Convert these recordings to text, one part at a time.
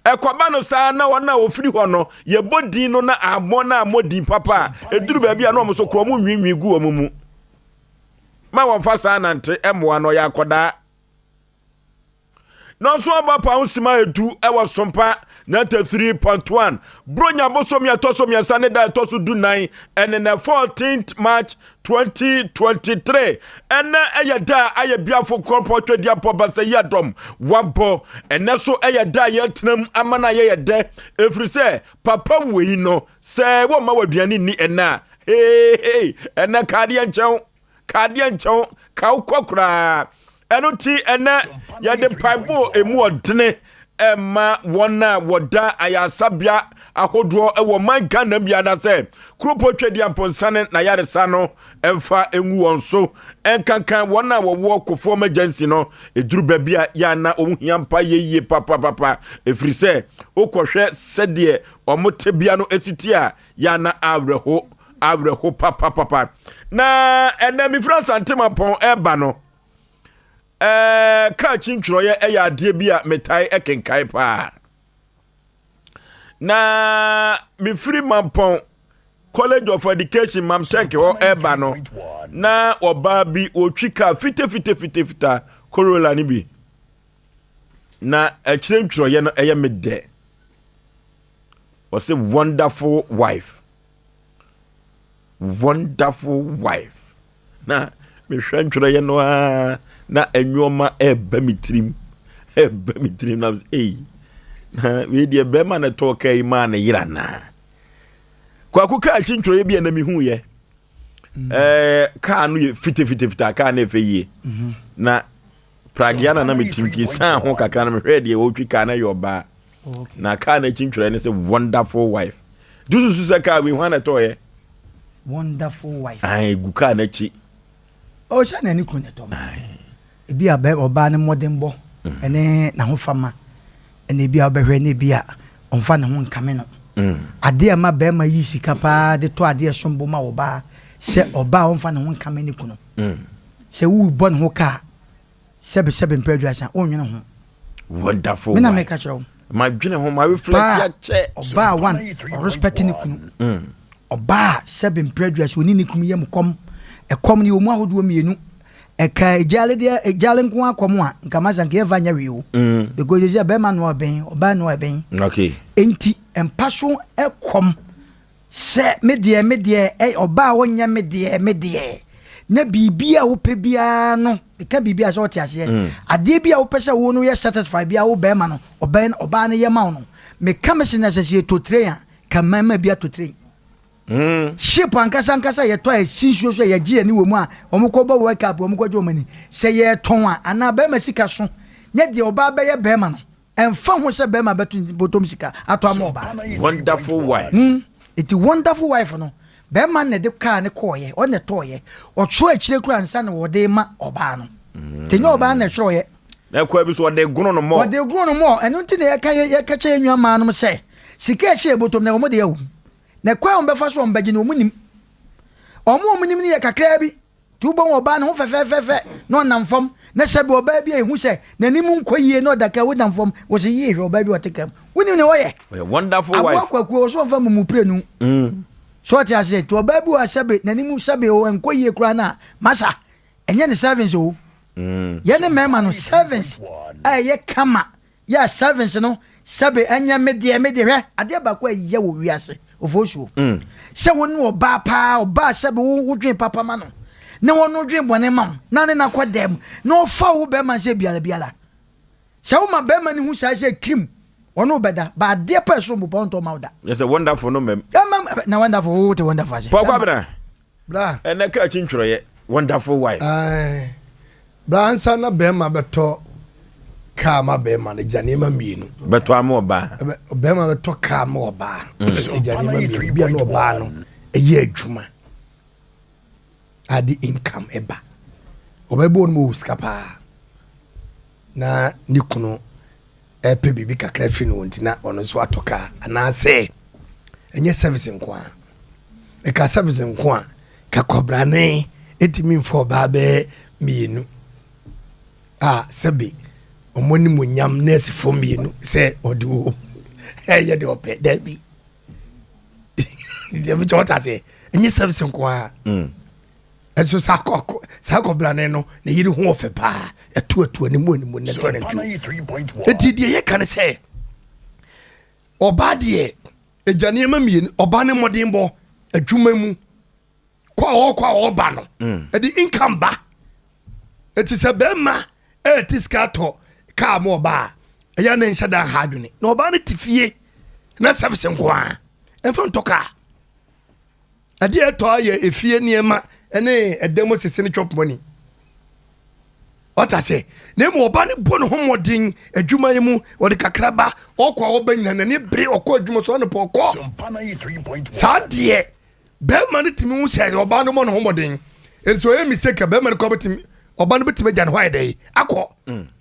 Ekoba no saa na wona ofiri ho no ye bodin no na amo na amodin papa eduru ba bia no mo so kro mo nwinwi gu omumu ma wonfa saa nante emoa no ya akoda no so abapa unsima edu ewo Sompa 93.1 bronya bosom ya tosom ya sane da tosu du 9 and in the 14th March 2023 and ayada ayabiafo corporate twedia po basa yadom wabo and so ayada yetnam amana yede efrise papa we no say wo ma waduane ni ena hey ena kadia nchon ka ukokra eno ti ena yade paibo emu odene ema wona woda ayasabia ahodro ewo man Ghana bia da se kropo twedi amponsane na yare sano emfa engu wonso enkankan wona wo kofo emergency no eduru babia ya na omuhiampa yeye papa efrise okohwe sede omote bia no esitia ya na awreho papa na enemi France antemapon eba no ka chinchroye eya ade bia metai ekenkai pa na mi free mampon College of Education mamteke o eba no na oba bi otwika fite korola ni bi na chinchroye no eye mede was a wonderful wife na mi chinchroye no na enwoma eba mitrim na we die bema na toka ima na yira na kwa kuka chinchoro bia na mihu ye ka no ye fite ka na efeye na pragiana na mitimki san ho kaka na mehwe die wotwi ka na yoba na ka na chinchoro ne say wonderful wife dusu se ka we hwana to ye wonderful wife ai guka na chi o sha na ni kunya to ebi abe oba ne modembo ene na ho fama ene bi obehwe ne bia onfa ne ho nkame no ade ama be ma yi sika pa de to ade sombo ma oba se oba onfa ne ho nkame ne kuno se wu bo ne ho ka sebe mpradwasa onwene ho wonderful me na make chiro ma dwene ho ma reflect ya che oba one respect ne kuno oba sebe mpradwasa oni ne kum yem kom ekom ne omu ahodo mienu eka ejale nko akomo a nka mazanka eva nya wiwo because je be ma no oba no eben okay enti empaso ekom se medie oba wonya medie na bibia wo pe bia no ka bibia so tiase ade bia wo pese wo no ye satisfy bia wo be ma no oba no ye ma no me kamese na se to train ka mama bia to train ship ankasa ye to a sinsuo so ye gie ni wo mu a omukobo wake up omukojo mani se ye ton a ana be ma sika so nye de oba be ye be ma no emfa ho se be ma betu botom sika ato am oba wonderful wife it wonderful wife no be ma ne de ka ne koye o ne toye o cho akire kura ansa ne wo de ma oba no tenye oba na hwoye na kwa bi so de gono no mo enu nti ne ye ka che enwa ma no se sika ehie botom na wo de yawu na kwa on befa so on bagi no munim omunim ni ye kakra bi tubo oba ne ho fefe no namfom na sebe oba bi ehu se nanim nkoyie no daka wo namfom wo se ye hwe oba bi otekam wonim ne wo ye wonderful wife akwaku so fa mumu prenu so ti ase to oba bi wa sebe nanim sebe o nkoyie kura na masa enye ne servants o ye ne mema no servants ye kama ya servants no sebe anya medie hwe ade ba kwa ye wo wiase Oforisuo se wonu oba pa oba sebe wo dwen papa ma no ne wonu dwen bone ma na ne na kwadem na ofa wo be ma se biala se wo ma be ma ni hu sa se krim wonu beda ba de person bo ponto ma oda yes a wonderful no mem na wonderful to wonderful pa kwa bra ene ka chinchoro ye wonderful wife bra ansa na be ma beto kama be ma ne jane ma mienu beto am oba be ma beto kama oba jane ma mienu bia no oba no eye adwuma adi income eba obebo no mo skapa na nikunu epe bibi kakra fi no ntina ono so atoka ana se enye service nko a e ka service nko a ka kobrane etimi mfo ba be mienu sebi omoni munyam nurse for mienu se odi wo ɛyɛ de ɔpɛ dabi deɛ bi kyɛ wɔta sɛ ɛnyɛ service nko a ɛso saa kɔbrane no ne yere ho ɔfɛ paa ɛto animu ne tɔ ne nto ɛti deɛ yɛka ne sɛ ɔbaa deɛ agya nneɛma mmienu ɔbaa ne mmɔden bɔ adwuma mu kɔ a ɔba no ɛde income ba ɛti sɛ bɛrima ɛti sika tɔ kaa ma ɔbaa ɛyɛ ne nhyɛ da ha adwene na ɔbaa no te fie na service nko a ɛmfa ntɔ kaa adeɛ ɛtɔ ayɛ efie nneɛma ɛne ɛdɛm sisi ne chop money ɔta sɛ na emu ɔba ne bɔ ne ho mmɔden adwuma yi mu ɔde kakra ba ɔkɔ a ɔba nyina n'ani bere ɔkɔ adwuma so ɔne pɔ ɔkɔ saa deɛ bɛrima no tumi ho hyɛ ɔba no bɔ ne ho mmɔden nso ɔyɛ mistake bɛrima no kɔ bɛtumi ɔba no bɛtumi agya ne hɔ ayɛ dɛ akɔ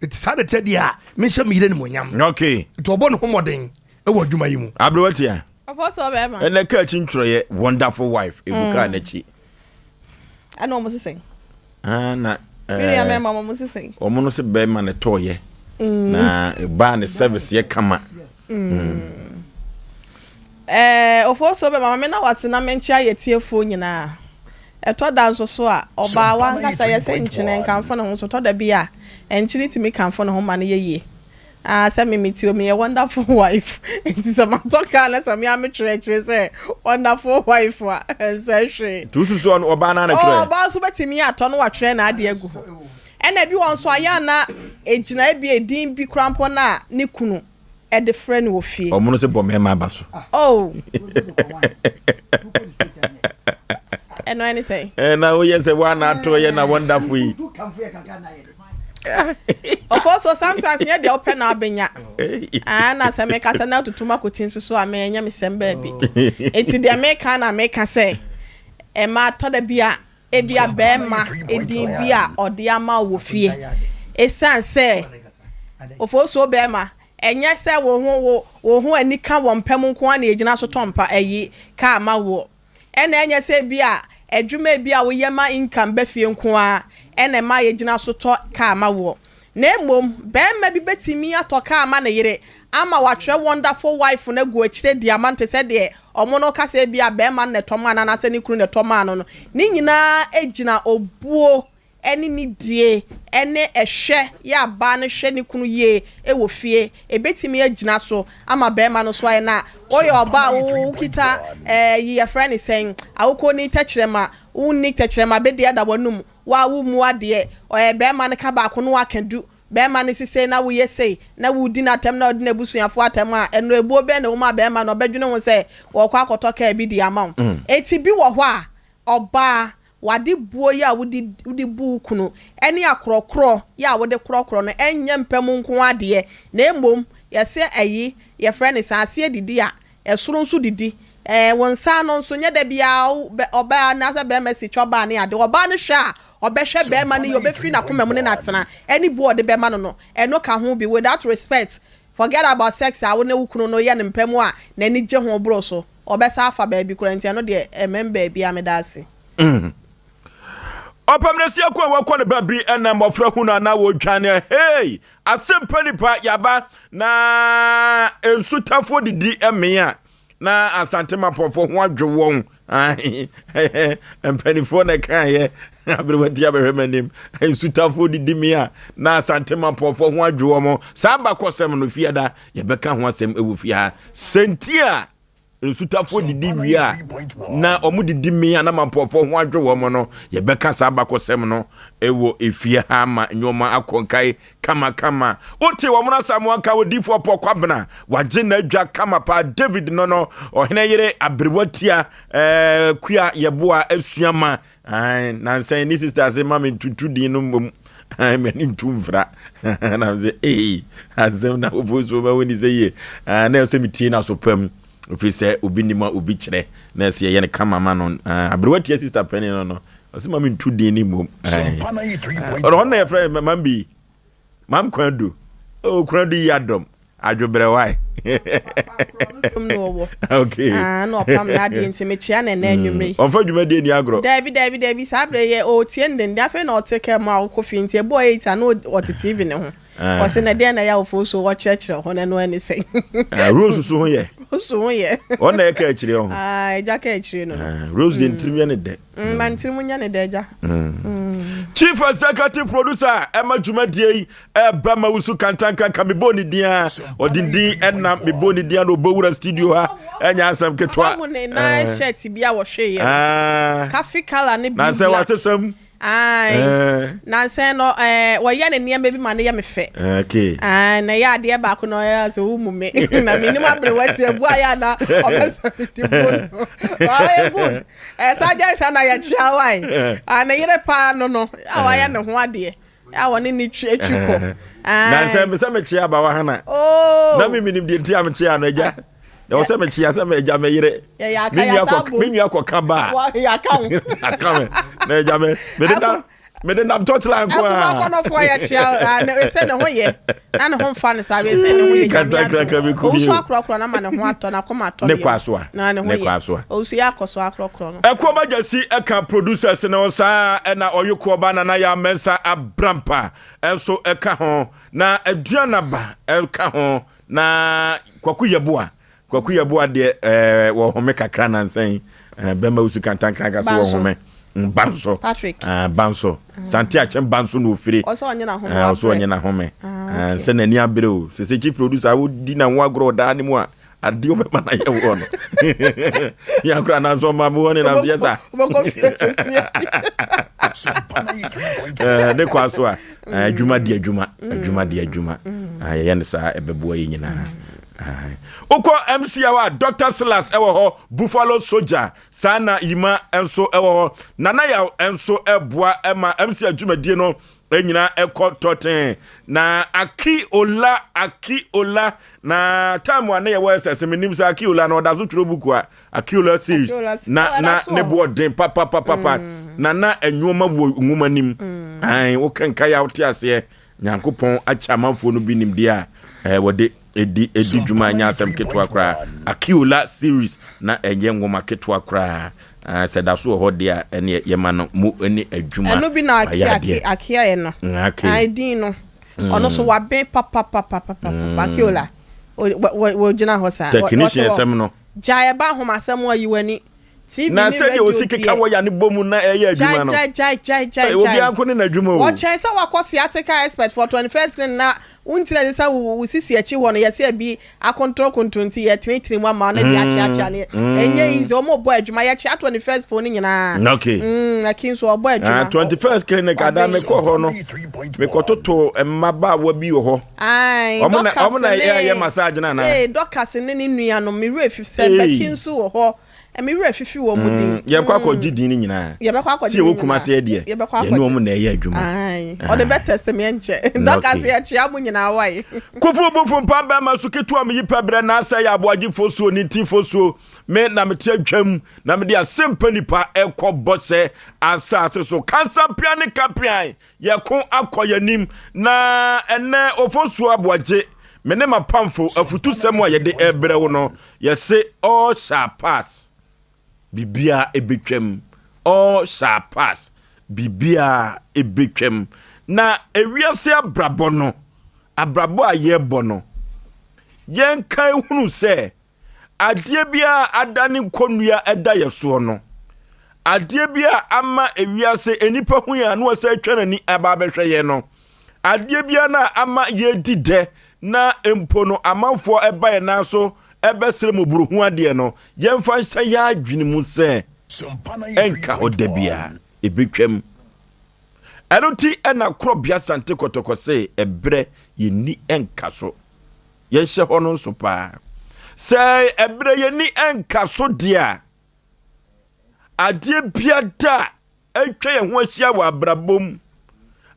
eti saa de kyɛ deɛ a mehyɛ me yire ne mo nyam okay nti ɔbɔ ne ho mmɔden ɛwɔ adwuma yi mu abrɛwatia bɛrima ɛnɛ ka akyi ntwerɛyɛ wonderful wife ebuka n'akyi ana ɔmo sesɛn na Miriam mɛma ɔmo sesɛn ɔmo no se bɛrima ne tɔɔyɛ na ba ne service yɛ kama Oforisuo bɛrima me na wase na menkyia yɛ tiefo nyinaa ɛtɔ da nso so a ɔbaa wankasa yɛ sɛ nkyene nkamfo ne ho so tɔ da bi a ɛnkyene timi kamfo ne ho ma ne yɛyie sɛ memetio meyɛ wonderful wife nti sɛ matɔka na sɛ mea metwerɛ kyerɛ sɛ wonderful wife a ɛnsɛ hwee tu susu ɔbaa na twerɛ ɔbaa so bɛtumi atɔ no watwerɛ na ade agu hɔ ɛna bi wɔn so ayɛ na egyina bi edin bi krampo na ne kunu ɛde frɛ no wɔ fie ɔmo no se bɔ mɛma aba so ɛno ɛne sɛ na woyɛ sɛ wana atɔ yɛ na wonderful yi Oforisuo sometimes near the open abenya. Na se make asa na tutuma kotin so a me nya me sem ba bi. Enti de make na make say e ma to da bia e bia be ma edin bia ode ama wo fie. Esan say Oforisuo be ma enye se wo ho anika wo mpam nko na egyina so tompa ayi ka ma wo. Ena enye se bia adwuma bia wo yema income ba fie nko a ene ma yegyina so to ka ma wo. Na emom bɛrima bi betimi atɔ kaa ma ne yere ama watwerɛ wonderful wife na gu akyire diamante sɛ deɛ ɔmo no kasa bi a bɛrima ne tɔma na sɛ ne kunu ne tɔma no ne nyinaa egyina obuo ɛne ne die ɛne ɛhwɛ ya ba ne hwɛ ne kunu yie ɛwɔ fie ebetimi agyina so ama bɛrima no so ayɛ na oyɛ ɔba wo kita yɛ friend sɛn awoko ni tɛkyerɛma wo ni tɛkyerɛma be de da wɔnum wa wo mu ade bɛrima ne ka ba ko no akandu bɛrima ne sise na wo yesei na wo di na tem na odi na busuafo atem a ɛno ebuo bɛ na wo ma bɛrima no bɛdwene ho sɛ wɔkɔ akɔtɔ ka bi di amount eti bi wɔ hɔ a ɔba wade buo ya wodi bu kunu ɛne akorɔkorɔ ya wode korɔkorɔ no ɛnyɛ mpam nko ade na emom yɛse ayi yɛ frɛ ne saase didi a ɛsoro nso didi won sa no nso nye da bia ɔba na sɛ bɛrima si twɔba ne ade ɔba ne hwɛ a ɔbɛhwɛ bɛrima ne yobɛfiri na koma mu ne natena ɛne bu ɔde bɛrima no ɛno ka ho bi without respect forget about sex a wo ne wukunu no yɛ ne mpam a na ni gye ho bro so ɔbɛsa afa baabi kora ntia no de member bia me da ase Opamnesia kwa wakɔ ne ba bi ɛna mmɔfra hu na wo dwane hey Asem Mpe Nipa yaba na ensutafo didi emea na asante mapɔfo ho adwo wɔn mpanifo na kan ye abrewati abehwemanim ensutafo didi mea na asante mapɔfo ho adwo wɔn saa ba kɔsɛm no fiada yɛbɛka ho asɛm ewu fia sentia nsutafo didi wia na omu didi mea na mapɔfo ho adwo wɔn no yɛbɛka saa ba kɔsɛm no ewo efie ha ma nyoma akonkai kama ote wɔn na samu aka odifo pɔkwabena wagye na adwa kama pa David no ɔhene yere abrewatia kua yeboa asuama na nsan ni sister say mama ntutu din no mbom mani ntumfra na say azem na Oforisuo ba woni say ye na so mitie na so pam ofi say obi nima obi kyerɛ na say ye ne kama ma no abrewatia sister penny no ɔsɛ mama ntu din ni mbom ɔno na yɛfrɛ mambi mam kwando kwando yadom adwobre why okay no pam na de ntimechia na anwumre onfa dwuma de ni agro David sabre ye o tie ndende afa na oteke ma kofi ntie boy 8 na o TV ne ho Ose na dey na Yaw Oforisuo wo church ho na no ani sei. Rose so ho ye. So ye. On na e ka akire ho. Eja ka akire no. Rose de ntrim ne de. Man ntrim nya ne de eja. Chief Executive Producer Emma Jumadie yi ba ma wusu kantankra ka me boni dia odindi enna me boni dia no bowura studio ha enya asem ketwa. Mo ne na shirt bia wo hwe ye. Coffee color ne bi. Na se wasesam. Na se no wo ye ne niam bi ma ne ye me fe. Okay. Na ya de ba ko no ya so umu me. Na me ni ma bre wati ebu aya na obesa ti bon. Why good. Saja sa na ya chia wai. Na yere pa no awa ya ne ho ade. Awa ne ni twi ko. Na se me chia ba wa hana. Na me minim de ntia me chia no eja. Ya wo se me chia se me eja me yere. Me nua ko ka ba. Ya ka. Akame. Na eja me de nam touch line ko a no for ya chia na e se ne ho ye na ne ho fa ne sabe se ne ho ye o so akrokro na ma ne ho ato na koma ato ne kwaso a na ne ho ye o so ya koso akrokro no eko majasi eka producers ne osa na oyuko ba na ya mensa abrampa enso eka ho na aduana ba eka ho na kwaku yeboa de wo home kakra na nsen bema usu kantankra ga se wo home Banso Patrick Banso Santi achem Banso no fire also onye na home also onye na home se na ni abere o se chief producer wo di na nwa agro da ni mu a ade o be ma na ye wo no ya kra na so ma bo ni na so yesa ne kwaso a adwuma di adwuma ye ne sa ebebo yi nyina Oko MC awa Dr. Silas ewo ho Buffalo Soldier sana yima enso ewo ho Nana Yaw enso eboa ema MC adwumadie no enyina ekọ toten na Aki Ola na time wane ye wo SS menim sa Aki Ola na odazo tro buku a Aki Ola series na ne bo den papa na enwoma wo nwoma nim ai wo kenka ya wote ase Nyankopon achamanfo no bi nim dia wode edi juma nya asem ketwa kra Akiola series na enye ngoma ketwa kra seda so ho dia ene yema no mu eni adwuma eno bi na akia ye no ID no ono so wa ben papa Akiola wo jina ho sa technician esem no jaye ba ho masem wa yiwani TV na se de osikeka wo ya ne bomu na eye adwuma no jai obi anko ne na adwuma o wo chese wakosi ateka expert for 21st screen na untira desa wo sisi achi ho no yese bi akontrol kontonti ye tini mu ama na bi achi ne enye easy o mo bo adwuma ye chi 21st phone ni nyina okay akin so obo adwuma 21st screen ne kada me ko ho no me ko toto mmaba wa bi wo ho ai omo na ye massage na doctors ne ni nua no me re 57 bakin so wo ho emi re fifi wo mudin ye kwa ko gidi ni nyina ye be kwa ko si wo kuma se de ye no mo na ye adwuma ai o de best testament doctors ye chia mu nyina wai kufu bufu pamba masuketu am yipa bre na Osei Aboagye Oforisuo ni ti Oforisuo me na mete adwam na me de Asem Mpe Nipa ekobose asase so kansa pia ne kapian ye ko akoyanim na ene Oforisuo Aboagye me ne mapamfo afutu semo ye de ebre wo no ye se all shall pass bibia ebetwam all shall pass bibia ebetwam na ewiase abrabo no abrabo ayebo no yen kai hunu se adie bia adane konua eda yeso no adie bia ama ewiase enipa hu ya no se atwanani aba behwe ye no adie bia na ama ye dide na empono amanfo eba ye na so ebesere moburu hu ade no yemfa nsa ya adwini mu se enka odabia ebetwam anoti ena krobia sante kotokose ebre yeni enka so yehye hono so pa se ebre yeni enka so dia adie biada atwa ye ho ahia wa abrabom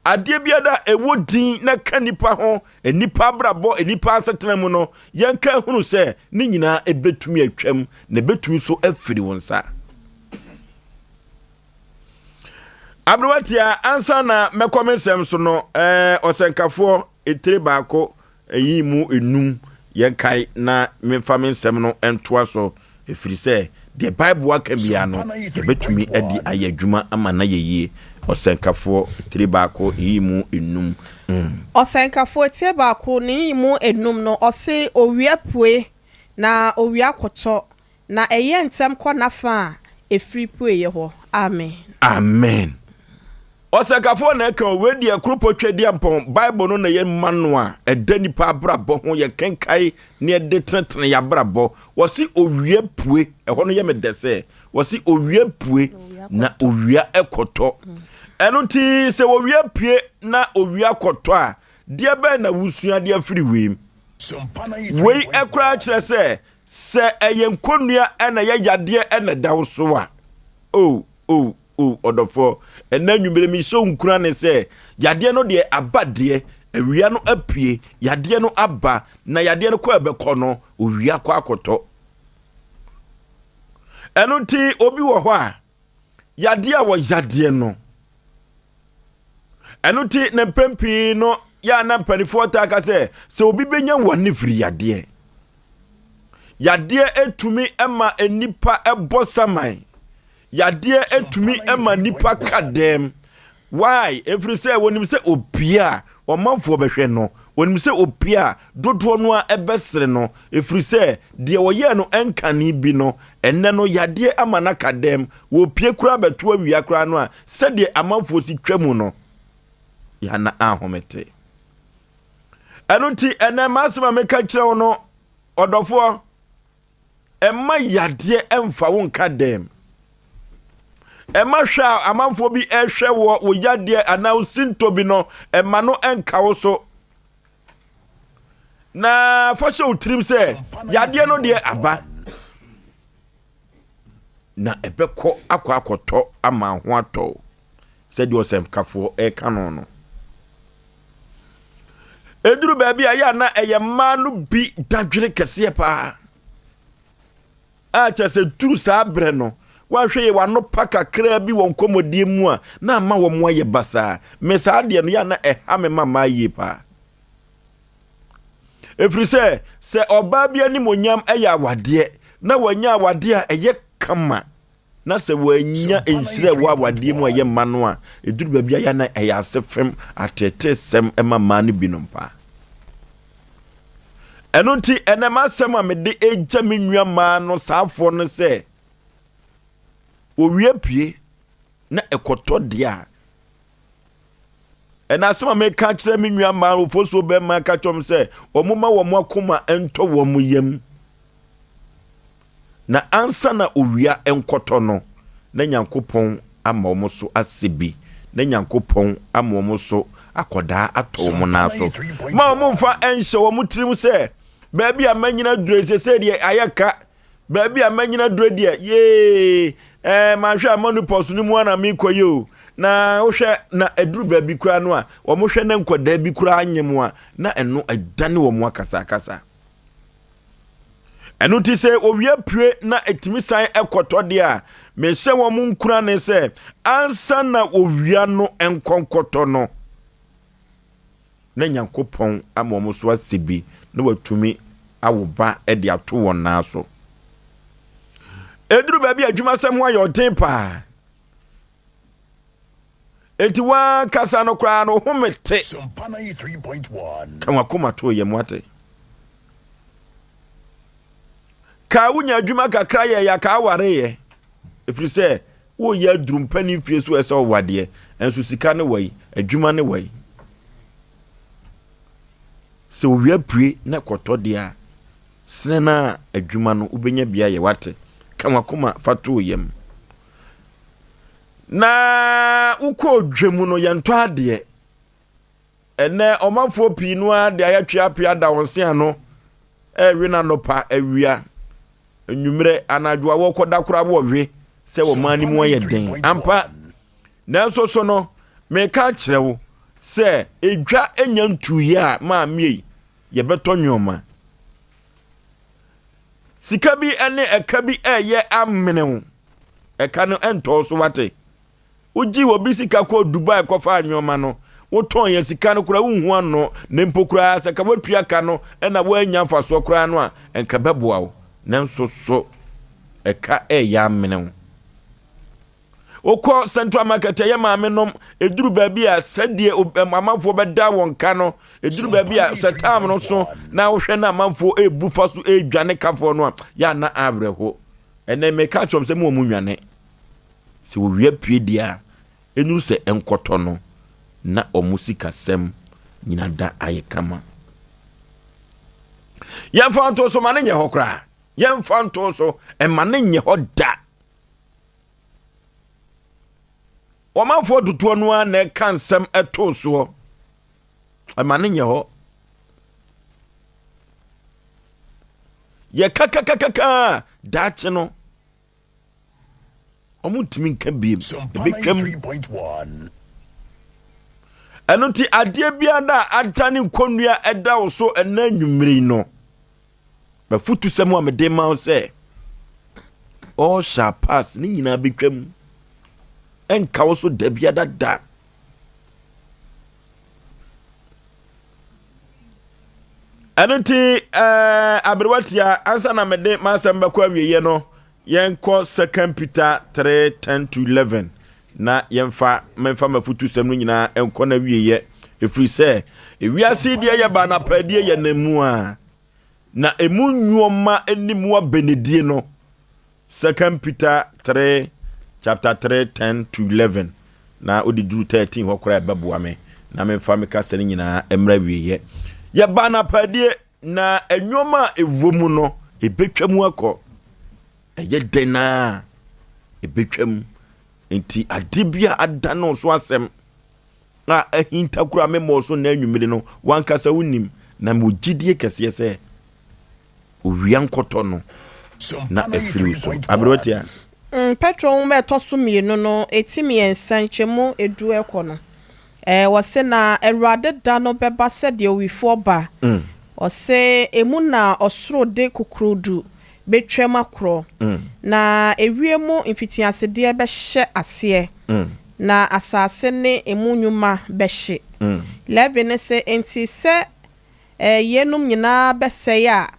adie biada ewodin na kanipa ho enipa brabo enipa asetena mu no yenka hunu se ni nyina ebetumi atwam na betumi so afiri wonsa abrowatia ansa na mekomensem so no osenkafo etire baako eyimu enum yenkai na memfamensem no entoa so efiri se the Bible aka bia no ebetumi adi ayadwuma ama na yeye Osenkafo tiri baako yimu enum. Osenkafo tie baako ni yimu enum no ose owia pue na owia koto na eye ntem kɔ nafa efiri pue ye ho. Amen. Amen. Osenkafo na ka wedi akrupo twedi ampon Bible no na ye manu a edani pa brabo ho ye kenkai ne de tentene ya brabo wosi owia pue ɛhɔ no ye me dese wosi owia pue na owia ekoto eno ti se owia pue na owia koto a de be na wusua de afiri wem wei ekra kire se eye nkonua ena ye yade ena dawso a odofo ena nwumere mi so nkura ne se yade no de abade awia no apie yade no aba na yade no ko ebekọ no owia kwa akoto eno ti obi wo ho a yade a wo yade no eno ti ne pempi no ya na panifo ta ka se obi benya wone firi yade etumi ema enipa ebo saman yade etumi ema nipa kadem why every say wonim say opia omanfo behwe no wonim say opia dodo no a ebesere no every say de woye no enkani bi no enne no yade ama na kadem wo pie kura beto awia kura no a se de amanfo si twam no ya na ahomete enunti ene masema meka kire no odofo emma yade emfa wo kadem Emma hwa amanfo bi ehwe wo yade announcing bi no emma no enka wo so na foshe utrim se yade no de aba na ebekọ akoto ama ho ato se de Osenkafo e kano no eduru ba bia ya na eyema no bi dadwere kese pa a chese turu sa bre no wahwe ye wano paka kra bi won komodie mu a na ma wo mo ye basa me sa de no ya na eha me mama yi pa efri se oba bia ni monyam eya wade na wanya wade a eye kama na se wanya ensire wa wade mu ye mano a eduru ba bia ya na eya asefem atete sem emama ne binom pa enunti enema sem a me de eja me nua ma no saafo no se owie pie na ekoto dia ena asema me ka kire me nua ma ofoso be ma ka chom se omuma wo mo akoma ento wo mo yam na ansa na owia enkoto no na Nyankopon ama wo so asebi na Nyankopon ama wo so akoda ato mo na so ma wo mfa enhye wo mo tirim se baabi a manyina durese se de ayaka baabi a manyina dure de ye ma hwe amonopos ni mu ana mi koyo na wo hwe na eduru baabi kura no a wo mo hwe na nkoda bi kura anyem a na eno adane wo mo akasa eno ti se owia pue na etimi san ekoto de a me hye wo mo nkura ne se ansa na owia no enkonkoto no na Nyankopon ama wo so asebi na watumi awoba e de ato won na so eduru baabi adwuma sem ho ayoden pa enti wa kasa no kra no homete Sompa 93.1 kan wakoma to ye moate ka wunya adwuma kakra ye ya ka ware ye efiri se wo ye aduru mpani fie so ese wade enso sika ne wai adwuma ne wai se owia pue na koto de a sena adwuma no ubenya bia ye wate kanwakoma fatu yem na uko dwemu no yento ade ene omanfo pii no ade ayatwe apia da wonse ano ewe na no pa awia enwumere anadwoa wo koda kora wo we se wo mani mu ye den ampa na so no me ka kirewo se edwa enya ntuye a ma mie ye beto nwoma sika bi ene eka bi eye amene eka no ento so wate uji wo bi sika ko Dubai ko fa nwoma no wo ton ye sika no kura unhu ano ne mpokura saka watua ka no ena wo anya mfaso kura no a enka beboa wo nanso so eka eye amene Oko Central Market ye maame nom eduru baabi a sadie amanfo beda won ka no eduru baabi a setam no so na wo hwe na amanfo ebufa so edwane kafo no ya na abreho ene me ka chom se mo munwane se wo wi apue dia enu se enkoto no na omusika sem nyina da ayekama yemfa nto so mane nye hokra yemfa nto so emane nye hoda Wamanfo tutuo no na kan sem eto so emane nye ho ye kakakakaka dache no omuntimi nka biem ebetwam 3.1 Enoti adie bia da antani konua eda wo so ena nwumiri no ba futu semu amede ma wo se all shall pass ni nyina betwam enka wo so da bia da enoti aberwatia ansa na mede ma samba kwa wiye no yenko 2 Peter 3:10-11 na yemfa mafutu sem no nyina enko na wieye efri se ewiase de ye ba na padie ye namu a na emu nyoma animu benedie no 2 Peter 3 chapter 3:10-11 na odi duru 13 hokora babuwa me na memfa me kasa ni nyina emra wieye ye ba na padie na enyoma ewomu no ebetwamu akọ eye dena ebetwamu enti adibia adano so asem na ahinta kura memo so na anwumire no wankasa wonim na mogidie kese se owian koto no na afiri so abrotia Petro me to so mienu no etimi ensanchemu edu ekono wose na erade da no beba se de owifo ba ose emu na osoro de kukrudu betwem akro na ewiemu mfitiase de be hye ase na asase ne emunyuma be hye leve ne se enti se yenum nyina bese ya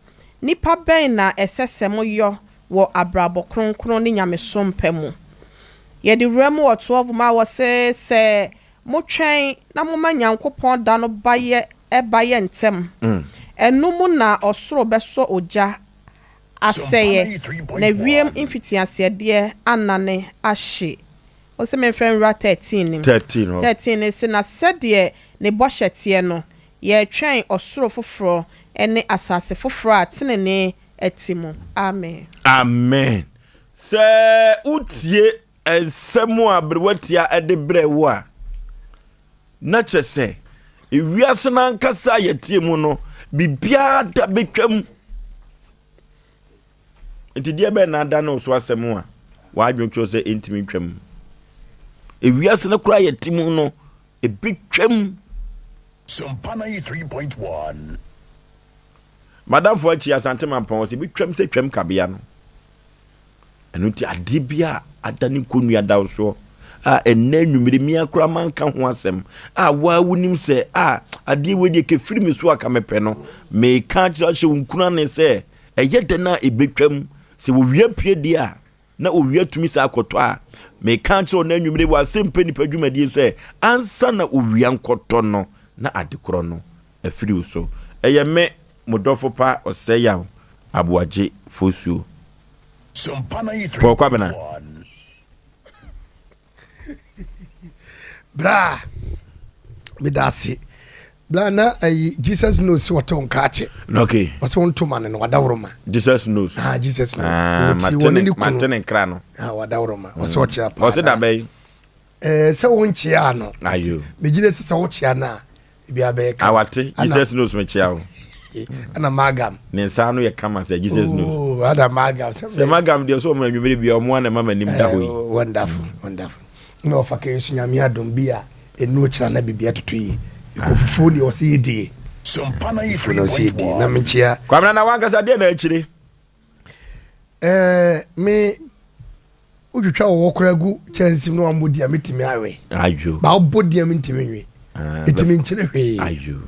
nipa ben na esesem yo wo abrabo kronkron ne nyamesom pemu ye de remu wo 12 ma wo se motwen na moma nyankopon da no baye ntem enum na osoro beso oja aseye na wiem mfitiase de anane ahye ose me friend ra 13 se na sede ne bohyetie no ye twen osoro foforo ene asase foforo atenene etimu amen se utie ensemu abrewatia ede brewo a na chese ewiase na nkasa yetie mu no bibia da betwam enti die be na da no so asemu a wa adwoncho se intimi twam ewiase na kura yetimu no ebetwam Sompa 3.1 Madam for chi asante mampon se betwam se twam kabea no eno ti adibia adani konu ada so a enne nwumire mi akura manka ho asem a wa wunim se ade we de ke firimi so aka mepe no me ka kira hye unkuna ne se eye de na ebetwam se wo wia pie di a na o wia tumi se akoto a me ka kira na nwumire wa Asem Mpe Nipa dwumadi se ansa na o wia nkoto no na adekoro no afiri so eye me modofo pa Osei Aboagye Oforisuo Sompa 3.1 Bra medasi bla na Jesus knows what on catch. Okay. What's on to man and wadawroma. Jesus knows. Jesus knows. Matene krano. Wadawroma. What's what ya. What's it abey? Se won chia no. Ayo. Me gide se wo chia na bia be ka. Awate Jesus knows me chia o. Ana magam. Ne nsa no ye kama say Jesus knows. Oh, ana magam. Se magam de so mo anwumere bia omo na mama nim da hoyi. Wonderful. No fakation nyame adom bia enu kira na bibia totoyi. Ikofufu ni osidi. Sompa 3.1 na menchia. Kwamna na wankasa de na akire. Me udwetwa wo kora gu chance no amodi ametimi awe. Ayo. Ba obodi ametimi nwe. Etimi nchire hwe. Ayo.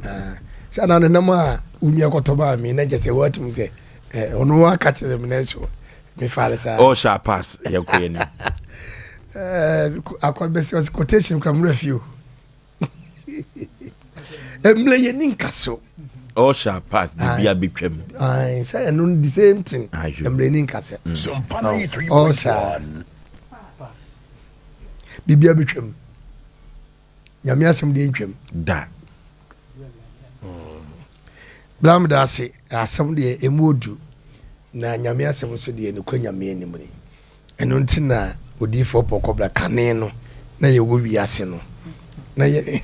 Sha na no ma umi akotoba mi na jese watum se ono aka kire me na so me fale sa. All shall pass. Yakoye ni. Akwa besi was quotation from review. Emle ye ninkaso. All shall pass. Bibia bitwem. I say no the same thing. Emle ninkase. Sompa 93.1. All shall. Bibia bitwem. Nyame asem de ntwem. Da. Blam da se asem de emodu na nyame asem so de ne kwa nyame anim ni. Eno ntina odifo pokobla kane no na ye wo wiase no. Na ye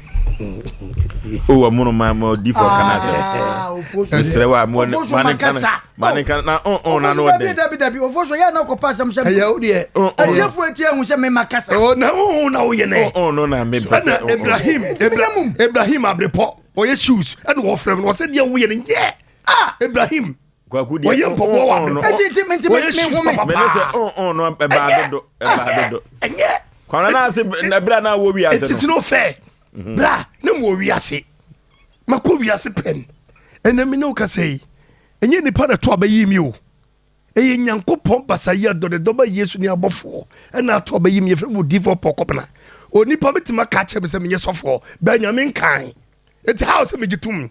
o amono ma odifo kana se. Esrewa mo ne kan na na no de. Dabi ofoso ya na ko pass am se. Ya o de. Ajefu eti ehun se me makasa. Oh na o ye ne. Oh no na me pese. Ibrahim abrepo. Oye shoes and wo frem no se de wo ye ne. Ibrahim kwaku dia oye popo wa no me me no eba dodo enye kwana na se na bra na wo wi ase no it is no fair bra na mo wi ase mako wi ase pen enemi no ka sei enye nipa na to abayi mi o eye nyankopon basaya do de doba yesu ni abofo na to abayi mi efre mo divo pokopna oni pa betima ka che me se menye sofo ba nyame kan it house me gitum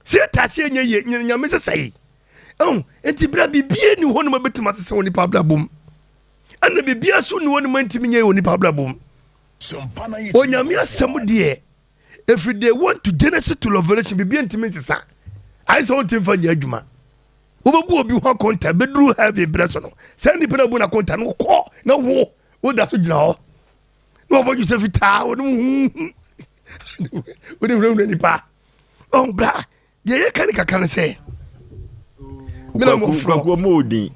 se tase enye nyame se sei enti bra bibie ni honu mabetima se woni pa bla bom ana bibia so ni woni mantimi nye woni pa bla bom onyame asem de every day want to Genesis to Revelation bibia ntimi nsesa ai so ntimi fa nya adwuma obebu obi ho konta bedru have bra so no se ni bra bu na konta no ko na wo da so gina ho no obo ju se fita woni woni ni pa bra ye kan kakana se mina mo fro ko modin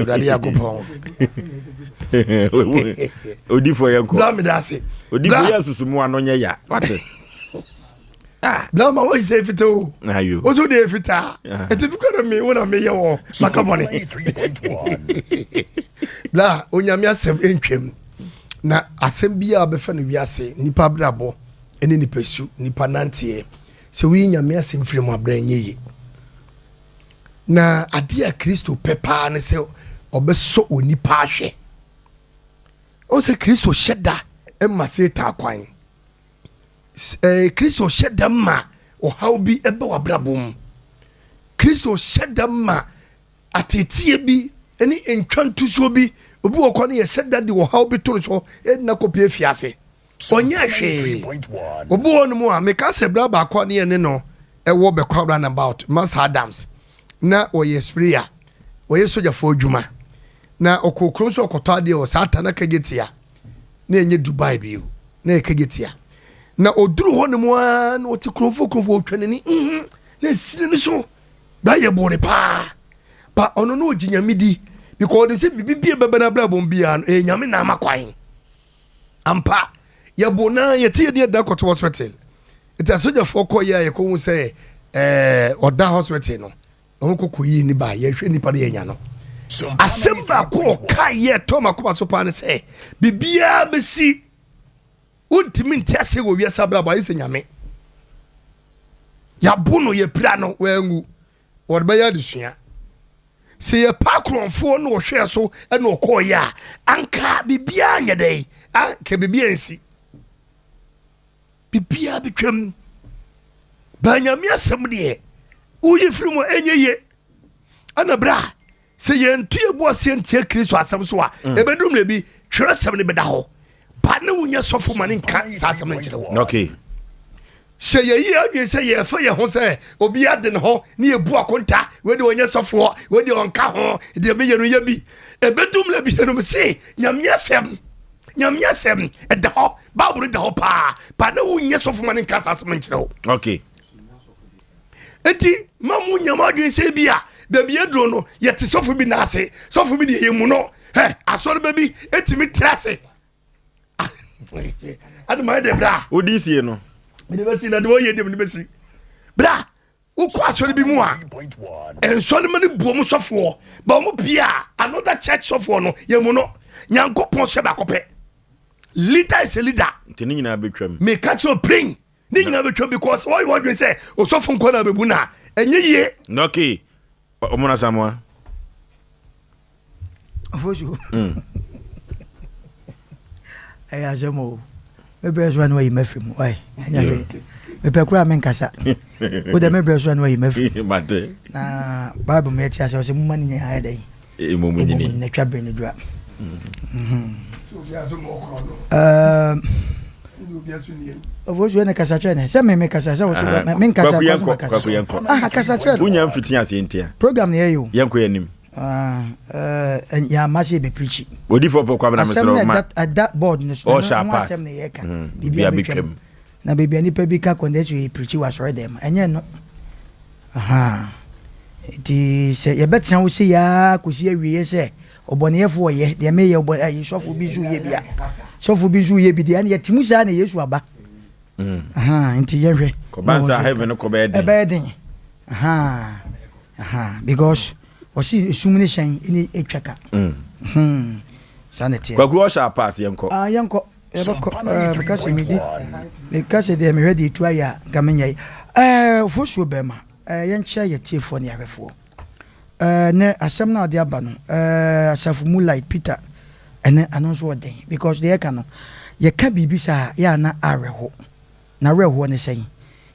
dadi yakopon odifo yanko bla me da se odifo yasusu mu anonye ya wate bla ma wo se fita o ayo o so de fita eti bi ko na me wona me ye wo makamone bla onyame asem entwem na asem bia be fa no wiase nipa brabo ene nipa su nipa nantie se wi nyame asem firi mu abra nyeye na adia Kristo pepa ne se obeso onipa ahwe o se Kristo sheda emma se ta kwan Kristo sheda ma o hawbi ebe wabrabom Kristo sheda ma atetie bi eni entwantuso bi obi wo kwan ye sheda de wo hawbi to so na kopie fiase onye hwe obi wonu mu a meka se bra ba kwa ne ne no ewo be kwa run about Master Adams na oye sprayer oye soja fo djuma na okokron so okotade o sata na kagetia na enye Dubai bi na kagetia na oduru honemu a na oti kronfo otwanani na sine so ba ye bore pa ono no oginyamidi because they say bibie bebena bra bombia no nyame na makwan ampa ye bona ye tie de da koto hospital it is soja fo koya ye ko hu say oda hospital no onkokoyi ni ba ye hwe nipa de yenya no asemba ko ka ye to makoma so pa ne se bibia besi untimi ntase wo wiasa bra ba yese nyame ya bunu ye pra no wangu wodba ya desua se ye pa kronfo no hwe so ene okoya anka bibia nya dai anka bibia nsi bibia bitwam ba nyame asem de uyi firimo enyeye ana bra se ye ntuye bo se ntie Kristo asem so a ebedum le bi twere asem ne beda ho ba ne wunya sofo mane nka sa asem ne kire wo okay se ye yi adwe se ye fa ye ho se obi ade ne ho ne ye bu akonta we de wonya sofo we de onka ho de me ye no ye bi ebedum le bi no se nyame asem eda ho Bible de ho pa ne wunya sofo mane nka sa asem ne kire wo okay eti mamu nyama adwen se bia da bia dro no yete sofo bi na ase sofo bi de yemu no asore baby etimi trase aduma de bra odisie no me de besi na de wo ye de me de besi bra ukọ asore bi mu a enso ne mane buom sofo ba mo bia another church sofo no yemu no nyankopon se ba kopẹ leader is a leader tini nyina betwam me catch your brain ni nyina betwa because why you say osofo nko na bebu na enye ye okay omona samwa afoju Asem me best one way mefim why me pekura men kasa wo de me best one way mefim Mate. na bible me tia se mo mani nya ha dai Mo mu nyini. na twa ben dura Ofosuo ne kasa chene se me kasa se wo me kasa Kwaku yanko. Kasa chene Unya mfiti asentia. program ne yo Yanko yanim. ya masi be preach Odi for kwa na mesro ma. at that board no Oh, sharp pass. asem ne yeka Bibia betwem. na baby ani pa bi ka kondesu e preach was right them enye no ti se ye betia wo se ya kosi awie se oboneyefo ye de me ye oboy sofo bi zu ye bia sofo bi zu ye bi de ani yetimu sa na Yesu aba nti ye hwe Ko banza heaven ko be den. ebeden because wasi esumune shan ni etwaka sanete Kwaku o sha pass yanko. yanko because because de me ready to aya gamenya Oforisuo bema yenche ye tiefo ne ahwefo ne asem na ode aba no asafu Moonlight Peter ene anonso ode because de yeka no ye ka bibi sa ya na areho na reho ne sen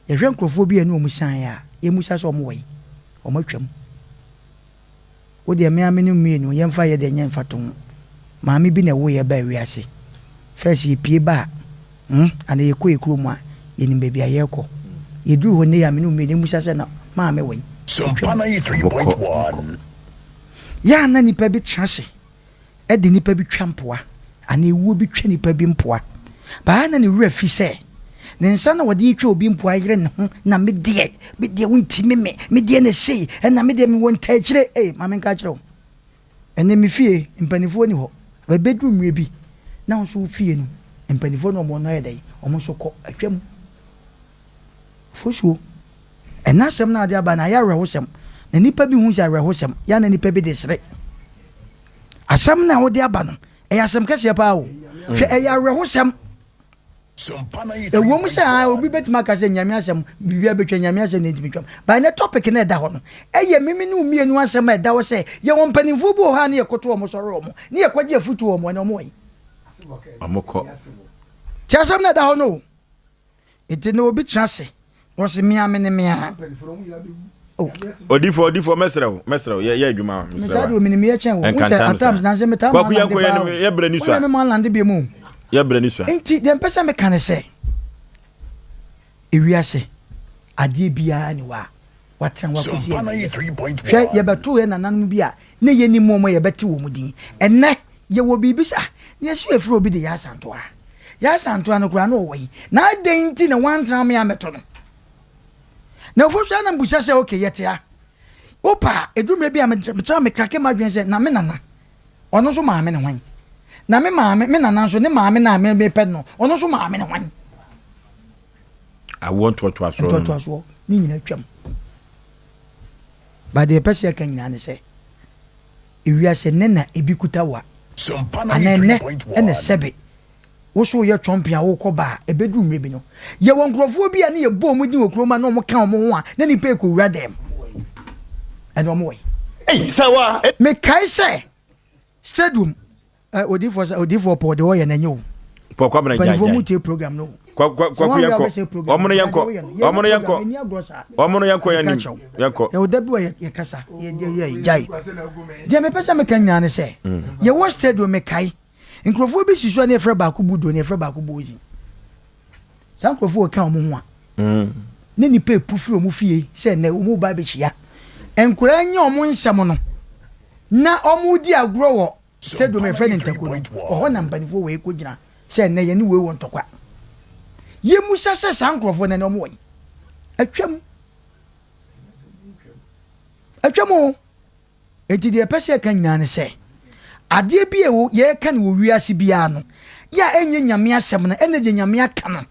ye hwe nkrofo bi ene omusan ya ye musa so omwe omatwam wo de me amenu mienu ye mfa ye de nye mfa ton maami bi na wo ye ba wiase first ye pie ba ana ye ko ekuro mu a ye ni baby aye ko ye duru ho ne ya menu mienu musa se na maame we Sompa 93.1. ya na nipa bi trase e de nipa bi twampoa ana ewu bi twa nipa bi mpoa ba na ne wura fi se ne nsa na wode twa obi mpoa yire ne ho na me de wonti me de na sei na me de me won ta kire maame nka kire o ene me fie mpanifo ni ho ba bedroom mre bi na so fie no mpanifo no mo no yedai omo so ko atwam Oforisuo ena sem na ade aba na ya rehosem na nipa bi hu sha rehosem ya na nipa bi de sere asem na wode aba no ya asem kase pa o hwe ya rehosem Sompa ewo mu sha obi betima ka se nyame asem bibia betwa nyame asem na ntimitwam ba na topic na da ho no mimi ne umienu asem da wo se ye won panimfo bo ha na ye koto omo soro omo ne ye kwaje afutu omo na omo yi Amoko. ti asem na da ho no enti no obi trase wo se mia me ne mia Odi for mesrew ye adwuma me sa do minimi ye chen wo atams na se metam Kwaku yanko ye bre ni so. me man lande bi mu Ye bre ni so. enti dem pesa me kan se ewiase ade bia ni wa watan wa kosi Sompa hwe 93.1. ye beto ye nananum bia ne ye ni momo ye beti wo mudin enne ye wo bibi sa ne hye efro obi de ya santoa no kura no woi na adenti na wantan me ameto no na Oforisuo na mbusa se okay yetia opa edumre bia me krake madwen se na me nana ono so maame ne hwan na me maame me nana so ne maame na me pe no ono so maame ne hwan I want to aso. Ni nyina twam ba de pese kan nyina ne se ewiase ne na ebikuta wa Sompa anene ene 93.1. sebe wo so ye chompia wo koba ebedu mrebi no ye won krofo bi ane ye bo mu din okroma na omo kan omo ho a na ni pe ko wura dem ene omo we Sawa. me kai se stadium odi for po de wo ye na nyo Pokwa bana pa fo mu jaja. tie program no Kwaku yanko. Omono yanko yanko. ye odabi wa ye kasa ye jai je me pesa me kan nyane se ye wo stadium me kai nkrofo bi sisua na efra ba ko budo na efra ba ko bozi san nkrofo ka omo ho a ne ni pe pufiri omo fie se na omo ba be chia enkura nya omo nsam no na omo di agro wo stadium efra ne ntakono oho na mpanifo we ko gina se na ye ni we won tokwa ye musa se san nkrofo na omo we atwam enti de pese kan nyane se ade bi ewo ye ka ne wo wiase bia no ya enye nyame asem no ene je nyame aka no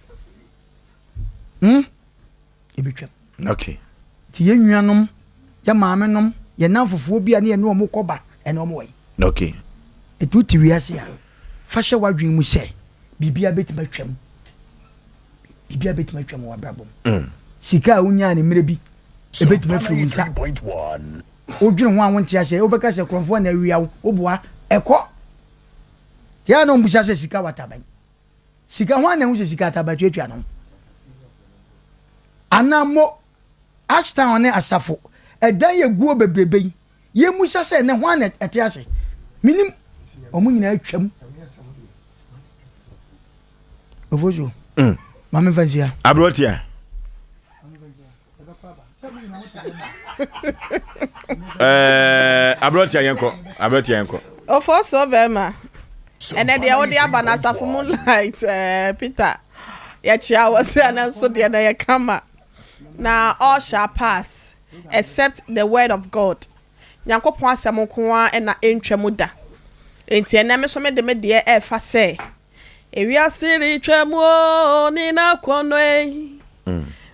ebetwam Okay. ti ye nuanom ya maamenom ye nanfofo bia ne ye no mo koba ene omo we Okay. etu ti wiase a fa hye wadwen mu se bibia betima twam wa brabom sika unya ne mre bi ebetima firi nsa 93.1. odwene ho awon tia se obeka se kromfo na awia wo oboa eko tia no mbusa se sika wataban sika ho na hu sika tabatwatwa no anamo ashtown ne asafo edan ye guo bebrebe ye musa se ne ho na ete ase minim omo nyina atwam ovojo mama fazia abrotia abrotia yenko Ofoso bema ene de wo de aba na asafo moonlight Peter ya chia wo se na so de na ye kama na all shall pass except the word of God Nyankopon asem ko a na entwam da enti ene me so me de e fa se ewi asiri twam o ni na kono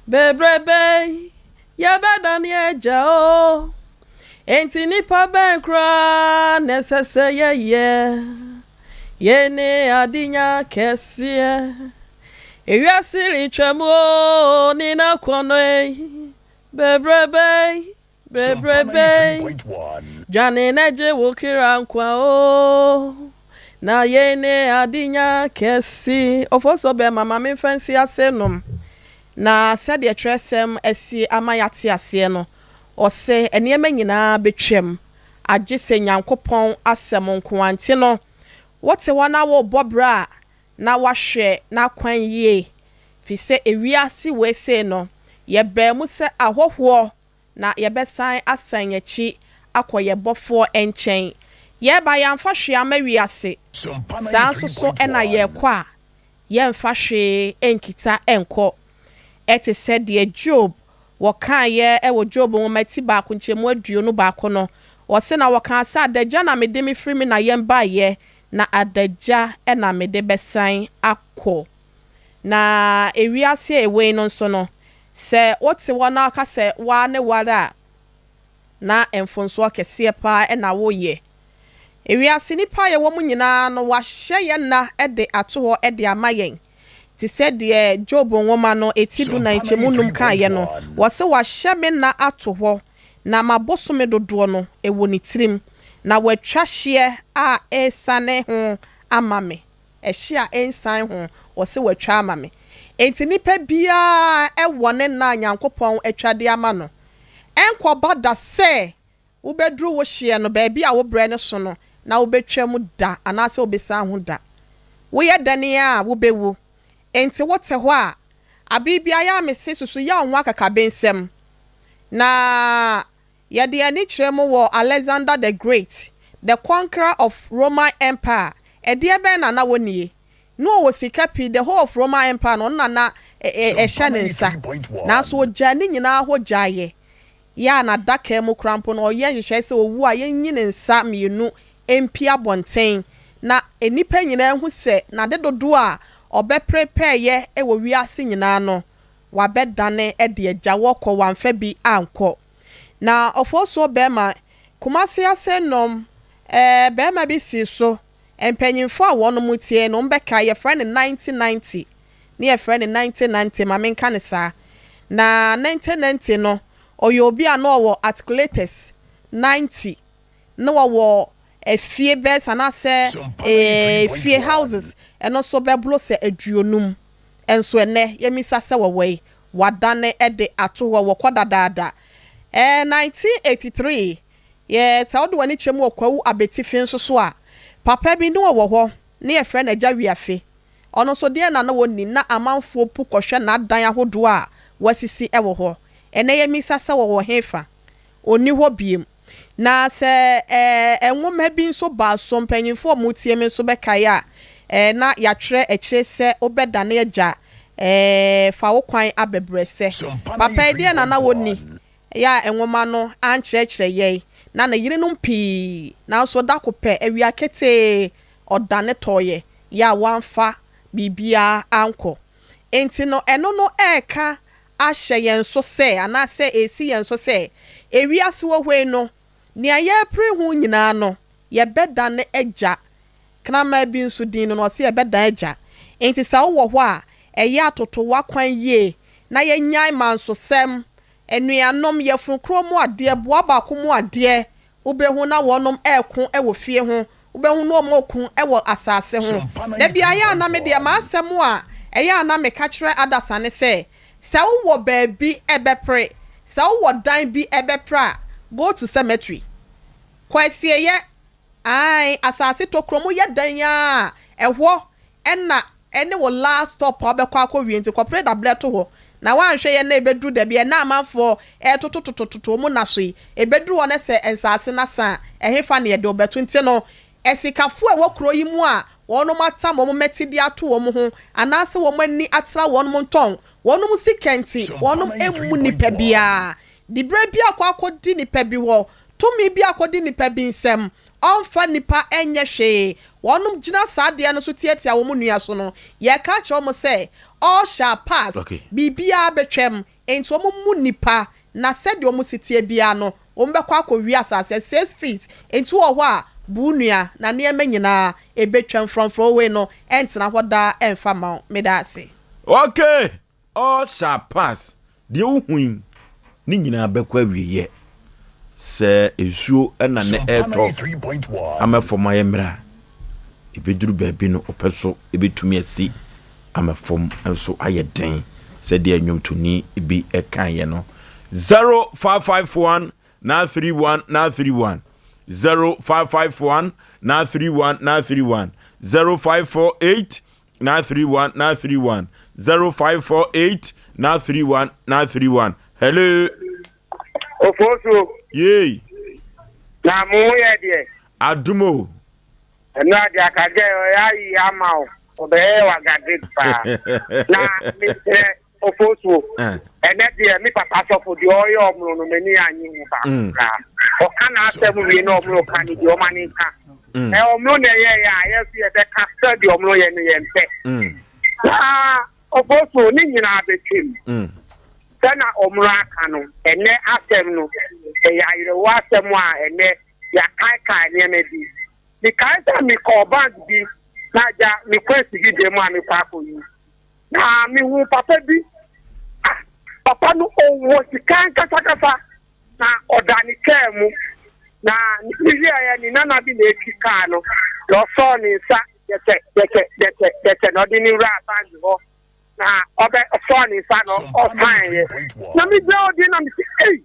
bebrebe ya beda ni eja o enti nipa benkra nesese ye ne adinya kesie ewi asiri twam o ni na kono bebrebe jane neje wokira nkwa o na ye ne adinya kesi ofoso be mama me fancy asenom na sade tresem asi amayate ase no ose enema nyina betwem agese Nyankopon asem nkoante no wote wana wo bobra na wahwe na kwan yie fi se ewiase we se no ye ba mu se ahoho na ye besan asan yachi akoye bofo enchen ye ba yamfa hwe amawiase sanso so ena ye kwa ye mfa hwe enkita enko ete said de Job wokan ye e wo Job wo mati ba ko nchemu aduonu ba ko no wo se na wokan sa adagya na mede me firi me na ye mba ye na adagya e na mede besan akọ na ewiase ewe no nso no se wote wona aka se wa ne wara na enfonso akese pa e na wo ye ewiase nipa ye wo mu nyina no wahye ye na e de ato ho e de amayen ti said de Job nwoma no etidu na nchemu num kan ye no wo se wahye me na ato ho na mabosome dodo no e wo ni tirim na watwa hye a esane ho amame ehye a ensan ho wo se watwa amame enti nipa bia e wone na Nyankopon atwade ama no enko bada se wo bedru wo hye no ba bia wo bre ne so no na wo betwa mu da anase wo besan ho da wo ye dane a wo bewu enti wote ho a abibia ya mese susu ya ho akaka bensem na ye de ani kiremu wo Alexander the Great the conqueror of Roman Empire e de be na wonie no wo sika pi the whole of Roman Empire no na ehya ne nsa na so ogya ni nyina ho gyaye ya na daka mu krampo no ye hyehyɛ se owu a yenyi ne nsa mienu empia bonten na enipa nyina hu se na dedodo a obe prepare ye e wo wiase nyina no wabedane e de agya wokɔ wamfa bi ankɔ na ofoso bema kumase asenom bema bi si so empanyimfo a wono mutie no mbeka ye friend 1990 ne ye friend 1990 ma menka ne sa na 1990 no oyo obi a no wo articulators 90 no wo efie bes anase fie houses eno so beblo se aduonum enso ene yemisa se wowei wadane ede ato wo kodadada 1983 ye tawdo wani chemu okwawu abetifin so a papa bi no wo ho ne ye frɛ na gya wiafe ono so de na na woni na amanfo pu kɔhwɛ na dan ahodo a wasisi wo ho ene yemisa se wo hefa oni ho biem na se enwoma bi nso ba so mpanyimfo mutie me nso bɛkae a na yatwerɛ akyire se obɛdane agya fa wo kwan abebrese papa de na woni ya enwoma no ankyerɛkyerɛ yɛ na yire no mpi na so da kopɛ awia kete odane toye ya wanfa bibia anko enti no eno no eka ahye yen so se anase esi yen so se ewiase wo hwe no nea ye pre hu nyina no ye bedane agya krama bi nso din no se ye bedan agya enti sa wo ho a eye atoto wakwan ye na ye nyan manso sem enuanom yefun kromu ade boa ba ko mu ade ubehu na wonom eko ewo fie ho wobɛhu no omokun ewo asase ho da bia ya na me de ma asɛm a ɛyɛ na me ka kyerɛ adasane sɛ sɛ wo baabi ebepre sɛ wo dan bi ebepra go to cemetery kwasie ye ai asase to kromo ye dan ya ɛhɔ ɛna ɛne wo last stop obekɔ akɔwie nti kɔpre da bleto ho na wanhwɛ ye na ebedru da bia na amanfo ɛtototototo mu na so yi ebedru ho na sɛ ensase na sa ɛhefa ne ye de obeto nti no esikafo a wokro yi mu a wonom atam wo meti di ato wo ho anase wo mani atra wonom nton wonom sikenti wonom emu nipa bia di bre bia akodi nipa bi wo tumi bi akodi nipa bi nsem onfa nipa enye hwe wonom gina saade no so tietia wo mu nua so no ye ka che wo se all shall pass bibia betwem enti wo mu nipa na sede wo mu sitie bia no wo mbekwa akɔwi asase 6 feet enti wo ho a bunua na niema nyina ebetwam from we no entena hoda emfa ma medase okay all shall pass de uhuin ni nyina bekwa wiye se esuo na ne eto amefom ayemra ebeduru baabi no opeso ebetumi asi amefom enso ayeden se de anwomtoni ebi ekan ye no 0551 931 931 0551 931 931 0548 931 931 0548 931 931 hello Ofosu yey na mu ye de adumo na de akage ya yi amao obe wa gade pa na mi Ofosu ene de mi papa sofo de oyo omru no mani anyi hu ba o kana asem wi no omru kan di o mani ka omru ne ye ya fi e be ka study omru ye no ye nte Ofosu ni nyina betim sana omru aka no ene asem no e ya ire wa asem a ene ya kai ne me bi ni kai sa mi ko bag bi na ja mi kwesi bi de mu a mi kwa ko yi na mi hu papa bi papa no owo sikan kasa na odani kemu na nizi ya ni nana bi na ekika no lo so ni nsa yete no di ni ra band ho na obe so ni nsa no o fine ye na mi gbe odi na mi say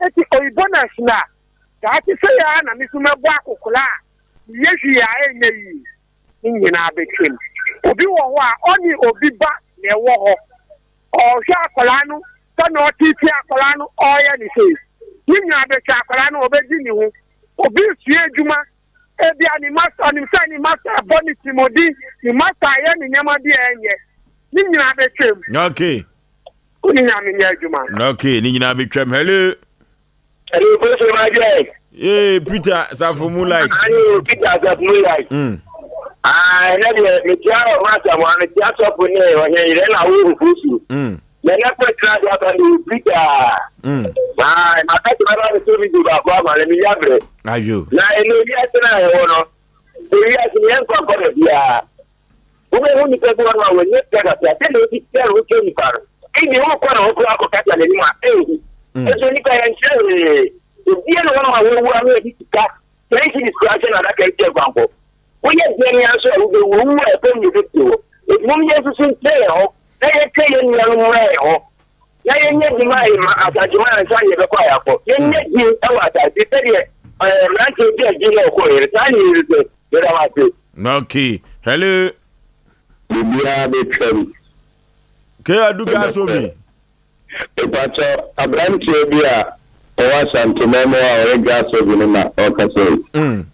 eti oibona na ta ti say ya na mi suma bo akokula yehi ya enye yi nyina abetim obi wo ho a oni obi ba na ewo ho ọ̀ṣọ́ àkọlánú tọ́nà títí àkọlánú ọ̀yẹ́ nìṣe yíyan abẹ́ṣẹ́ àkọlánú ọbẹ̀jì nìhun òbí ìṣúyẹ́ ejúmọ́ ebi àni mástà ọ̀nìmísẹ́ ni mástà bọ́ni tìmọ̀dí ni mástà ayẹ́ nìyẹn bí ẹ̀yẹ yíyan abẹ́ṣẹ́ mu. okay ó níyan mi ní ejúmọ́. okay ní nyina abẹ́ṣẹ́ mu hello. hello Osei Aboagye. hey Peter Safo Moonlight. Peter Safo Moonlight. Na de me tia o ma ta mo na tia so po ne o he ire na wo rufusu me na ko tra dia ba ni Peter ma ka ti ba ni so mi du ba kwa ma le mi yabre ayo na eno bi atena e wo no so wi ati yen ko ko de bia o be hu ni ko ko ma we ne ta ta te le ti tia ro ke ni par e ni o ko na o ko ko ta ta le ni ma e so ni ka yan che e bi no ma wo wo ame ti ka te ti discussion na ka ke gbanko we get any answer we will open you to it mum yes sin tell na ye tell ni ran mo e na ye nye di mai atajima na san ye be kwa ya ko ye nye di e wa ta ti te ye na ke di e di ko ye ta ni ri te ye da wa te okay hello bia be tell ke aduga so mi e pa cho abranti bia o wa santimemo a o ga so bi na o ka so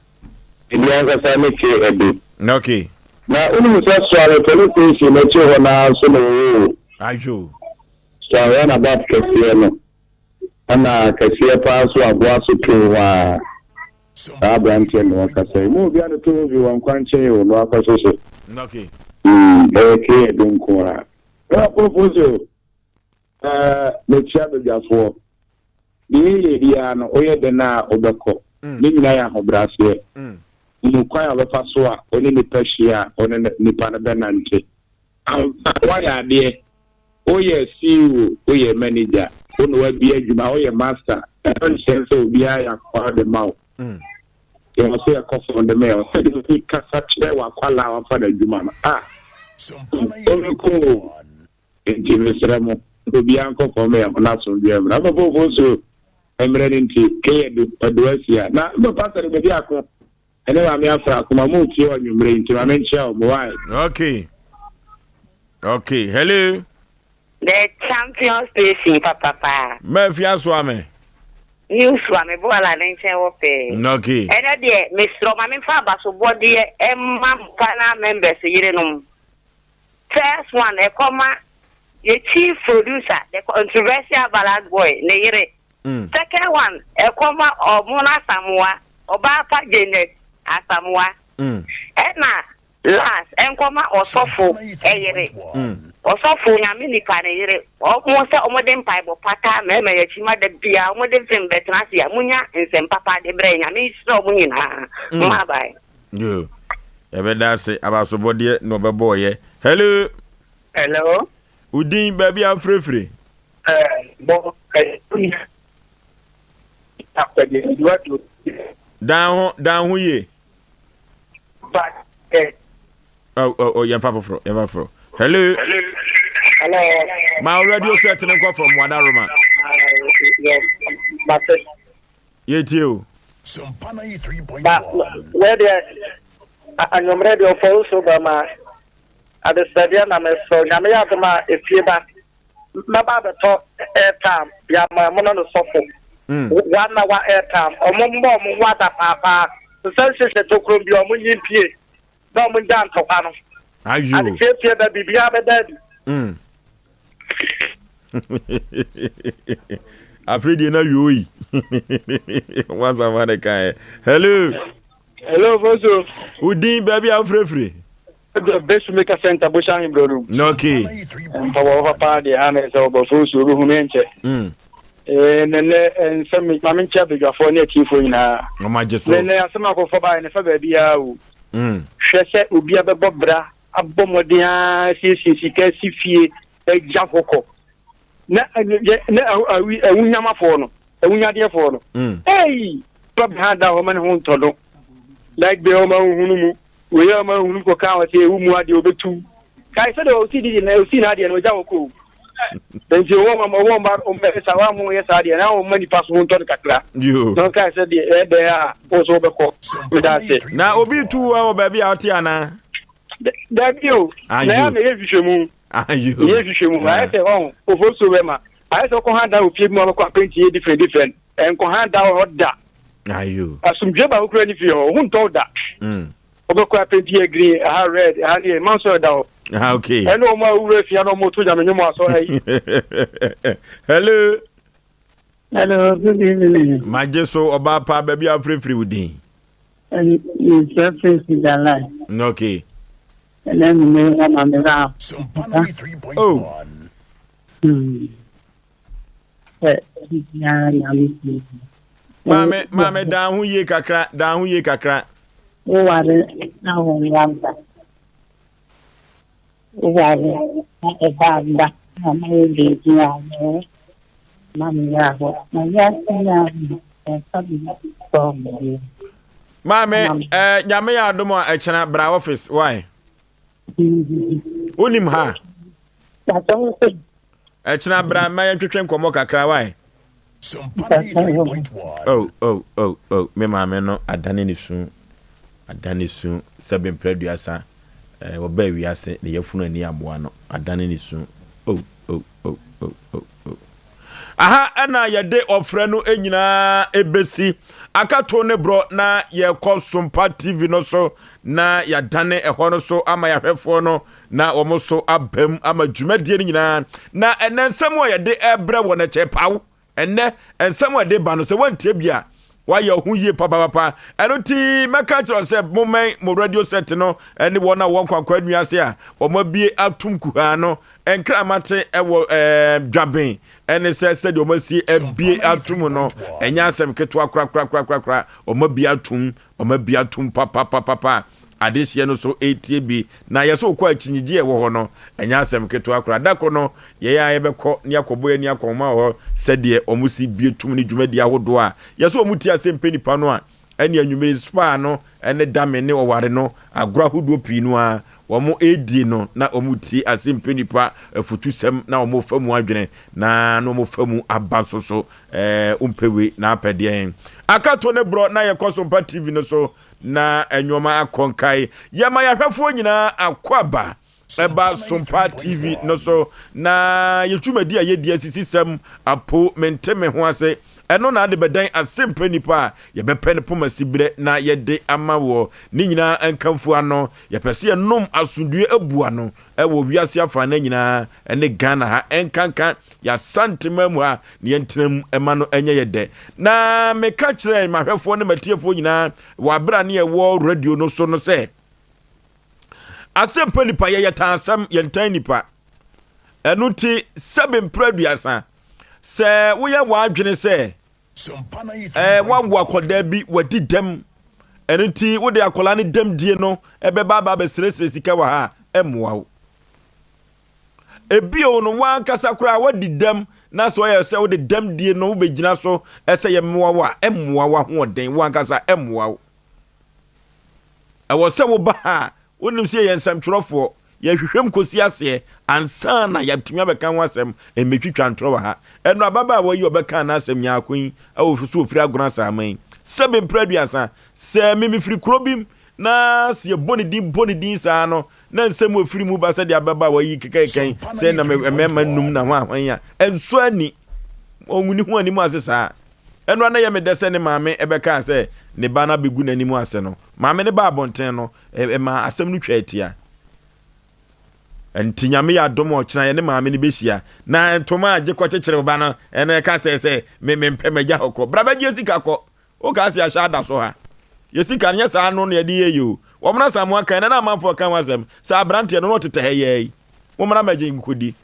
Ibianga sami che ebi. Okay. Na unu sa swale police station na che na so no. Ajo. So na ba kesiye no. Ana kesiye pa so aboa so to wa. Abranche no ka say mu bia no to bi wan kwanche o no akwaso so. Okay. Okay, don kora. Propose me chia be jafo. Ni dia no oye de na obeko. Ni nyina ya hobrase. Mukwaya befa so a oni ni pehia oni nipa na benante waya de oye CEO oye manager ono wa bi adwuma oye master and sense obi ya kwa de maw You must say a coffee on the mail. Said he Casache wa kwala wa father Jumana. Ah. Sompa ko. Enti mesremo. Obi anko for me na so bi am. Na before so emre nti ke do aduasia. Na no pastor be bi akọ. Ene wa me afra kuma mo tie onwumre nti ma menchia o why. Okay. Okay, hello. The champion station, papa. Murphy Aswame. You swam a boy and ancient warfare. Okay. And a dear, Miss Roman Faber, so body, Mam Pana members, you know. First one, a comma, your chief producer, the controversial ballad boy, Nere. Second one, a comma or Mona Samoa, or Bapa Janet, Asamoa. And now, last, and comma or Sofo, Osofo Nyame nipa ne yere almost omodem paibo pata meme ya chima de bia omodem fem betnase ya munya nsem papa de bre nyame sro mu nyina ma bai yo ebe da se abasobode no bebo ye hello udin baby afrefre down ye oh yemfa foforo hello my radio set and go from Wadaroma. Yes, but Yet you. Sompa 3.1. Where I'm ready for also by at the stadium. I'm so Yamia if you back. My father talk airtime. Yama mono suffer. 1 hour airtime. Or more water papa. The census to come your money pay. No one down to panel. Are you? And the here baby be a daddy. Afraid you know you. What's a man guy? Hello, Bozo. Udin baby free. The best maker center Bushan in Blue. No key. Our party, Hannes over Fusu, who mentioned. And some Mamma Chabiga for near Kifuna. Oh, my just then there are some of Faba and a baby. Shesset will be a bobra, a bomodia, si fee, a jafoko. Na unyama fono, a unya fono. Hey, Bob had that woman home todo. Like the Oma Hunu, we are Munuko Kawa, Umua de Obetu. I said, oh, see, and see Nadia and Wajako. Then you want about Sawamu, yes, I and our money pass on to the Kakla. You don't I said they are also without it. Now, Obi 2 hour baby Altiana. That you, I am a Yushamu. Are you? Yushamu, I say, oh, also Rema. I saw Kohanda who came more company different, and Kohanda or that. Are you? As some job of credit for you, who told that? Over Penti agree, I read, I had a monster down. Okay. I know more if you know more to them, you must say. Hello. Hello, good evening. My Jeso Obapa baby free Udin. And it's reference to the line. Okay. And then we have on the round. Sompa 3.1. Mame down who ye kakra. Who are it now on Lambda? Who are it? A bad I'm really young. Mammy, my young Mame, Yame Adomo Echana Bra office. Why? Unim ha. Echana Bra, my train Komo kakra. Why? Sompa 3.1. Oh, me mama no adane ni sun 7 preduasa oba wiase ne yafunu ani aboa no adane ni sun oh aha ana yede ofre no enyina ebesi akato ne bro na ye call Sompa TV no so na yadane eho no so ama yahwefo no na omo so abam ama dwumadie ni nyina na enensem o yede ebre wona chepaw enne ensem o de ba no se wontie bia why you who ye papa eno ti meka chiro se mo radio set no ene wona won kwankwa nuase a o ma bie atum kuha no enkramate ewo dwaben ene se de o ma si bie atum no enya asem keto akra o ma bie atum papa adehye no so ATB na yeso kwa chinyigi e wo ho no enya asem keto akra dako no ye ya yebekọ ne akobo ani akoma ho sede omusi bie tum ne dwumadi ahodo a yeso omuti Asem Mpe Nipa no a ene anwumere spa no ene dame ne oware no agora hodo pii no a womo edi no na omuti Asem Mpe Nipa futusem na omo famu adwene na no mo famu abasoso umpewe na apede akato ne bro na ye Sompa TV no so na enwoma akonkai yama yahwefo nyina akwaba eba Sompa TV no so na yetwumadi a yedi asisisem apo menteme ho ase eno na ade bedan Asem Mpe Nipa ye bepene pomasibre na yede amawo ni nyina enkamfu ano ye pese ye nom asundue abua no ewo wiase afa na nyina ene Ghana ha enkankan ya santimamu ha ne yentenam ema no enye yede na meka kire mahwefo ne matiefo nyina wa bra ne ye wo radio no so no se Asem Mpe Nipa ye yetansam yentan nipa enuti sebe mpraduasa se wo ye wa adwene se wawo akoda bi wadi dem eniti wo de akola ne dem die no ebeba ba besresre sika wa ha emwa wo ebio no wan kasa kura wadi dem na so ye se wo de dem die no wo begina so ese ye mwa wa emwa wa ho den wan kasa emwa wo ewo se wo ba ha wonim se ye nsam twerofo ye hwehwem kosi ase ansa na yatumi abeka ho asem emetwitwa ntro wa ha eno ababa wa yi obeka na asem nyakun awofusu ofiri agona saman sebe mpraduasa se mimi firi krobim na se boni din sa no na nsem ofiri mu ba se de ababa wa yi kekekan se na mema num na ho ahwan ya enso ani onwuni ho ani mu ase sa eno na ye medese ne maame ebeka se ne ba na begu na ani mu ase no maame ne ba abonten no ma asem no twa atia enti nyame ya dom ochina ye ne maame ne besia na ntoma age kwakekere ba no ene ka se mempɛ magya hokɔ braba gye sika kɔ o ka se ahya da so ha ye sika nya sa no ne de yeyo wo mna samu aka na amanfo ka wasem sa abrante no tete he ye wo mna magye nkodi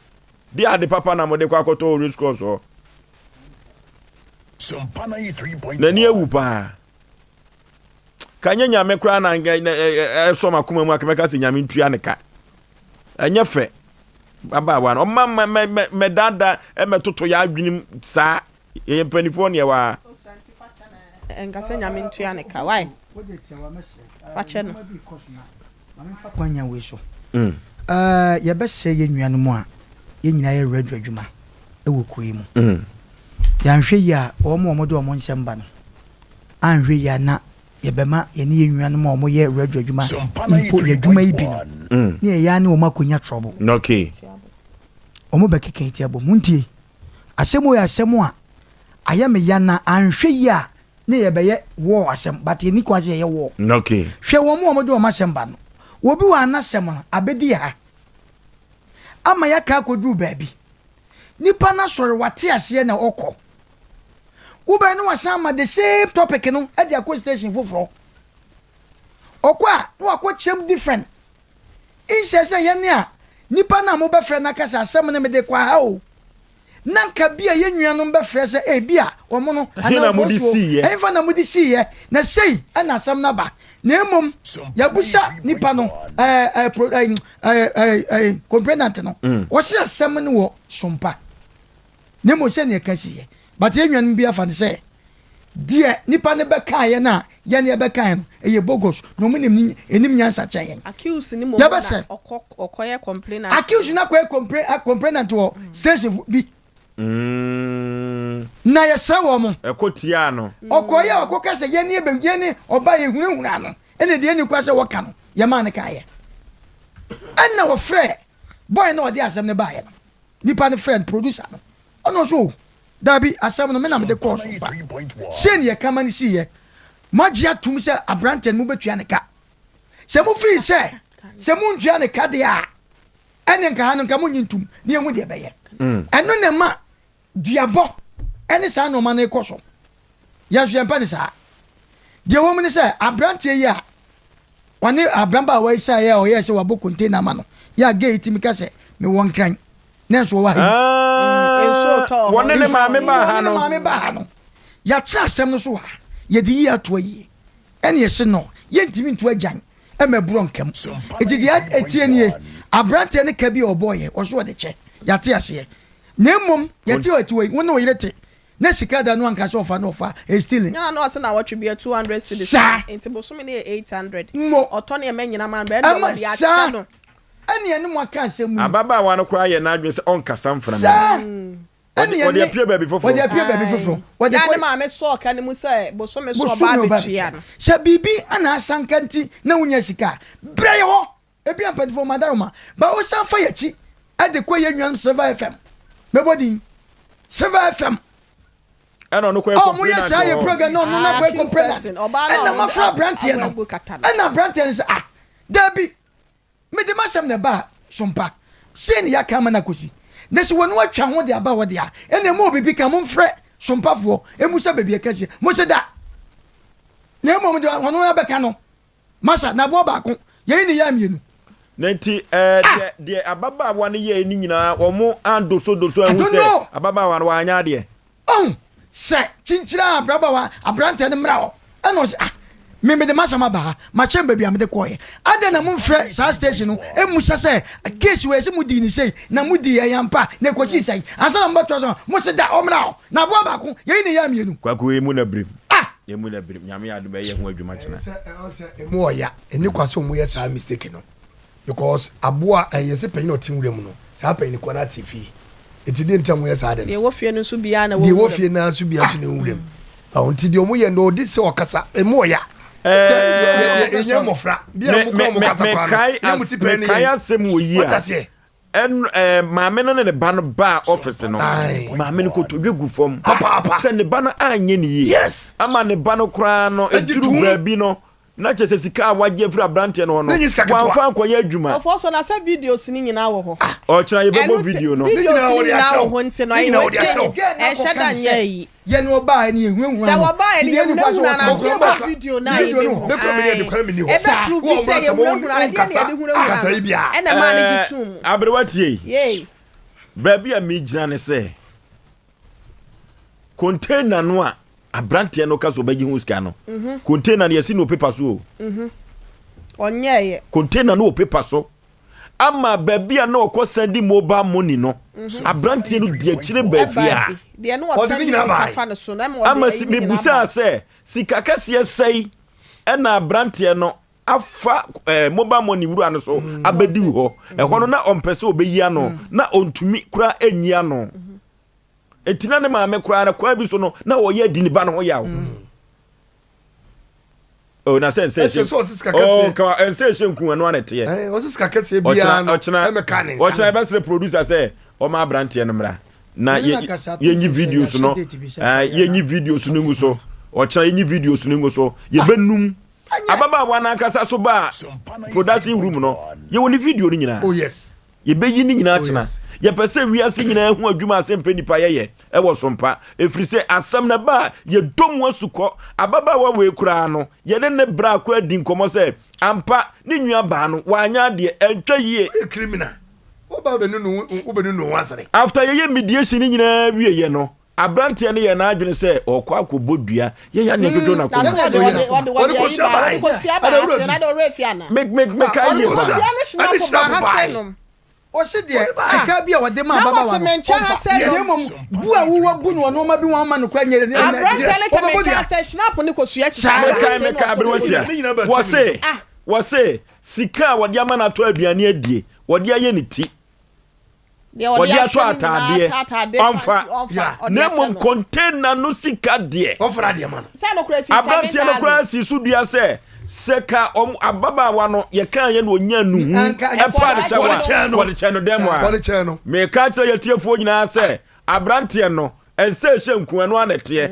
di ade papa na mode kwa akoto risk so Sompa 93.1 na ni ewu pa kanya nyame kra na so makoma mu akameka se nyame ntua ne ka enyefe baba wa no me dada emetoto ya adwinim sa ye mpanifo ne wa engase nyame ntua ne ka why wache no mamfa kwanya we so ye bese ye nuanu mu a ye nyina ye radio adwuma e wo koi mu ya nhwe ya omo de omo nsemba no anhwe ya na ye bema ye ne ye nuanu mu omo ye radio adwuma impo ye adwuma ibi no ne ya ne omo akonya trouble okay omo be keke ti abo muntie asemo ya asemo a ayame ya na anhwe ya ne ye be ye wo asem but ye ni kwaze ye wo okay hwe omo de omo asemba no obi wa anasem no abedi ha ama ya ka kodu baabi nipa na sori wate ase na okọ ube no wasan ma the same topic no at the station foforo okwa no akọ chem different insese ye ne a nipa na mo be frɛ na kasa asem ne me de kwa ha o nanka bia ye nuanom be frɛ se e bia omo no ana mudi si ye enfa na mudi si ye na sei ana asem na ba na emom ya busa nipa no component no wo se asem ne wo Sompa ne mo se ne kasi ye but ye nuanom bia fa ne se die nipa ne be kan ye na ye ne be kan ye bogos no mo nim nyansa chen accuse ni mo na okoye complainant accuse na complainant wo station bi na ye se wo mo ekotia no okoye okokase ye ne be ye ne oba ye hunhuna no ene de ni kwase wo ka no ye ma ne ka ye enna wo frɛ boy na odi asem ne ba ye no nipa ne friend producer no ono so dabi asem no me na me de course Sompa sen ye kama ni si ye magia tum se abrante mu betua ne ka se mu fi se mu ntua ne ka de a ene nka ha no nka mu nyintum ne emu de be ye eno ne ma diabo ene sa no ma na ekoso ya hwe mpa ne sa de wo mu ne se abrante ye a wani abramba wa isa ye o ye se wa bo container ma no ya gate mi ka se me won kran na so wa enso to woni ne maame ba ha no ya tra asem no so ha ye di ya to yi ene ye se no ye ntimi nto agyan e ma buro nkam eti di etie nie abrante ne ka bi oboye o so de che ya te ase na mmom ye te ati we woni wo yirete na sika da no anka so ofa no ofa e stealing na no say na what be 200 cedis enti bo so me 800 oto na me nyina man be no wa dia cha no ani ene mo aka asem ababa wa no kra ye na adwen se on kasa mfra me ani ene wode apia baby foforo wode ya ne ma me so ka ne mu say bo so me so ba be tua no sha bibi ana asankanti na wunya sika brɛ ho ebi ampadifo madaroma ba o san fa yachi ade ko ye nwan Silver FM mebodi Silver FM ana no ko e complain mo say ye program no na ko complain ana ma fra brantie no ana brantie say dabi me de masam na ba Sompa sen ya kama na kosi na se wonu atwa ho de aba wo de a ene mo bibi ka mo mfrɛ Sompafo emu sa baby akasi mo se da na mo de wonu abeka no masa na bo ba ko ye ni ya mienu nenti de ababa wa ne ye ni nyina omo andoso ehu se ababa wa wa anya de se chinchira ababa wa abrante ne mra ho eno se me de masama ba ma chemba bia me de koye ade na mfrɛ sa station no emu sa se case we se mudi ni sei na mudi ye yampa na kosi sei asa na mbato so mo se da omra ho na bo ba ko ye ni ya mienu kwako emu na brim emu na brim nyame adu be ye ho adwuma chena emu oya eni kwaso mu ye sa mistake no because aboa yese penyin otimwure mu no sa penyin ko na TV etide ntam ye sa de de wo fie no so bia na wo de wo fie na so bia so ne nwure mu onti de omu ye no odi se okasa emu oya enye mofra bia mu ko mu kasa kwa me kai asem wo yi a en maame no ne ba no ba office no maame no ko to dwegu fom se ne ba no anye ne yi yes ama ne ba no kra no eduru ba bi no na chese sika wagye fura brante no no wanfa akoye adwuma ofo na sa videos ni nyina wo ho o kira ye bebo video no nyina wo ho nti no ayi wo e sheda nya yi ye no ba ni ehunhun sa wo ba ni ehunhun na se video na yi ni me ko me de kwa me ni ho sa wo se ye ehunhun na de ni ehunhun kasa ibia e na ma ni jitum abrewatie ye baby a me gina ne se container no a abrante no kaso bagi huska no container yesi no paper so onye container no paper so ama baby a no ko send mobile money no abrante no de akire bafia de no o send kafa no so na mo ama si me busa se sika kase sei e na abrante no afa mobile money wuru ano so abedi ho e hono na ompese obeyi ano na ontumi kura enyi ano etina ne maame kura na kwa bi so no na wo ye diniba no ho yawo o na sense ka ense nku anu anete o sika kase bia no mechanics o chana best producer say o ma brante no mra na ye nyi videos no ye nyi videos no ngu so o chana ye nyi videos no ngu so ye benum ababa wa na kasa so ba production room no ye woni video ni nyina oh yes ye beyi ni nyina chana ye pese wiase nyina hu adwuma Asem Mpe Nipa ye e wo Sompa efri se asam na ba ye dom wasuko ababa wa we kura no ye ne bra ko adi nkomo se ampa ni nua ba no wanya de entwa yie criminal wo ba be no wasere after ye mediation ni nyina wie ye no abrante ne ye na adwene se okwa akobodua ye ya ne dodo na ko me kai ye ba o se de sika bia wode ma baba wa no ye mom bua wo bu no no ma bi won ma no kwa nye ne snap ne ko suya chi me kai abrewatia wo se sika wode ama na to aduane adie wode aye ne ti wode ato atade onfa na mom container no sika de onfra de ma no abrante no kura si su dua se seka ababa wa no ye kan ye no onya nuhu e fa de chawa wode chano demo a me ka tira ye tiefo nyina se abrante no ense hyenku eno anete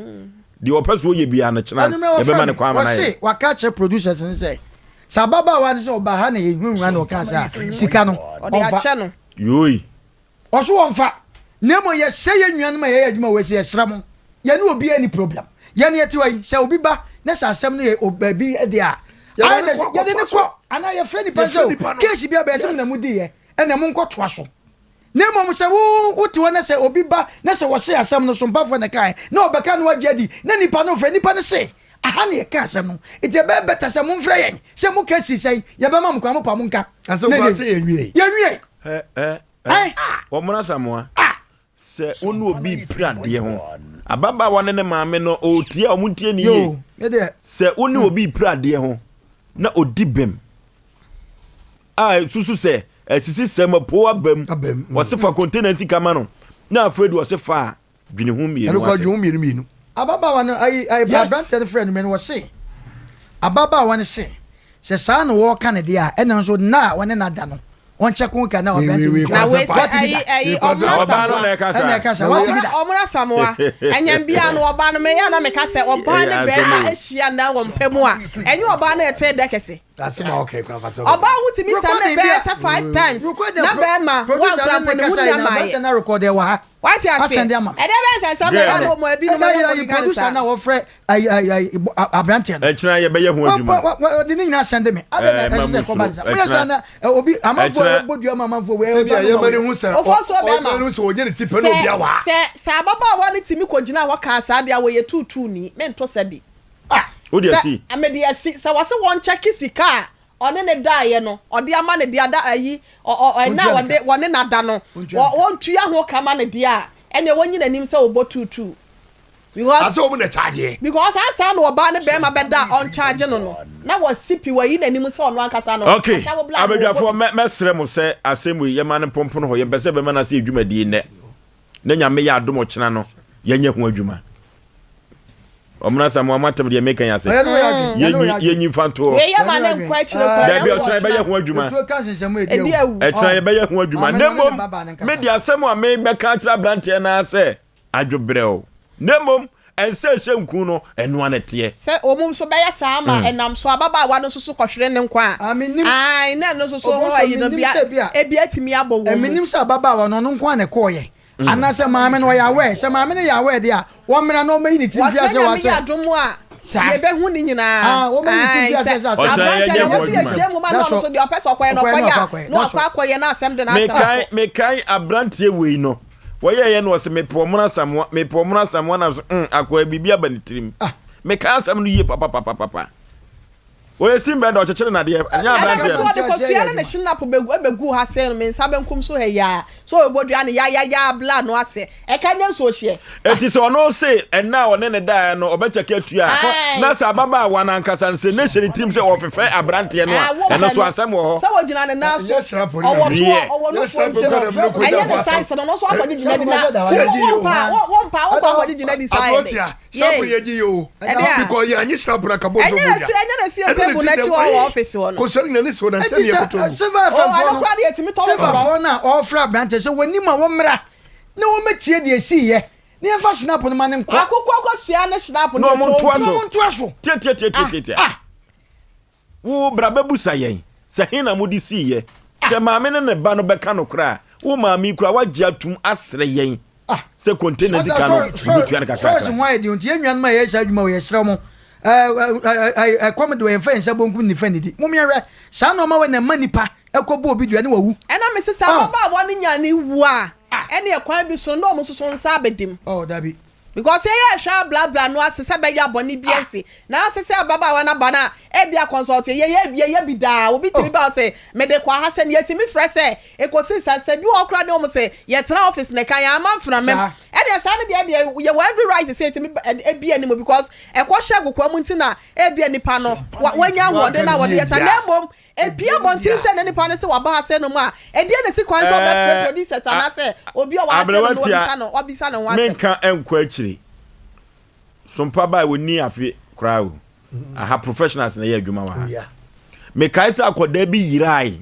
de opeso ye bia no chena ye be ma ne kwa ma na ye wa ka che producers say sababa wa se oba ha na ye hunhu na o ka sa sika no onfa no yoi oso onfa nemo ye se ye nwan ma ye adwuma we se esram ye ne obi ani problem ye ne yeti wai se obi ba na sa asem no ye obabi de a ya de ne ko ana ye friend penso case bia be sem na mudi ye ena mu nko toa so nemo mo se wo ti wona se obi ba na se wo se asem no so mpafo na kai na obeka no agadi na nipa no friend nipa ne se aha ne ka asem no ite be beta se mo mfra yen se mo case sei ye be ma mo kwa mo pa mo nka aso kwa se ye nwie ye nwie wo mona samoa se onu obi prade ho ababa wane ne maame no otie omuntie ni ye se oni obi prade ho na odibem susu se sisi sema po abam wose fa container si kama no na afredu wose fa dwene hu mienu ababa wane ai brother friend men wose ababa wane se saa no wo kan de a ena nso na wane na da no on check on kana obenti na we say oba no na kasa omra samoa enyam bia no oba no me ya na me kasa oba ne be ma ehia na wo mpemu a enye oba na ete de kese that's my okay kwa fasa oba wuti mi sa na be 5 times na be ma one gram ne mu na mai na record e wa ha what you say e de be say some na no mo ebi no mo producer na wo frɛ ai abrantia no ekira ye be ye ho adwuma de ni nyina send me ada na say ko ba sa mo yesa na obi amafo bodua mamafo we ye mani hu se ofoso be ma hu se oje ne tipe no bia wa se ababa wa ne timi ko gina wo ka sa dia wo ye tutu ni me nto sabi Odi asi. Amedi asi. Sa wase won check sika. One ne daaye no. Odi ama ne dia da ayi. Na wone na da no. Won tua ho kama ne dia. Ene wonyi nanim se obo tutu. Because ase obo na charge. Because asa no oba ne be ma be da on charge no. Na wasipi wa yi nanim se ono ankasa no. Okay. Abedwafo mesre mo se asemu ye ma ne pompo no ho ye bese be ma na se adwumadi ne. Na nyame ya adomo kena no. Ye nya ho adwuma. Omna samu amatem de make ya se yenyi fanto we ya ma ne nkwa chire kwa da bi o chira be ye ho adwuma e chira ye be ye ho adwuma nemom media asem a me be ka chira brantie na se adwobreo nemom ense hyenku no eno anete se omum so be ya sa ma enam so ababa wa no so kohwere ne nkwa ai na no so ho ayi no bia e bia timi abo wo eminim se ababa wa no nkwa ne koye anase maame no ya we se maame ne ya we de a wo mra no mayi ni timfi ase wa se ya domo a ye be hu ni nyina wo mayi timfi ase sa o try ye wo se je mu ma no so de opese okoye no koya no akoye na asem de na asa me kai abrantie we no wo ye no se me pomuna samwa na akoye bibia banitirim me kai asem no ye papa Oye simbe do chechere na de nya brantie so de ko suya na shinap begu ha se no me nsa benkum so he ya so obodua ne ya bla no ase e ka nya so hie enti se ono se enna one ne da no obecheke atua na sa baba wa na nkasa nse ne hye trim se ofefe abrantie no a eno so asem wo ho se wo gina ne na so owo no so enye ne size no so akwaji gina di na won pa akwaji gina di size shapu ye gi yo because ya anyi shapu ra kabo so buja enye na si table na chi wo office wo no ko sori na ne so na se ne kuto silver phone na offer branch se woni ma wo mra na wo metie de esi ye ne fa snap no ma ne nko akokoko sua ne snap no mo ntoa so tie wo brababu sayen se hina mudi si ye se maame ne ba no beka no kra wo maame kura wagye atum asre yen se container zika no butua ne kakra so why de unti enwan ma ye sha adwuma wo ye sra mo komede we fan sa bonku ni fan di mo miere sa no ma we na manipa ekobo obi dua ne wawu ena me se sa baba wo ne nya ne wu a ene e kwan bi so no mo so nsa abedim dabi because ye sha bla bla no asese be ya boni biensi na asese baba wa na bana e bia consult ye bi da obi timi ba say me de kwa ha se ye timi frese e ko si sa bi okra de o mo say ye tena office ne kan ya manfra mem e de sa ne de ye every right to say timi e bia ni mo because e ko sha gokwa mu ntina e bia nipa no wanya wode na wode ye sa na mom e bia montin se ne nipa ne se wa ba ha se no mu a e de ne si kwan so be producer na se obi o wa se no obisa no wa se menka enkwa akiri Sompa ba we ni afi crowd aha professionals na ye adwuma wa me kai sa akoda bi yirai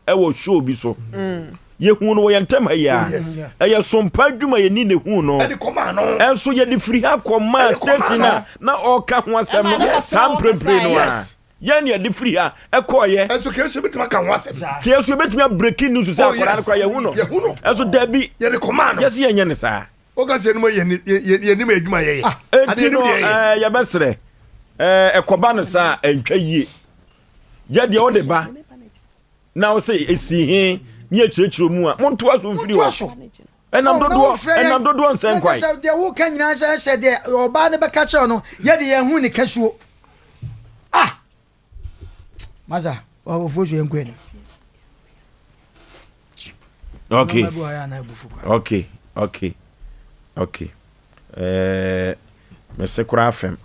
e wo show bi so ye hu no ye ntem ya ye sompa adwuma ye ni ne hu no enso ye di free ha koma station na o ka ho asem no sam prepare no a ye ne di free ha e ko ye enso kesu betima ka ho asem kesu betima breaking news say akoda na kwa ye hu no enso da bi ye de koma no yes ye nye ne sa oga se no ye ni ma adwuma ye enti no ye besre ekoba no sa entwa yie ye de o de ba na o say esi he ni akyerechiro mu a monto aso mfiri wo enam dodo nsen kwai de wo kan nyina se de oba ne be ka che no ye de ye hu ni kasuo maza o fojo en kwenu okay Okay. Mese kura fem.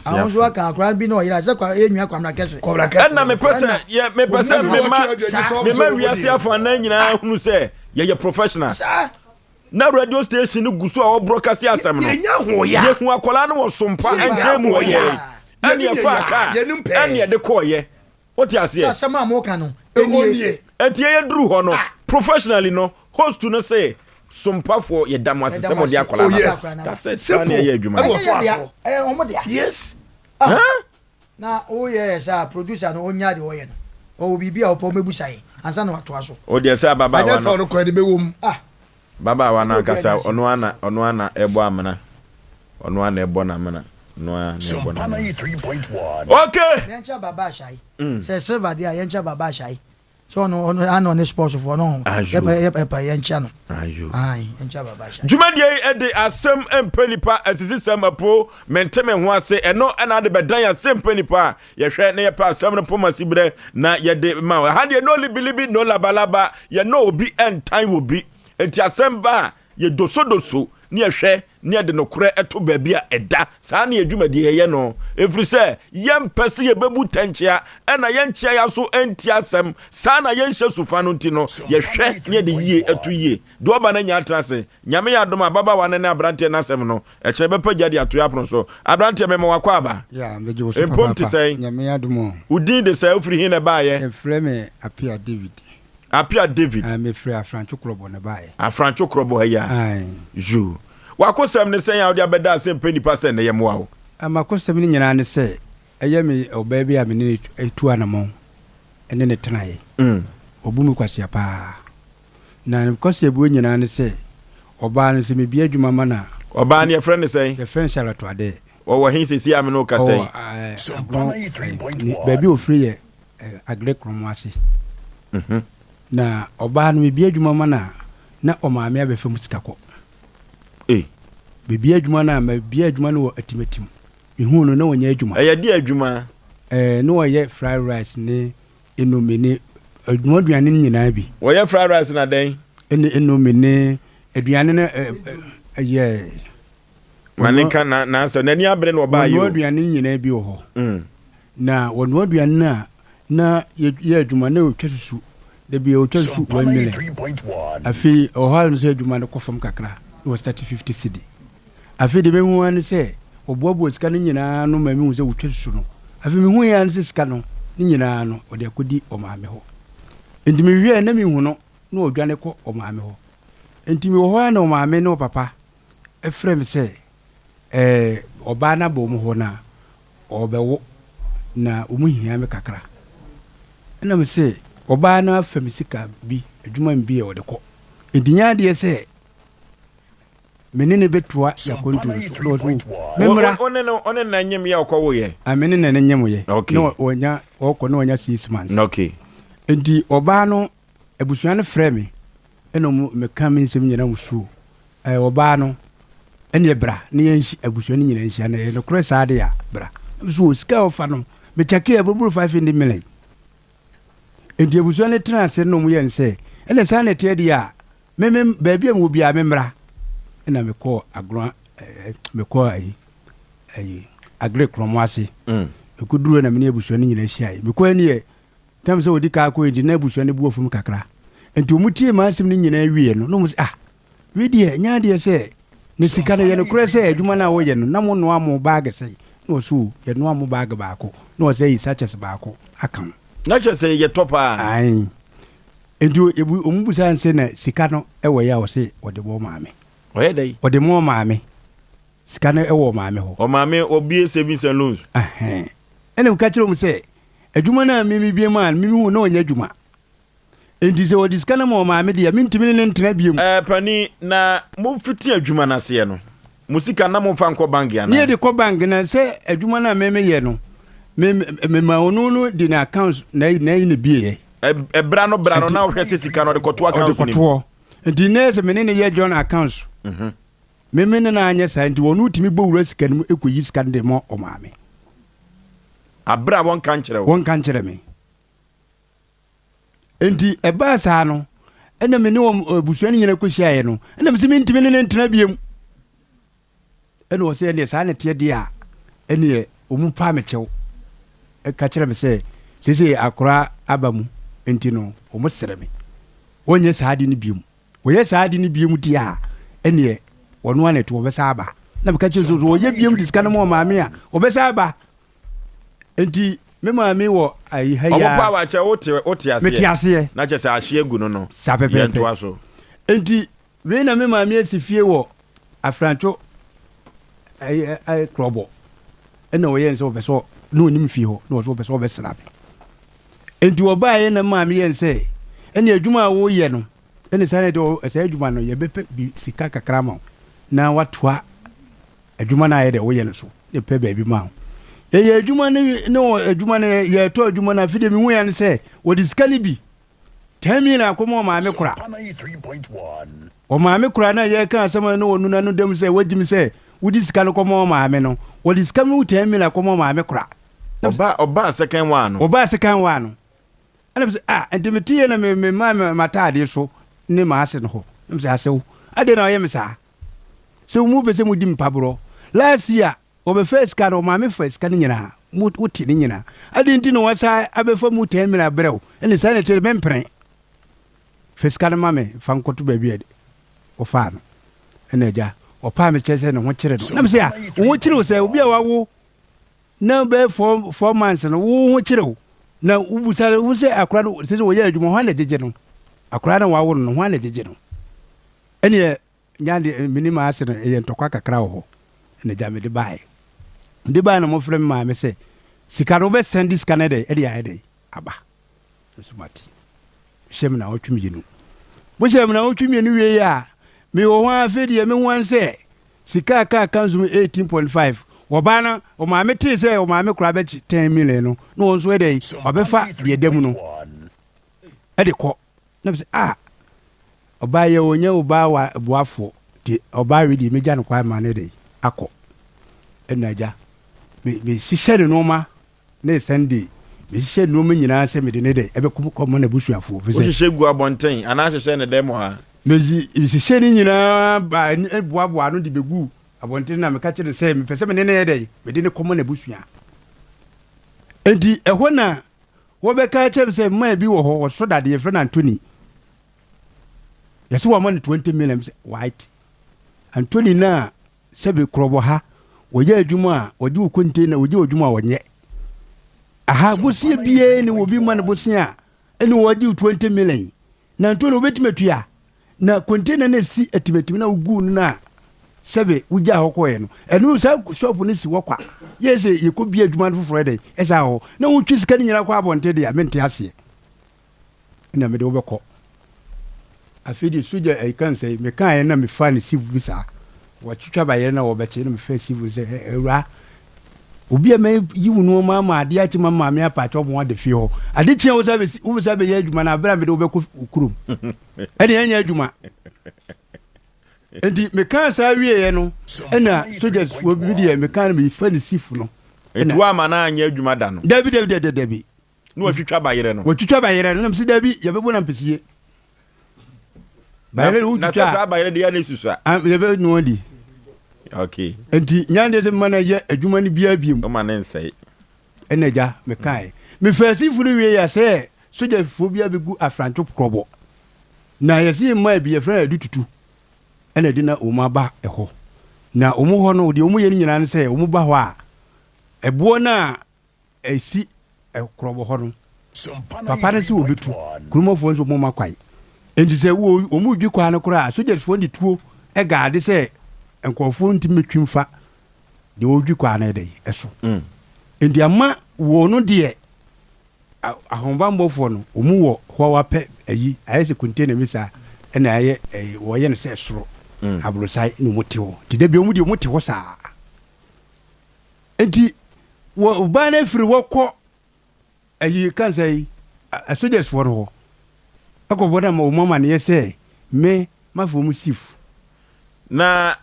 I was be no ya se kwa enua kwamra kese. Na me pese me ma wiase afọ na nyina hunu se ye professional. Na radio station guso a broadcast asem no. Ye hu akola no wo Sompa entemu wo ye. Ani afa aka. Ani de ko ye. What you say? Asem am ka no. Enie. Enti ye dru ho no. Professionally no host no say Sompa for ye dam asem de akola. Oh yes. That's it. Sani ye adwuma. Yes. Na yes, producer no onya de oye no. O bibi a opo mebusa yi. Ansa na wato aso. O de say baba wa no. Anya so no ko de be wom. Baba wa na kasa ono ana ebo amana. Ono ana ebo na amana. No ana ebo na. Okay. Yencha baba shai. Say silver dia yencha baba shai. So no ano sports for no. Yepa yencha no. Ayo. Ai yencha baba shai. Jumadi e de Asem Mpe Nipa asisi samapo menteme ho ase eno ana de bedan Asem Mpe Nipa ye hwe na ye pa asem no pomasibre na ye de ma ha de no libilibi no labalaba ye no obi end time obi enti Asem ba ye doso ni ye hwe ni de no kure eto ba bia eda saa na adwumadi ye no efri se ye mpese ye bebu tanchia na ye nchia ya so enti Asem saa na ye nhye sufa no nti no ye hwe ni de yie eto yie do oba na nya atrase nyame ya dom ababa wa ne abrante na Asem no e kire be pagya de ato ya pro so abrante me wakwa aba ya meje wo so papa nyame ya dom udin de say ofri hin na ba ye efre me Apia David me free Afrancho Krobo na ba ye Afrancho Krobo ya ai ju wakosem ne sen ya odi abeda Asem Mpe Nipa sen ne yemwa wo amakosem ni nyina ne se eye me oba bia me ne etu anamo ene ne tenaye obu mi kwase pa na kose bu nyina ne se oba ne se me bia adwuma mana oba ne friend ne sen the friend Charlotte ade o wo hin sisi am no ka sen baby ofri ye agre kromwase na oba ne me bia adwuma mana na o maame abefam sikako bibia adwuma na ma bia adwuma no atimatim ihu no na wonya adwuma di adwuma no woye fried rice ne enomene aduane nyina bi woye fried rice na den enomene aduane na ye manika na so nani abre no ba yo aduane nyina bi ho na wono aduane na ye adwuma na otwasusu de bi otwasusu 1 million afi o hal no so adwuma no kofam kakra it was 30-50 cedi afi de mehu an se oboabo sika no nyina no ma mehu se wotwasusu no afi mehu ya an se sika no nyina no o de akodi o maame ho enti me hwe na mehu no na odwane ko o maame ho enti me ho na o maame no papa efre me se oba na bo mu ho na obewo na omuhia me kakra na me se oba na fam sika bi adwuma mbi e o de ko edinya de se menene betua ya kontu so memra one na nyem ya okwo ye menene na nyem ye no onya okwo no onya 6 months okay enti oba no abusua no frɛ me eno me ka me nsem nyina musu oba no ene bra ne yanshi abusua no nyina nhyia na no kro saade ya bra so sika ofa no me chake abuburu 500 million enti abusua no trans no mu ye nse ene sa na tie dia me baabi am obi a memra ina me ko agro me ko ai agre kromwase ekuduro na me ne abusua no nyina hia me ko ani e tam so odi ka ko edi na abusua no bu ofum kakra enti omutie ma asem no nyina wie no mo we die nya de se ne sika na ye no kure se adwuma na wo ye no na mo no amo bag se no so ye no amo bag baako no se yi sachets baako akam na che se ye topa ai enti omubusa nse na sika no ewo ya wo se ode bo maame oye dai ode mo maame sika no ewo maame ho o maame obi savings and loans ene ka kire mu se adwuma na mimi bie ma mimi hu na onya adwuma enti se odi sika na mo maame dia mintimi ne ntena biem pani na mo fiti adwuma na se no musika na mo fa nko bank ya na ne de ko bank na se adwuma na meme ye no me ma onu no di na accounts na ne bie bra no na wo hwese sika no de koto accounts ni enti ne se menene ye join accounts meme ne na anya sa enti wonu timi bowura sika no ekoyi sika de mo o maame abra won kan kire me enti eba sa no ɛna me ne busua ne nyina kɔhyiaeɛ no ɛna me sɛ mentimi ne ntena biam ɛna wɔ sɛ ɛneɛ saa ne teɛ deɛ a ɛneɛ ɔmu paa me kyɛw ɛka kyerɛ me sɛ sɛsɛ akora aba mu enti no ɔmo serɛ me wɔnyɛ saa de no biam wɔyɛ saa de no biam deɛ a ɛneɛ ɔno ana ɛto wɔbɛsa aba na meka kyerɛ so wɔyɛ biam de sika no ma ɔmaame a wɔbɛsa aba enti me maame wɔ ayi ha ya ɔmo pa wa kyɛ wote aseɛ mete aseɛ na kyɛ sɛ ahye gu no no sa pɛpɛpɛ yɛntoa so enti wei na me maame asi fie wɔ afrantwo ai krɔbɔ ɛna wɔyɛ sɛ wɔpɛ sɛ na onim fie hɔ na wɔsɛ wɔpɛ sɛ wɔbɛsra me enti wɔbaeɛ na maame yɛn sɛ ɛne adwuma a woyɛ no ɛne sane de ɛsɛ adwuma no yɛbɛpɛ sika kakra ma wo na watoa adwuma no a yɛde woyɛ no so yɛpɛ baabi ma wo yɛyɛ adwuma no ne adwuma no yɛtɔ adwuma no afei de mehu ya no sɛ wɔde sika no bi 10 million akɔma ɔmaame kora ɔmaame kora no a yɛka asɛm no wɔnu no dam sɛ wagyim sɛ wodi sika no kɔma ɔmaame no wɔde sika no 10 million akɔma ɔmaame kora ɔba second one no ɔba second one no ɛna sɛ ɛnti meteyɛ na mema mataadeɛ so ne maase no hɔ nam sɛ asɛw ade na ɔyɛ me saa sɛ mu bɛ sɛ mudi mpaborɔ last year wɔbɛfa sika no ɔmaame fa sika no nyinaa wote ne nyinaa ade nti na wɔsa abɛfa mu 10 million abrɛw ɛne saa ne tere mɛmpene fa sika no ma me fa nkɔto baabi a ɔfaa no ɛna agya ɔpaa me kyerɛ sɛ ne ho kyerɛ no nam sɛ a wo ho kyerɛ wo sɛ obi a wawo na bɛyɛ 4 months no wo ho kyerɛ wo na wobusa wo sɛ akora no sɛ wɔyɛ adwuma hɔ na gyegye no akora no wawo no hɔ na gyegye no ɛneɛ nyade menim ase no ɛyɛ ntɔkwa kakra wɔ hɔ ɛna gya mede baeɛ na mofrɛ me maame sɛ sika no wobɛsɛnde sika no dɛ ɛde ayɛ dɛ aba nso mate hyɛ me na wɔtwe mmienu wohyɛ me na wɔtwe mmienu wie a mewɔ hɔ a afei deɛ mehu an sɛ sika ka nso 18.5 wɔba no ɔmaame tee sɛ ɔmaame kora bɛkye 10 million no na wɔn nso ɛdɛ ɔbɛfa deɛ da mu no ɛde kɔ na sɛ ɔbaa yɛ ɔnyɛ ɔbaa boafoɔ nti ɔbaa we deɛ megya no kwa ma no ɛdɛ akɔ ɛna agya mehyehyɛ ne nneɛma ne Sunday mehyehyɛ nneɛma nyinaa sɛ mede ne dɛ ɛbɛkɔma na busuafoɔ wohyehyɛ gu abɔnten anaa hyehyɛ ne dɛm hɔ a mehyehyɛ ne nyinaa boaboa no de bɛgu abɔnten na meka kyerɛ sɛ mepɛ sɛ mene ne yɛ dɛ mede ne kɔma na busua enti ɛhɔ na wɔbɛka kyerɛ sɛ mmaa bi wɔ hɔ wɔso dade yɛfrɛ no Anthony yɛsɛ wɔma no 20 million sɛ white Anthony na sɛbe korɔbɔ ha wɔyɛ adwuma a wɔgye wo container wɔgye adwuma a wɔnyɛ aha bosia biara ne wɔbi ma no bosia a ɛne wɔgye wo 20 million na Anthony wobɛtumi atua na container na si atimatimi na wogu no na sɛbe wogya hɔ kɔɛ no ɛno saa shop no si wɔ kwa yɛ sɛ yɛkɔ bia adwuma no foforɔ dɛ ɛsa hɔ na wotwi sika no nyina kɔ abɔnte de a mente aseɛ ɛna mede wobɛkɔ afei de sogya ɛkan sɛ mekaeɛ na mefa ne sivu bi saa wɔtwitwa bayɛ na wɔbɛkyɛ na mefa sivu sɛ awura obi a yi wo nneɛma ama adeɛ akyi ma maame apakyɛ ɔmo ade fie hɔ ade kyea wo sɛ bɛyɛ adwuma na abera mede wobɛkɔ kurom ɛne ɛnyɛ adwuma enti meka saa wieɛ no ɛna soldiers wɔ bi deɛ meka no mefa ne sifu no ɛtu ama na anyɛ adwuma da no dabi na wɔtwitwa bayerɛ no na msi dabi yɛbɛbɔ na mpɛsie bayerɛ no na sɛ saa bayerɛ de ya ne susua yɛbɛ no di okay enti nyande sɛ mana yɛ adwuma no bia biom o ma ne nsɛe ɛna gya mekae mefa sifu no wie yɛ sɛ soldiers fo bia bɛgu afrantwo krɔbɔ na yɛsɛ mma bi yɛfrɛ adu tutu ɛna de na ɔmo aba ɛhɔ na ɔmo hɔ no deɛ ɔmo yɛ no nyinaa no sɛ ɔmo ba hɔ a ɛboɔ no a ɛsi ɛkorɔbɔ hɔ no papa no sɛ wɔbɛtu kuromafoɔ nso ɔmo ma kwae enti sɛ ɔmo dwi kwaa no koraa sogyasfoɔ de tuo ɛgaade sɛ nkɔɔfoɔ ntimi twi mfa deɛ ɔdwi kwaa no ɛdɛ ɛso enti ama wɔ no deɛ ahombambɔfoɔ no ɔmo wɔ hɔ wapɛ ayi ayɛ sɛ container mi saa ɛna ayɛ wɔyɛ no sɛ soro aborosae ne ɔmo te hɔ nti da bi ɔmo deɛ ɔmo te hɔ saa enti ɔbaa no afiri wɔkɔ ayi kansa yi asogyasfoɔ no hɔ akɔbɔ no ma ɔmo ama ne yɛ sɛ me mafa ɔmo sif na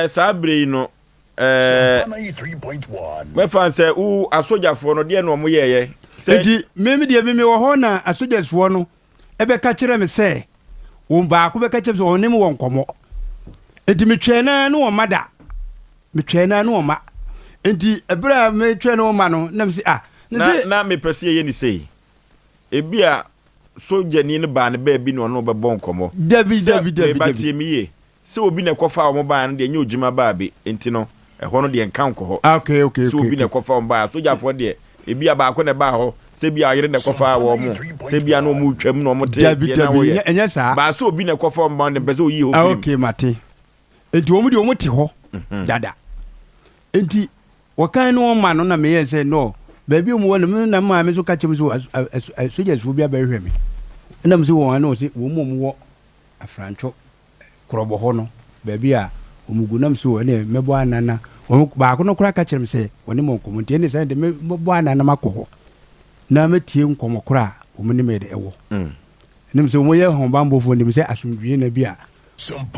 saa bere yi no mɛfa sɛ wo asogyafoɔ no deɛ na ɔmo yɛyɛ nti meme deɛ meme wɔ hɔ na asogyasfoɔ no ɛbɛka kyerɛ me sɛ wo ba ko be ka chem so onim won komo enti metwena no mada metwena no ma enti ebra metwena no ma no na msi na me pese ye ni sei ebia soja ni ne ba ne ba bi no no be bon komo dabi ba tie mi ye se obi na kofa o mo ba no de nye ojuma ba bi enti no ho no de nkan ko ho okay se obi na kofa o ba soja fo de ebia ba ko ne ba ho se bia ayere na kofa wo mo se bia no mu twam no mo te na wo ye enya sa ba se obi na kofa o ba ne be se oyi ho film okay mate enti wo mu de wo te ho dada enti wakan no ma no na me yen say no baby mu wona me na ma me so ka chem so soja so bia ba hwe me na me so wo na o se wo mu wo afrancho krobo ho no baby a omugu na me so ne mebo anana ba ko no kura ka chem say woni mo komunti ne say de mebo anana makọ na metie nkomo kura o mu ne me de ewo nim se mo ye hon bambo fo nim se asundwie na bi a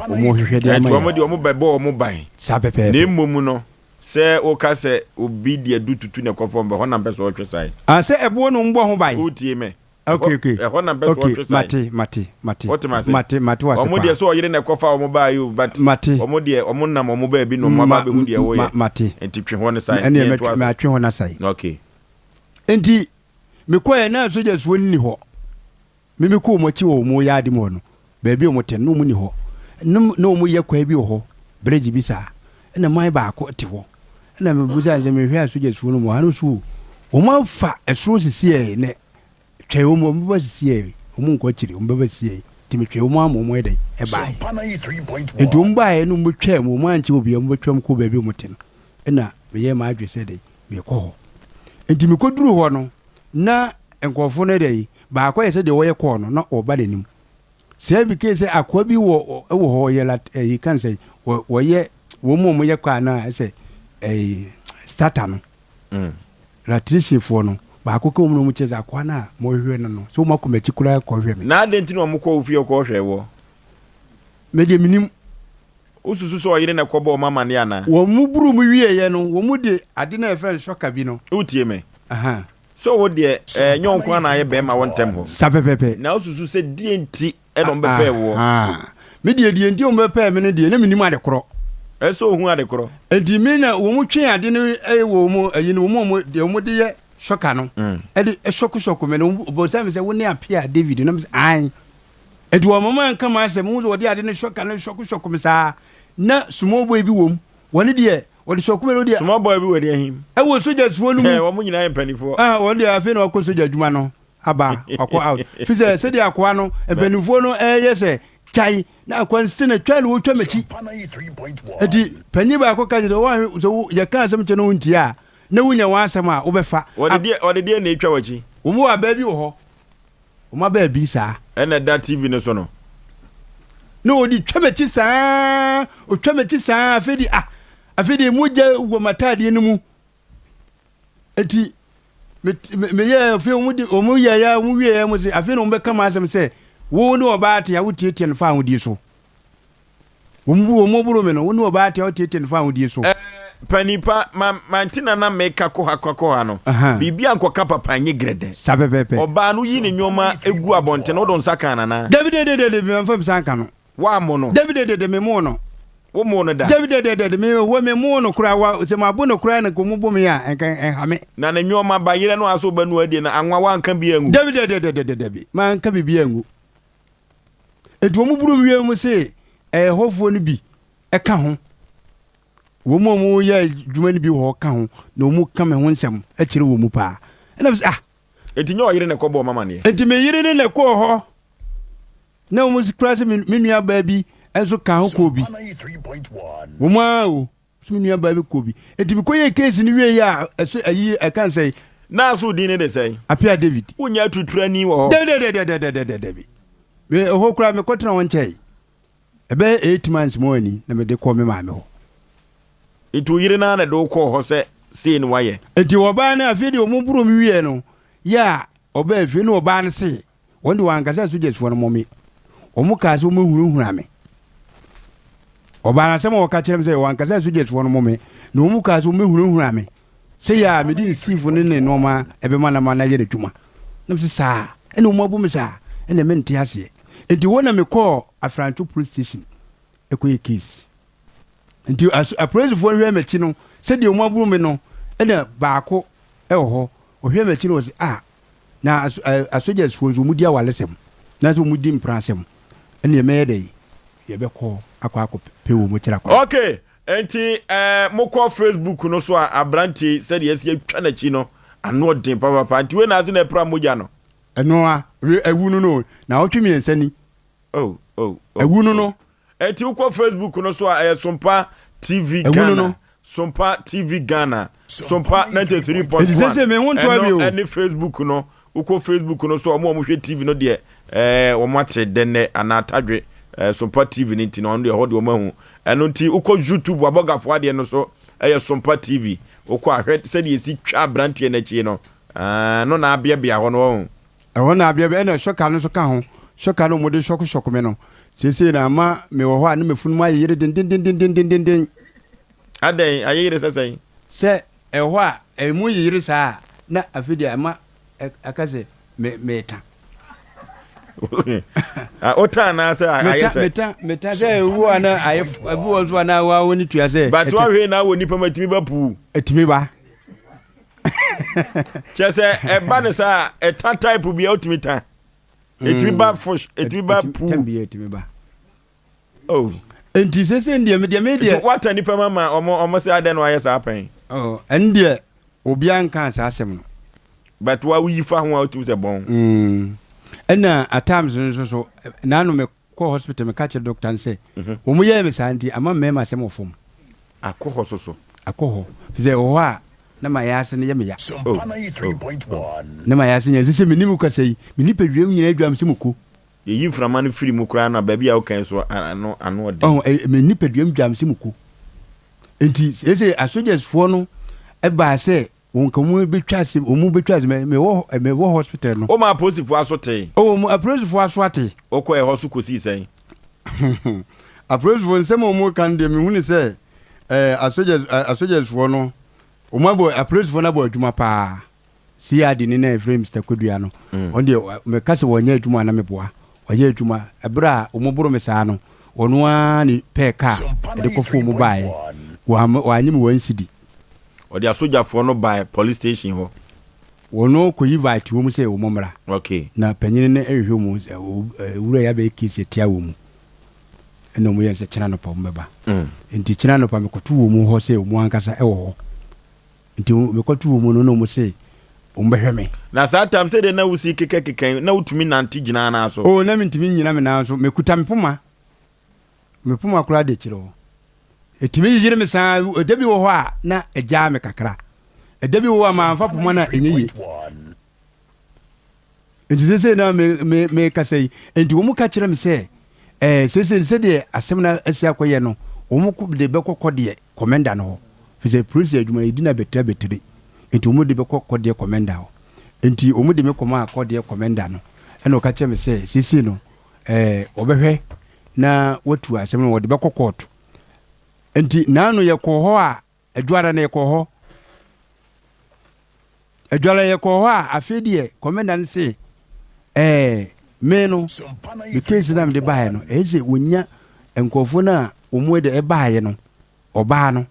o mo hwehwe de ma mo de o mo bebo o mo ban sa pepe ne mmom no se o ka se obi de dututu ne kofom be ho na mpeso o twesai se ebo no mbo ho ban o tie me okay ho na mpeso o twesai mate o mo de so oyire ne kofa o mo ba you but o mo de o mo nam o mo ba bi no mo ba be hu de wo ye enti twe ho ne sai ene me atwe ho na sai okay enti me koye na soja so ni ho me ko mo chi wo mo ya adi mo no ba bi o mo te no mu ni ho no mu ye kwa bi ho breji bi sa ena mai ba ko te ho ena me buza je me hwe asoja so no mo hanu so o ma fa esoro sisi ne twe o mo ba sisi o mo nko chiri o ba sisi ti me twe o mo amomo eden e ba enti o mba no mo twa mo mo anche obi mo twam ko ba bi o mo te no ena me ye ma adwe se de me ko ho enti me ko duru ho no na enkofo no dey ba akwa yese de wo ye ko no na oba denim se bi ke se akwa bi wo ho ye la you can say wo ye wo mo ye kwa na se starter no electrician fo no ba akwa ko mo cheze akwa na mo hwe no so mo akoma chikura ko hwe me na adenti no mo ko ofie ko hwe wo me de minim ususu so oyire na kobo mama ne ana wo mu buru mu wie ye no wo mu de ade na efre shoka bi no utie me so wo de nyonko na ye be ma won tem ho sapepepe na ususu se dienti e no bepe wo me de dienti o bepe me ne de na minim ade koro so hu ade koro enti me na wo mu twe ade ne wo mu ayi no wo de wo de ye shoka no e de shoku me no bo say me say wo ne apia David na me ai enti wo mama nka ma say mu wo de ade ne shoka no shoku me sa na small boy bi wom woni de wo de shoku me no de small boy bi we de him wo soja so no mu wo mu nyina empanifo wo de afi na ko soja djuma no aba akọ out fi se de akwa no empanifo no yese chai na akwa nsine twa no wo twa machi edi panyi ba akọ ka je wo ye ka asem che no nti a na wunya wa asem a wo befa wo de na etwa wachi wo mu aba bi wo ho wo ma ba bi sa ena da TV no so no no odi twa machi sa o twa machi sa afedi mu je wo matade no mu eti me ye fe o mu ye ya mu wie ya mu se afi no be kama asem se wo ni oba ate ya wutietie no fa hodi so wo mu buru me no wo ni oba ate ya wutietie no fa hodi so panipa mantina na meka ko ha no bibia nko kapa panye grede sapepepe oba no yi ne nyoma egu abonte no do nsaka na na David me mfam sanka no wa mo no David me mo no wo mo no da David me wo me mo no kura wa se ma bo no kura na ko mu bo me ya en hame na ne nyoma ba yire no aso ba nu adi na anwa wa nka bi angu David man ka bi angu edu mu buru wie mu se hofo no bi ka ho wo mu ya djuma ni bi ho ka ho na mu ka me ho nsem a kire wo mu pa na etinyo yire ne kobo mama ne enti me yire ne ko ho na mu scratch me nua ba bi enso ka ho ko bi wo ma o so nua ba bi ko bi enti me ko ye case ni wie ya eso ayi I can say na so din ne de say apia David unya tutura ni wo ho David me ho kura me ko tena won chai ebe 8 months mo ani na me de ko me ma me ho itu yire na na do ko ho se sei ni waye enti oba na afidi o mu buru mi wie no ya oba afi no oba na se wonde wankasa so jesfo no momi o mu ka so mu huru ame oba na se mo ka kire me se wankasa so jesfo no momi na o mu ka so mu huru ame se ya me di sifu ne no ma ebe mana ye de dwuma na se sa ene o mu abu me sa ene me nte ase enti wona me call Afranto police station ekoye case enti a police for hwe machi no se de omo aburu me no ena baako ho ohwe machi no say na soldiers for mudi awalesem na so mudi mpransem ene me dey ye be call akwa pewo mo kira kwa okay enti mo call Facebook no so abranti said yes ye twa na chi no ano den papa nti we na azi na pra moja no eno a ewunu no na otwemi ensani ewunu no enti wo call Facebook no so Sompa TV Ghana Sompa TV Ghana Sompa 93.1 any Facebook no wo call Facebook no so omo hwe TV no de wo mate denne anatadwe Sompa TV nti no ndo ho de omahu eno nti uko YouTube abogafo ade no so Sompa TV uko ahwe se de esi twa brantie na chi no no na abia bia ho no ho na abia na shoka no so ka ho shoka no mo de shoko me no sese na ma me wo ho a no mefunu ma yire den aden ayire sesai se ho a emu yire sa na afidi ama akase meta ota na say ayese meta say wu ana abu ozo na wa woni tua say but wa hwe na woni pa matimi ba pu etimi ba chese eba ne sa eta type bi ultimate etimi ba fush etimi ba pu tembi etimi ba enti sese ndie me what ani pa mama omo say aden wa yesa apan ndie obi anka sa asem no but wa wi fa ho ultimate say bon ena at times so na no me call hospital me catch doctor and say omo ye me santi ama me ma sem ofom akoho so akoho ze o ha na ma ya se ne ye me ya Sompa 93.1 na ma ya se nye se me nimu ka sei me ni pedwem nyina adwam se muko ye yi frama no firi mu kra na ba bia wo kan so ano de me ni pedwem dwam se muko enti se asogers fo no e ba se wonkamu betwase omu betwase me wo hospital no o ma positive asote mu positive asote o ko e hosu kosi sen a positive nsem omu kan de me huni se asogers fo no o ma bo a positive na bo adwuma pa si ade ni na frame Mr. Kodua no on de me kase wonya adwuma na me boa wonya adwuma ebra omu buru me saa no ono ani peka de kofo mu bae wa anyim wan sidi o dia soja for no by police station ho wono ko yivite wo mu se wo momra okay na panyine na ehwe mu wura ya be kisi tia wo mu eno mu yense kina no pa mbeba enti kina no pa me kotu wo mu ho se wo mu ankasa ewo ho enti me kotu wo mu no mu se umbehwe me na saa time se de na wusi keke na utumi nanti gina na so na mintimi nyina me na so me kuta mepuma kura de kiro etimi yire me saa edabi wo ho a na eja me kakra edabi wo ma amfa poma na enyeyi enti se na me kasai enti wo mu ka kire me se se de asem na asia koye no wo mu ku de bekokko de commander no fi se police adwuma yidina betire enti wo mu de bekokko de commander ho enti wo mu de me koma akode commander no eno ka kire me se sisi no obehwe na watu asem no wo de bekokko to enti nanu ye ko ho a adwara na ye ko ho a afedie komenda nse me no the case na me bae no eze wonya enkofo na omu de bae no oba no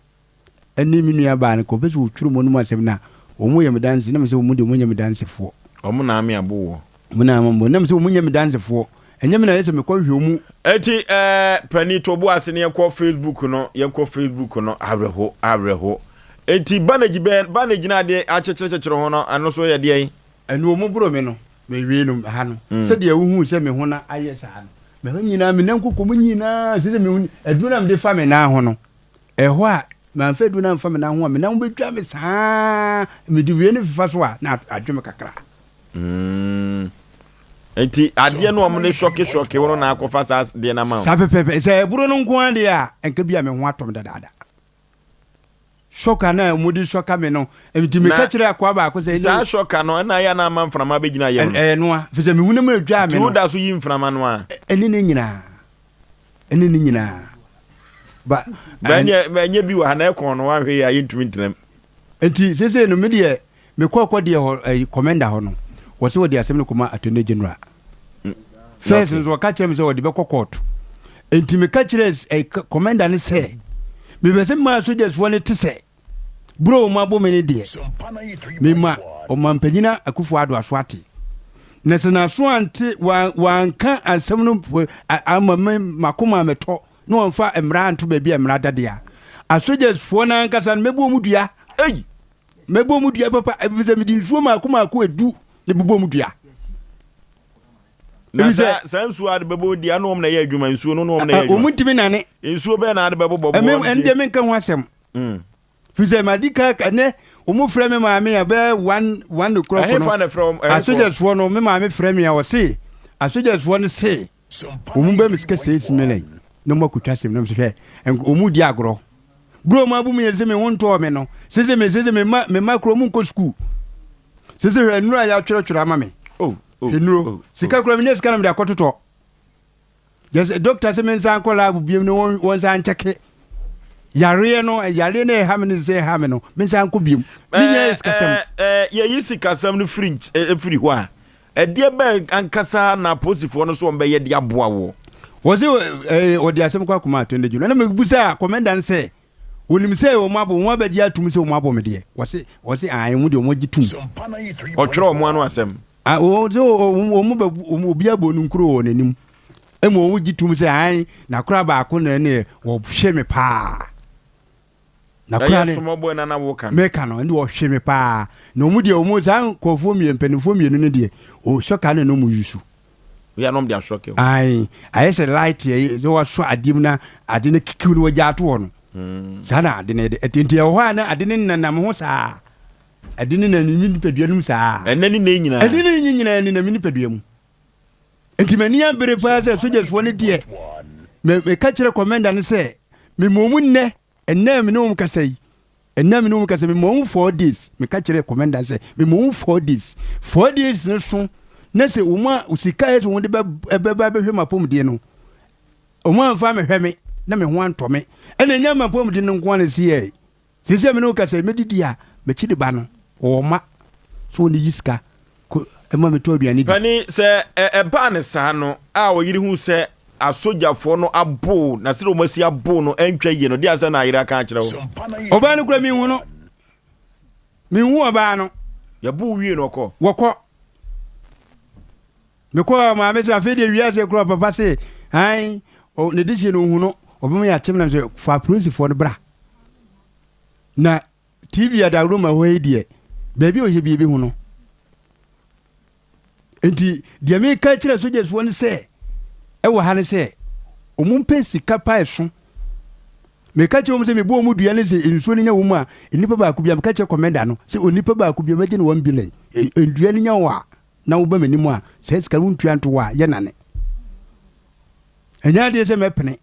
eni minua ba no ko bezu otwuru mo no asem na omu ye medanse na me se omu de omu ye medanse fo omu na ame abo mo na mo na me se omu ye medanse fo enyem na yese me kwa hwemu eti pani to bo ase ne yakọ Facebook no abreho eti banage na de achechechechero ho no ano so ye de yi enu omu bro me no me wie no ha no se de hu se me ho na aye sa no me nyina me nankoko mu nyina se me hu aduna me de fa me na ho no ho a man fa aduna fa me na ho a me na betwa me saa me de wie ne fifa so a na adweme kakra enti ade no omne shoke wono na akofa sa de na ma sa pepe se buru no nko ade a enka bia me ho atom dada shoka na mudi shoka me no enti me ka kire akwa ba ko se sa shoka no na ya na ma mframa be gina ye no a fize me hunu me dwa me no da so yi mframa no a eni ni nyina ba nye bi wa na ekon no wa hwe ya yintumi ntrem enti sese no me de me kokko de ho commander ho no wose wo de asem no kuma attorney general first nso ka kyerɛ me sɛ wɔde bɛkɔ court enti me ka kyerɛ commander ne sɛ me bɛ sɛ ma soldiers fo ne te sɛ bro ma bo me ne deɛ me ma o ma mpanyina akufo ado aso ate na sɛ na so ante wanka asɛm no ama makoma metɔ no wɔmfa mmara anto baabi a mmara dade a soldiers fo na ankasa no mɛbɔ mu dua mɛbɔ mu dua papa ebisɛ me di nsuo makoma ko edu ne bɛbɔ mu dua na sa nsuo ade bɛbɔ dia no na yɛ adwuma nsuo no na yɛ adwuma omutimi nane nsuo bɛ na ade bɛbɔ bɔ ɛnde menka ho asɛm Fise madika ne omu frɛ me maame ya be 1 o'clock no. Asogers fo no me maame frɛ me ya wo se asogers fo no se omu be miska 6 million no makutwa sem no hwɛ omu di agro bro ma bu me yɛ se me wonto me no se me makro mu nko school se hwɛ nura ya twɛrɛtwɛrɛ ama me nuro sika kro me ne sika na me da kɔtotɔ yes doctor se me nsan kɔ lab biem no won san check yare no ha me say ha me no me san ko biem minya eskasem ye yisi kasam no fringe free ho a de be ankasa na posifo no so on be ye de aboa wo wo se odi asem kwa kuma to ndeju na me busa commander say wonim say o mabo mo ba dia tum say o mabo me de wo se an mu de o mo gitum o twere o mo anu asem o mo ba obi abonu nkuro wɔ nanim emo o gitum say an na kura ba ko na ne wo hwe me pa na kwa ne small boy na woka meka no ndi wo hwe me pa na omu de omu san kofo mpenifo mienu ne de o shoka ne no mu yusu we are not dia shock ai say light ye so so adim na ade ne kikiu no waja ato no sana ade ne enti ho ana ade ne nanam ho saa ade ne nanimi peduanum saa enani ne nyina ade ne nyina ni na mini peduamu enti mani ambere pa say soldiers fo ne de me ka kire commander ne say me momu ne enna me no kasai me mo 4 days me ka kire commander say me mo 4 days no so na se uma usika yeso wonde ba hwe mapom de no uma amfa me hwe me na me ho anto me ena nya mapom de no nko na sie se me no kasai me didi a me chidi ba no o ma so ni yiska ko ema me to aduani pani se ba ne sa no a wo yiri hu se asojafo no abo na se o masi abo no entwa ye no de asa na ayira ka akire wo oba no kura mi hu oba no ya bu wie no ko woko me ko ma me sa fe de wiase kura papa se ai o ne dishi no hu no oba me ya chim na se fa police for no bra na tv ya da room ahoy die baby o he bi hu no enti de me ka kire soldiers fo no se ewo ha ne se omumpe sika pa eso me ka che o se me bo mu dua ne se ensuo ne nya wo mu a enipa ba ku bia me ka che commander no se onipa ba ku bia ma je ne 1 billion endua ne nya wa na wo ba mani mu a se sika wo ntua nto wa ye nane enya de se me pene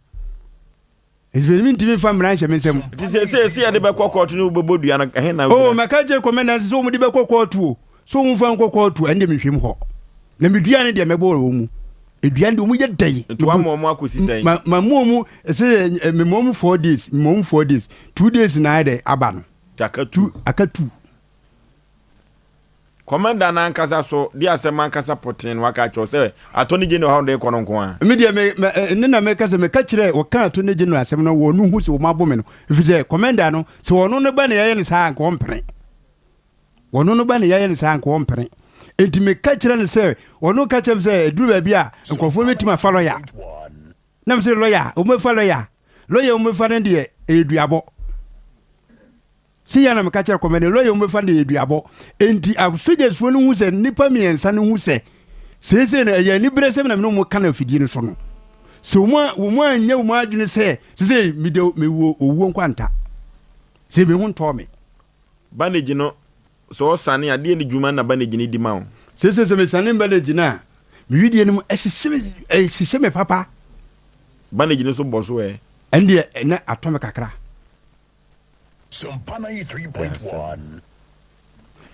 ezweni ntimi fa mran hye me nsem ti se ya de be kokot ne wo bo dua na he na o me ka che commander se wo mu de be kokot o so wo fa kokot ende me hwem ho na me dua ne de me bo wo mu eduande mu ye dai to amomo akosi sai ma momu se me momu 4 days 2 days na ide aba no akatu commander na ankasa so di asema ankasa potin waka cho se atoni general how dey kono nko a me dia me na me kasa me ka kire o kan atoni general asem no wo nu hu se wo mabo me no ifise commander no se wono no ba na ye ne sa anko mpere wono no ba na ye ne sa anko mpere enti me ka kire ne se wono ka chem se eduru ba bia nkofo metima fa lawyer na me se lawyer o me fa lawyer o me fa ne de eduabo si ya na me ka kire commander lawyer o me fa ne eduabo enti soldiers fo no hu se nipa miensa no hu se se na ya ni bresem na me no mo kana fidie no so no so wo mo anya wo mo adwene se me de me wo owo nkwanta se me hu nto me banage no so sane ade ni djuma na banage ni di ma wo se me sane banage na me widie ni mo ehihye me papa banage ni so boso ende na atome kakra Sompa 3.1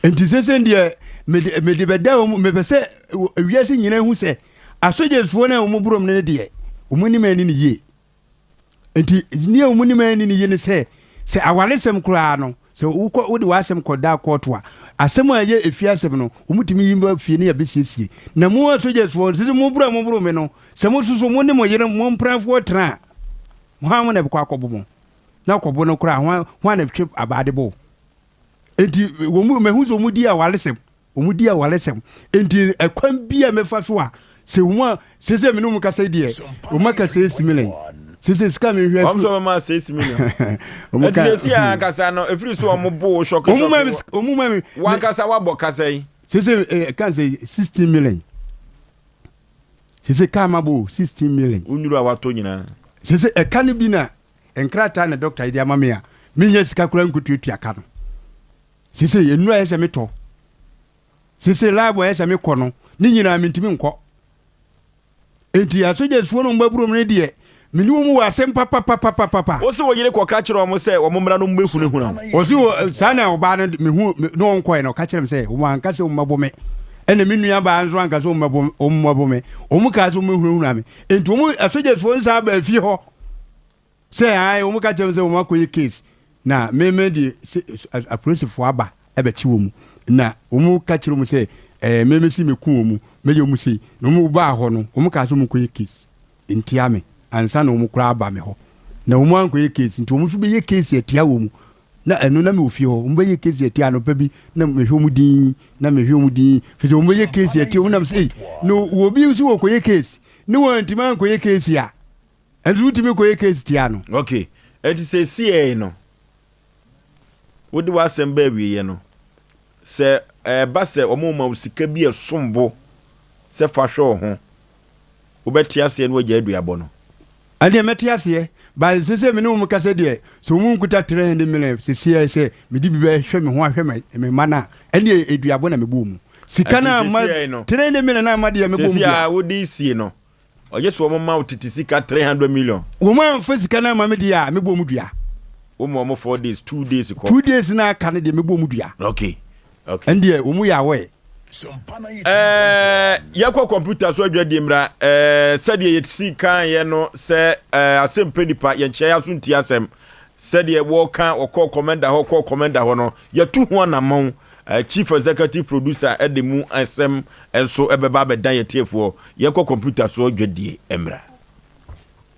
enti se ndie me de beda wo me pese wiase nyina hu se asogers fo na wo burom ne de omuni mani ni ye enti ni omuni mani ni ye ne se awalesem kura no so wo de wasem koda court wa asem a ye efia asem no umutimi yimba fie ne ya besiesie na mu asogye so sisi mu buru me no se mo susu mo ne mo yere mo mpranfo tra mo ha mo na bekwa akobo mo na akobo no kura ho na twep abade bo enti wo mu mehuzo mu di a walesem enti ekwan bia mefa so a se wo se me no mu kasa die wo maka se 6 million sisi sika me hwe am so ma 6 million sisi ya kasa no efiri so mo bo shock omuma wan kasa wa bo kasa yi sisi kan say 16 million sisi ka ma bo 16 million unyuru awato nyina sisi eka ne bi na enkrata na doctor idi amame a minya sika kura nkututu aka no sisi enu a yese meto sisi labo yese me kɔ no ni nyina mintimi nkɔ enti asoje suo no mbaburo me de mini wo mu wasem papa o se wo yire ko ka kire o mo se o mo mra no mbehunehuna o se wo sana o ba no mehu no onko e no ka kire me se o man ka se o mabo me ene minu ya ba anzo anka se o mabo me o mu ka se o mehunehuna me enti o mu asoje suo nsa ba fi ho se ai o mu ka kire me se o makoyi case na me di approach fo aba e be chi wo mu na o mu ka kire mu se me si me ku wo mu me yo mu se no mu ba ho no o mu ka se o makoyi case entiame ansa na omu kura aba me ho na omu anko ye case nti omu so be ye case etia wo mu na enu na me ofi ho omu be ye case etia no pa bi na me hwe omu din fi so omu ye case etia wo na me say no wo bi so wo ko ye case ni wo nti man ko ye case ya endu ti me ko ye case tia no okay enti say see no wo di wasem ba wi ye no se ba se omu ma usika bi esombo se fa hwe ho wo betia se no wagya aduabo no ade metiase ba sese me no mu kase de so mu nkuta 300 million sese se me di bi be hwe me ho ahwe me mana ene eduabo na me bo mu sika na ma 300 million na ma de me bo mu sese a wo di sie no oje so mo ma utiti sika 300 million wo ma fa sika na ma me de a me bo mu dua wo mo 4 days 2 days ko 2 days na aka ne de me bo mu dua okay ende wo mu ya we yako computer so adwa di mra said ye si kan ye no se Asem Mpe Nipa ye nche ya so nti asem said ye wo kan okọ commander ho no ye tu ho na mon chief executive producer edemu Asem enso ebeba bedan ye tiefo yako computer so adwa di emra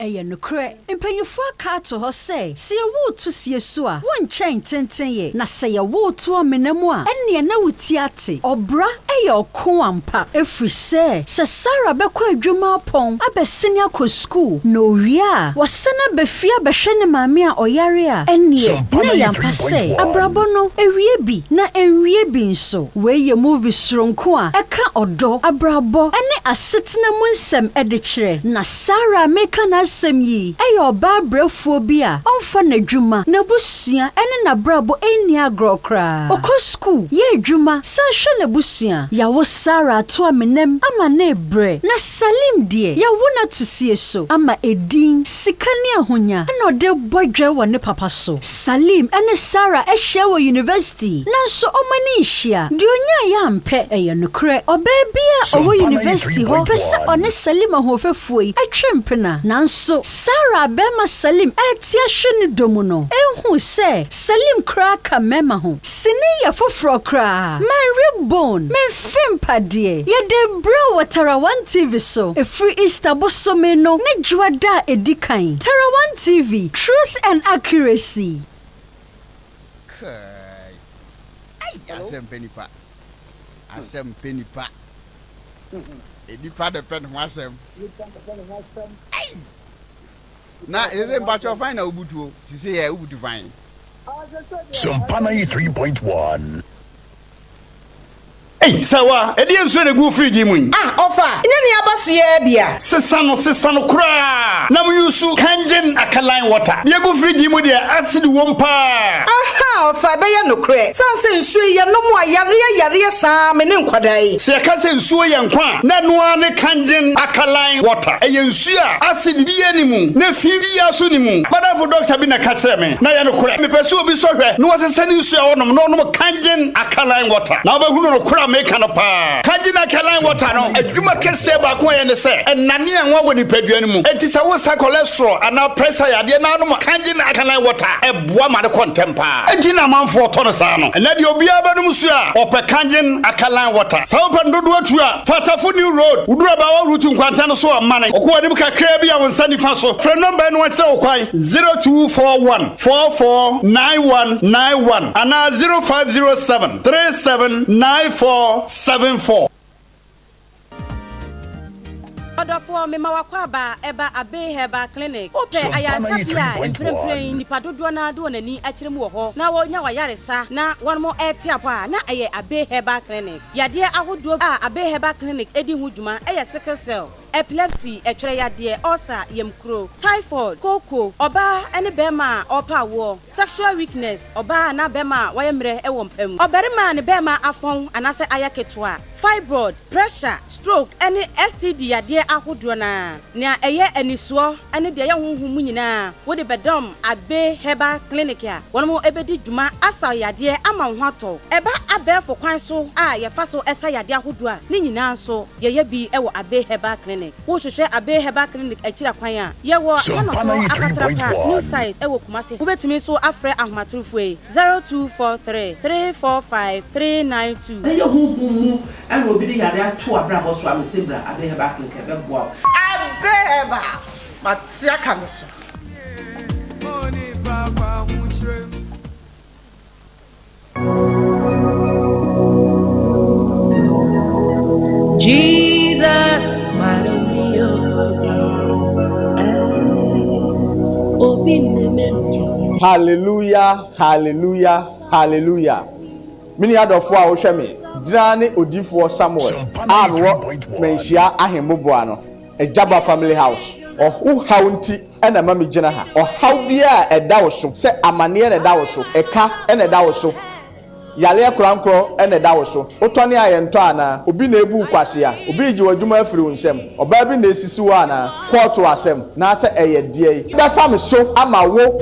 Eya nukre, mpenyufo aka to ho se wo to sie so a wonchen tenten ye na se ye wo to amenamu a enne na wuti ate obra eya oko ampa efri se Sarah bekọ adwuma pon abesene akọ school no wia wasena befia behwe ne maame a oyare a enne na yampa se abrabo no ewie bi na enwie bi nso we ye movie sronko a eka odo abrabo ene asetena mu nsem edekire na Sarah meka na asem yi eyo ba brefo bi a onfa na dwuma na busua ene na brabo eni agrokra okọ school ye dwuma sa hwe na busua yawo Sarah to amenem ama na ebre na Salim die yawo na tusie so ama edin sikani ahonya na ode bodwe wo ne papa so Salim ene Sarah ehye wo university na so omani hia de onya ya mpe eye nokre obabia owo university ho pesa one Salim ahofefuo yi atwempena na so Sarah bema Salim etia hwe ne domu no ehu se Salim kra ka mema ho sini ya foforo kra my ribbon me fimpade ye de bro watara 1 TV so free Easter bosome no ne dwada edikan Tara 1 TV truth and accuracy Asem Mpe Nipa Asem Mpe Nipa Nipa depend ho asem na eze mpacho fine na ubutu sisi ye ubutu fine Sompa 93.1 Hey, sawa, edi enso ne gu free mun. Ofa, nya ne abaso ye bia. Sesa no kura. Na mu yusu kangen akaline water. Ye gu free mu de acid wompa. Aha, ofa be ye no kure. Sanse nsuo ye no mu ayare sa me ne nkwadai. Se ka se nsuo ye nkwa, na no ne kangen akaline water. Eye nsuo a acid bi ye ni mu, na fi bi ya so ni mu. Madam doctor bi na ka kire me. Na ye no kure. Me pese obi so hwe. No wose sani nsuo a wonom no kangen akaline water. Na oba hunu no kura make no pa. kanji na kalan water no adwuma kese ba ko ye ne se enane enwa wo ni padua no mu enti se wo sa cholesterol ana pressure yade na no kanji na kalan water eboa ma de contempa enti na manfo to no sa no na de obi aba no musu a ope kanji akalan water sa ope ndodo atu a fatafo new road udura ba wa rutu nkwanta no so amane okwo de kakra bi a wonsa nifa so frɛ number no wa kire okwan 0241 449191 ana 0507 379474. Odofo mema wakwaba eba Abe Herbal Clinic. Ope ayasabia emprempren nipa dodo na do nani akire mu ho. Na wonya wayaresa na won mo etiapa na eye Abe Herbal Clinic. Yade ahodo a Abe Herbal Clinic edi hu dwuma eye sickle cell, epilepsy, etwere yade, ulcer, yemkro, typhoid, koko, oba ene bema opa wo, sexual weakness, oba na bema wayemre ewo mpam. Oberima ne bema afon anase ayaketwa, fibroid, pressure, stroke, any STD yade ahodo na eye eniso ene de ye honhum nyina wo de bedom Abe Herbal Clinic ya won mo ebedi dwuma asa yade ama hwato eba abefo kwan so a ye fa so esa yade ahodo a ne nyina so ye bi ewo Abe Herbal Clinic wo hwehwe Abe Herbal Clinic akira kwan a ye wo ano so akatrapa new site ewo Kumase wo betumi so afre ahmaturufo 0243 345 392 ye honhum and obi de yade ato abrabo so amesebra Abe Herbal Clinic ebegboa Abe Herbal matia kanoso Jesus, hallelujah, hallelujah, hallelujah. Mini adofo a wo hwe me drane odifo Samuel a wo menhia ahemboboa no Ejaba family house ohu haunti ena mami gina ha ohaw bia eda wo so se amane na eda wo so eka ena eda wo so yale krankro ena eda wo so otone ayento ana obi na ebu kwase a obi ji wadwuma afiri wonsem oba bi na esisi wo ana court asem na se eye die da fam so ama wo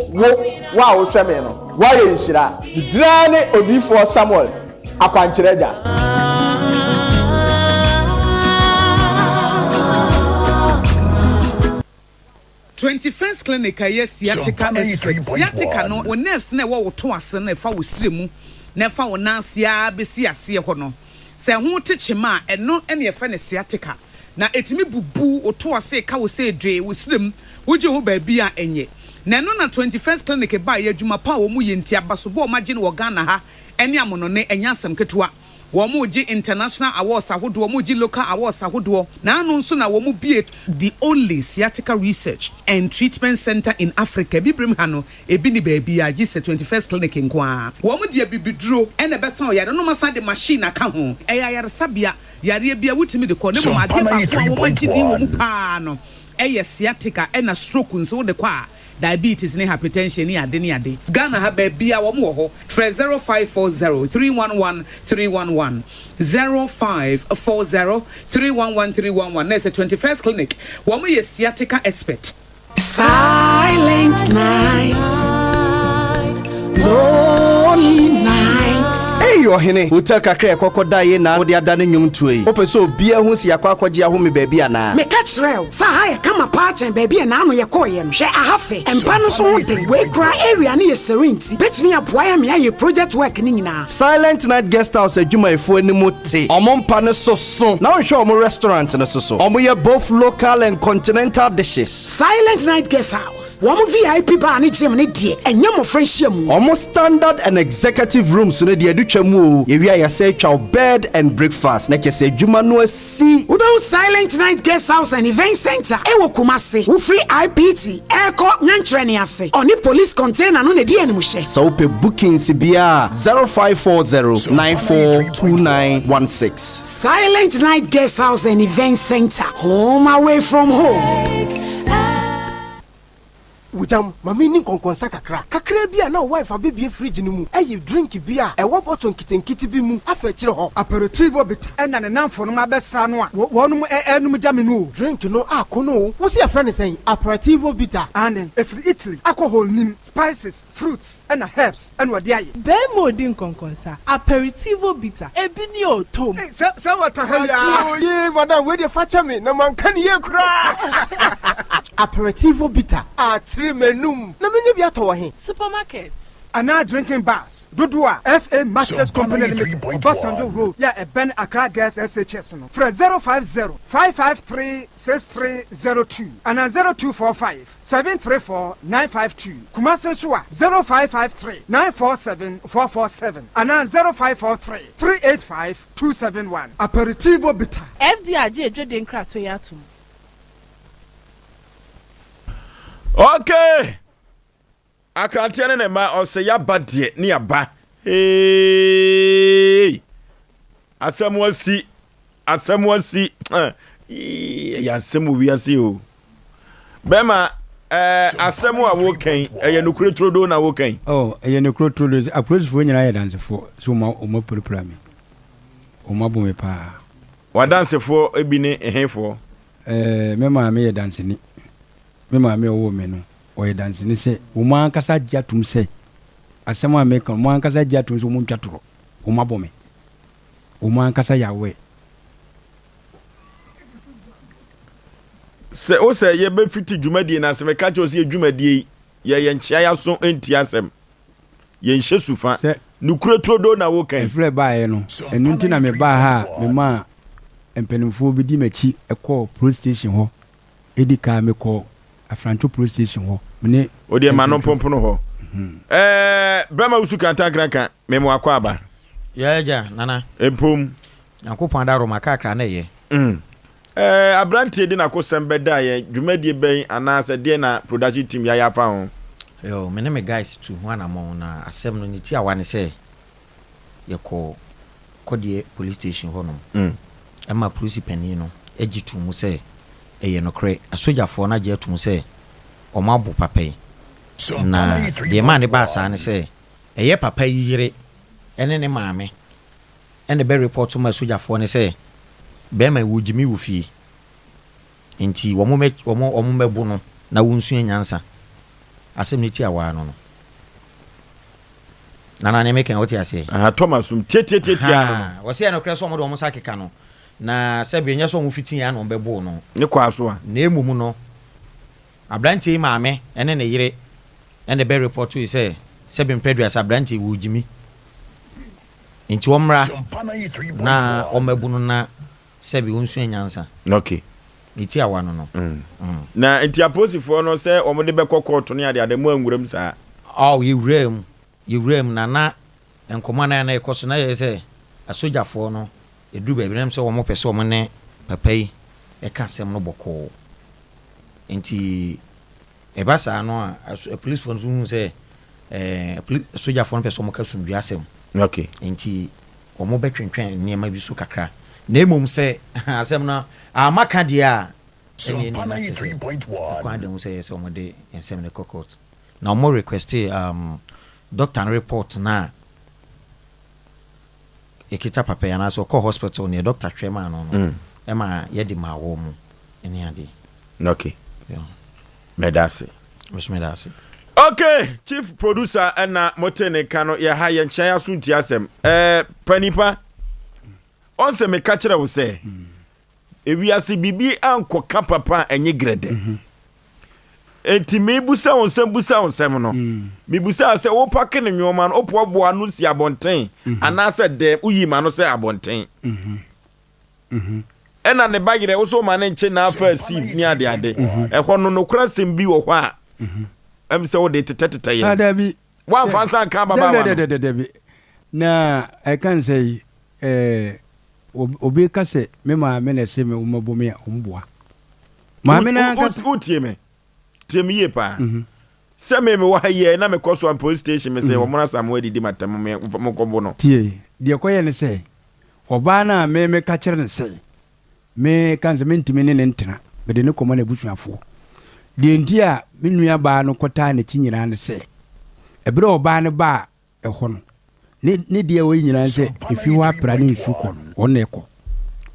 wa wo hwe me no wa ye nhira drane odifo Samuel akwankyerega 21st clinic yes sciatica expert sciatica no o nerves na wo to ase na fa wo siremu na fa wo nansia besi ase ho no se ho techema eno ene ye fa ne sciatica na etimi bubu o to ase ka wo se dwe wo sirem wo je ho ba bi a enye na no na 21st clinic ba ye adwuma pa wo mu ye ntia baso bo ma je no Ghana ha ene amono ne enya asem ketewa Womuji international awards ahodo womuji local awards ahodo na anu nso na womu bie the only sciatica research and treatment center in Africa bibrim hano ebi ni baby a gise 21st clinic nkwa womu de bibiduro ene besa o yare no masa de machine aka ho eya yare sabia yare bia wutimi de ko ne mo ma de ba ko womu gidi womu pa no eye sciatica ena stroke nso de kwa diabetes ne hypertension ni ade Ghana ha ba bia wo mo ho 0540 311 311 0540 311 311 na 21st clinic wo mo ye sciatica expert. Silent night, lonely nights. Hey ohene hotel kakra ekokoda ye na wode ada ne nwum tuei opeso bia hu si yakwa akwaje ahome baabi ana me catch real sa ha ye kama pa chen baabi na anu ye koye no hwe ahafe empa no so de we kra area ne ye serenti betumi aboa ya me aye project work ni nyina Silent Night Guest House adwuma efo animu te omompa ne soso na hwe omo restaurant ne soso omo ye both local and continental dishes. Silent Night Guest House wo mo VIP bar ne gym ne die enye mo friendship mu omo standard and executive rooms ne de adutwa mu ye wi ya say twa bed and breakfast na kese adwuma no asi Udo Silent Night Guest House and Event Center ewo Kumase wo free IPT eko nyantreni ase oni police container no ne die animu hye so pe bookings bia 0540 942916 Silent Night Guest House and Event Center, home away from home. wujam mami ni konkonsa kakra bi a na wife abebie fridge no mu eyi drink bi a ewo bottle nkitenkiti bi mu afa kire ho aperitivo bit ena ne namfo no mabesa no a wonum enum jame no drink no akono wo se afra ne sen aperitivo bitter and if Italy alcohol nim spices fruits and herbs and what dey be mo din konkonsa aperitivo bitter ebi ni o tom say what hell ye madam we dey facha me na man kan ye kura aperitivo bitter a trimenum na menye bi ato he supermarkets and now drinking bars Dodua FA Masters Company Limited Obasanjo Road yeah a Ben Accra Gas SHS no for 050-553-6302 and 0245-734-952 Kumasi Suwa 0553-947-447 and 0543-385-271 Aperitivo Bitter FDIJ Ejode Nkrato yatum. Okay. Akrantia ne ma Osei Aboagye ni aba. Hey. Asem wasi. Ya asem wiase o. Bema asem a wo kan eye nukure trodo na wo kan. Oh, eye nukure trodo approach fo nyina ya dance fo. So ma o ma prepare me. O ma bo me pa. Wa dance fo ebi ne ehefo. Me ma me ya dance ni. Me ma me wo me no. Oye dance ni se o man kasa jatum se asema me kan man kasa jatum so mo twatoro o mabome o man kasa yawe se o se ye be fiti dwumadi na se me ka che o se dwumadi ye nchia ya so enti asem ye nhye sufa nukure trodo na wo kan efre baaye no enu nti na me ba ha me ma empenimfo bi di machi ekọ police station ho edika me ko Afranto police station ho mene odi ma no pompono ho bema usu kanta kranka memo akwa aba ya nana empom yakopon da roma kakra na ye abrantie di na kosem da ye dwumadie ben anase de na production team ya fa ho yo mene me guys tu ho na mo na asem no ni ti awane se ye ko die police station ho no ema police penin no egitu mu se eye no kre asojafo na je atum se o ma bu papai na de ma ne ba sa ne se eye papa yire ene ne maame ene be report ma asojafo ne se be ma wujimi wufi enti wo mo mebu no na wonsu anyansa asem ne ti awa no na ne meken oti ase Thomas tietietia no wo se no kre so mo do mo sakeka no na sebe nya so mu fitin ya no bebo no ne kwa so a na emumu no abrantie maame ene ne yire ene be report we say sebe mpredua abrantie wujimi nti omra na omabu no na sebe wonsu anyansa okay iti awa no na nti aposifo no say omode be kokko ne ade mu anguram saa yiwrem na enkomana na ekoso na ye say asojafo no edu ba bi so wo mo pese wo ne papai e ka sem no boko enti e ba sa no a police phone so say soja phone pese wo ka sumdu asem okay enti wo mo betwentwen ne ma bi so kakra na emom se asem no amaka dia eni 3.1 kwa de mo say so mo de ensem ne kokot na mo request doctor report na ekita papa ya na so ko hospital ne doctor twema no ema ye di ma wo mu eni ade okay medasi okay chief producer na motene kano ya ha ye ncha ya so nti asem panipa onse me ka kire wo se ewiase bibi anko ka papa enye grede enti mebusa onsem no mebusa se wo pake ne nwoma no opo boa no si abonten anase de uyi ma no se abonten ena ne bagire wo so ma ne nche na afa sieve ni ade ehwo no nokura sem bi wo hɔ a em se wo de tetetete ye adabi wa fansa kan baba wa na I can say obi ka se me ma me na se me wo mabo me omboa ma me na ka utie me tie pa se me wa ye na me koso an police station me se wo mona samu didi matam me kombo no tie de koye ne se oba na me ka kire ne se me kan se me ntimi ne ntena me de ne komo na busuafo de ndia me nua ba no kota na chi nyina ne se ebre oba ne ba eho no ne de wo nyina se efi wa pra ne nsu ko no wona ekọ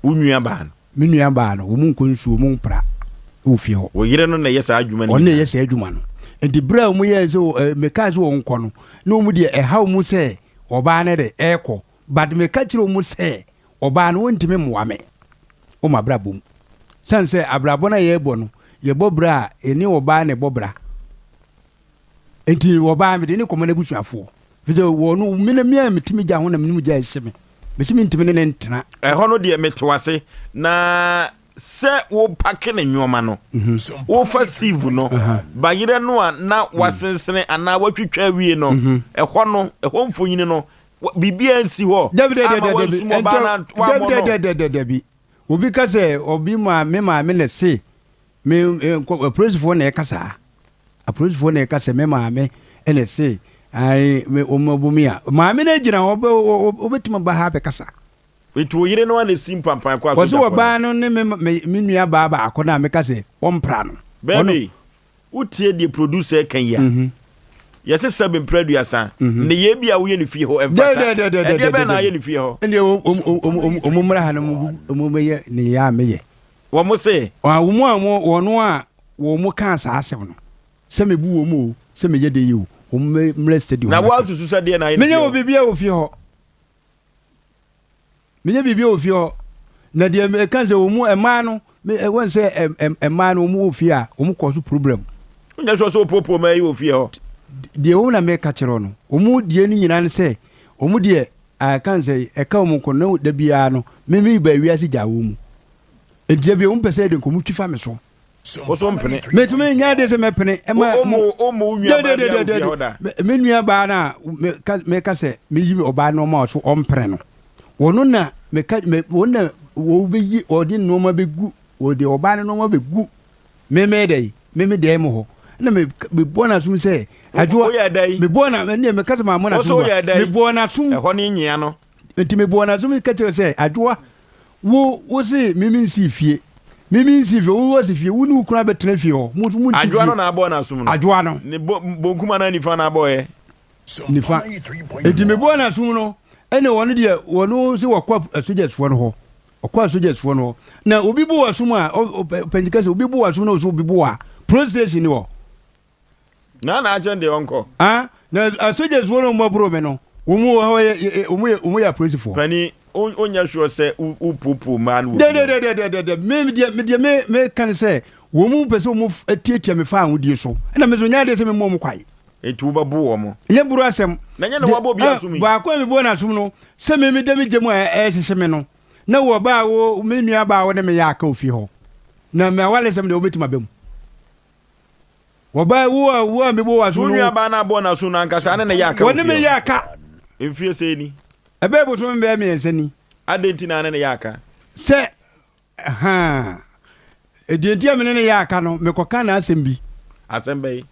wo nua ba no me nua ba no wo mu nko nsu wo mu pra wo fi ho wo yire no na yesa adwuma no wona yesa adwuma no enti bra mu ye so meka so wo nko no na wo mu de ehaw mu se oba ne de ekọ bad meka kire wo mu se oba no wontime moame o mabra bom sanse abrabo na ye bo no ye bobra eni oba ne bobra enti oba me de ni komo na busuafo fize wo no mena mia metimi gya ho na menimu gya hyeme metimi ntimi ne ntena ho no de metewase na se wo pake ne nyoma no wo fa sieve no ba yire no a na wasensene ana watwitwa wie no ho no ho mfonyini no bibia nsi ho David obi ka se obi ma me ne se me praise for na ekasa a praise for na ekasa me ma me ene se ai me omabumia ma me na gina obetima ba ha be kasa wetu yire no na simpampan kwa so wo ba no ne me nua ba akona me ka se ompra no baby utie die producer kan ya yese sabin producer ne ye bia wo ye ne fie ho evata de be na ye ne fie ho ene omumra ha no omumeye ne ya meye wo mo se wo no a wo mo kan sa asem no se me bu wo mo se me ye de yi o mre stadium na wo susu se de na ye menye wo bibia wo fie ho menye bibia wo fie ho na de me kan se wo mu ema no me won se ema no wo fie a wo mo ko so problem nya so popo ma yi wo fie ho de wo na me ka kire no omu de ni nyina ne se omu de kan se e ka omu ko no da bia no me ba wiase gya wo mu enti bia omu pese de ko mu twifa me so wo so mpene me to me nya de se me pene e ma omu nua ba bia wo fie ho da me nua ba na me ka se me yi me oba no ma so ompre no wono na me ka me wona wo be yi odi no ma be gu odi oba no ma be gu me de mo ho na me bona sum se adwo me bona me me kata ma mona sum me bona sum e ho ni nyia no enti me bona sum kata se adwo wo se mimi nsi fie wo se fie wo ni ukura betena fie ho mu adwo no na bona sum no adwo no ne bonkuma na nifa na boye nifa enti me bona sum no ene wono de wono se wakwa soldiers fo no ho okwa soldiers fo no na obi bu wasum a penjika se obi bu wasum na so obi bu a process ni wo na agenda onko na soldiers won mo bro me no omu ya police for pani onya sure say upupu man wo de me kan say wo mu pese wo mu tietia me fa anwodie so na me so nya de se me mo kwai etu ba bu wo mo nye buru asem na nya na wo bo bi asumi ba kwa me bo na asum no se me de me gemu hye me no na wo ba wo me nua ba wo ne me ya aka ofi ho na me wale sem de obetima bem wo ba wo me bo wa so nua ba na bo na so na nkasa ne ya aka woni me ya aka enfie se ni ebe bo so me me ensani adenti na ne ya aka se edenti am ne ya aka no me koka na asem bi asem bai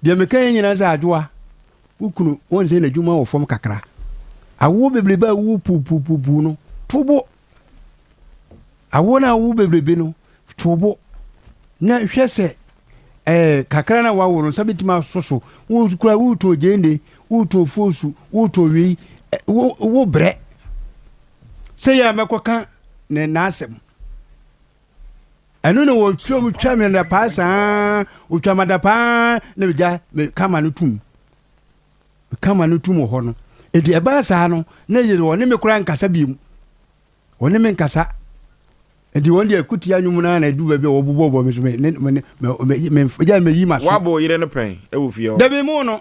de me kan nyina za adwoa ukunu won se na dwuma wo fom kakra awo beblebe awu pupupupu no tubo awo na awu beblebe no tubo na hwese kakra na wawo no sabitima soso wo kura wo to jende wo to fosu wo to wi wo bre se ya mekoka ne nasem anu no wo twa me na pasa wo twa madapa na bia me kama no tum ho no edi eba sa no na ye woni me kura nkasa bi mu woni me nkasa edi won dia kuti anwum na du ba bi wo bobo me so me ja me yi ma so wabo yire no pen e wo fie ho da be mu no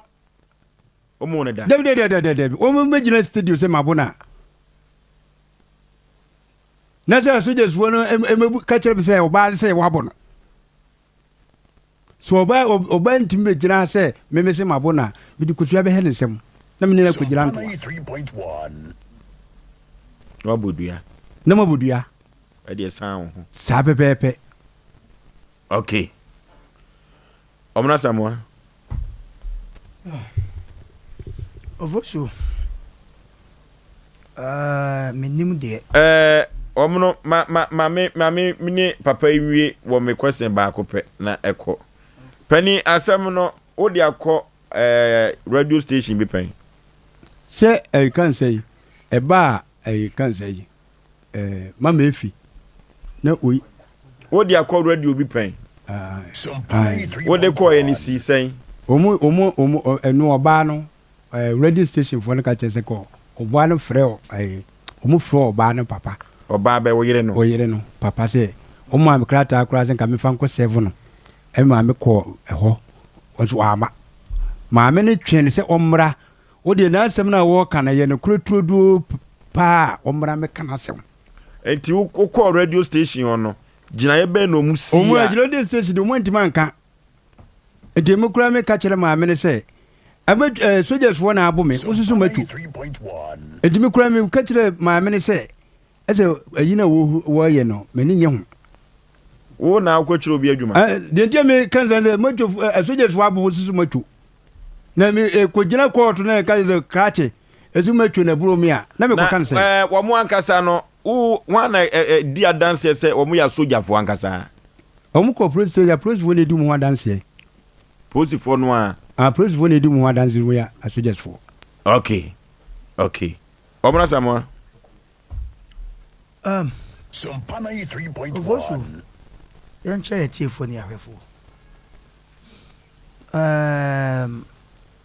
o mu ne da da o mu magina studio se mabona na se soldiers wo no e ka kire be se o ba se wabo no so oba ntim be gina se me se mabona bi di kutua be he ne sem na me ne ko gina nto 93.1 wabodua na mabodua ade san ho sa pepepe okay omna samwa Oforisuo menim de omno ma me ni papa iwie wo me question ba ko pe na eko Penny asem no wo de akọ radio station bi pen. Say I can say eba I can say mama efi na oyi wo de akọ radio bi pen. Wo de call any si sen. Omo enu oba no radio station for no ka chese ko oba no frɛ o omo frɛ oba no papa oba be wo yere no papa say omo am krata akra sen ka me fa nko 7 no e ma me ko ho onso ama ma me ne twen se omra wo de na asem na wo kana ye no krotrodu pa omra me kana asem enti wo call radio station ono gina ye be no mu si omo radio station do mo ntima nka enti me kura me ka kire ma me ne se abe soldiers wo na abo me osusu matu enti me kura me ka kire ma me ne se ese ayi na wo ye no me ni nye ho wo na akɔkyerɛ obi adwuma de ntia me kansa se matu soldiers wo abo osusu matu na me ko gina court na ka ze krache ezu matu na buro mi a na me ko kan se wo mo ankasa no wo wana di adanse se wo mo ya soldier fo ankasa wo mo ko police wo ne di mo adanse police fo no a police wo ne di mo adanse wo ya soldiers fo okay omra samo Sompa 93.1 yan che tiefo ni ahwefo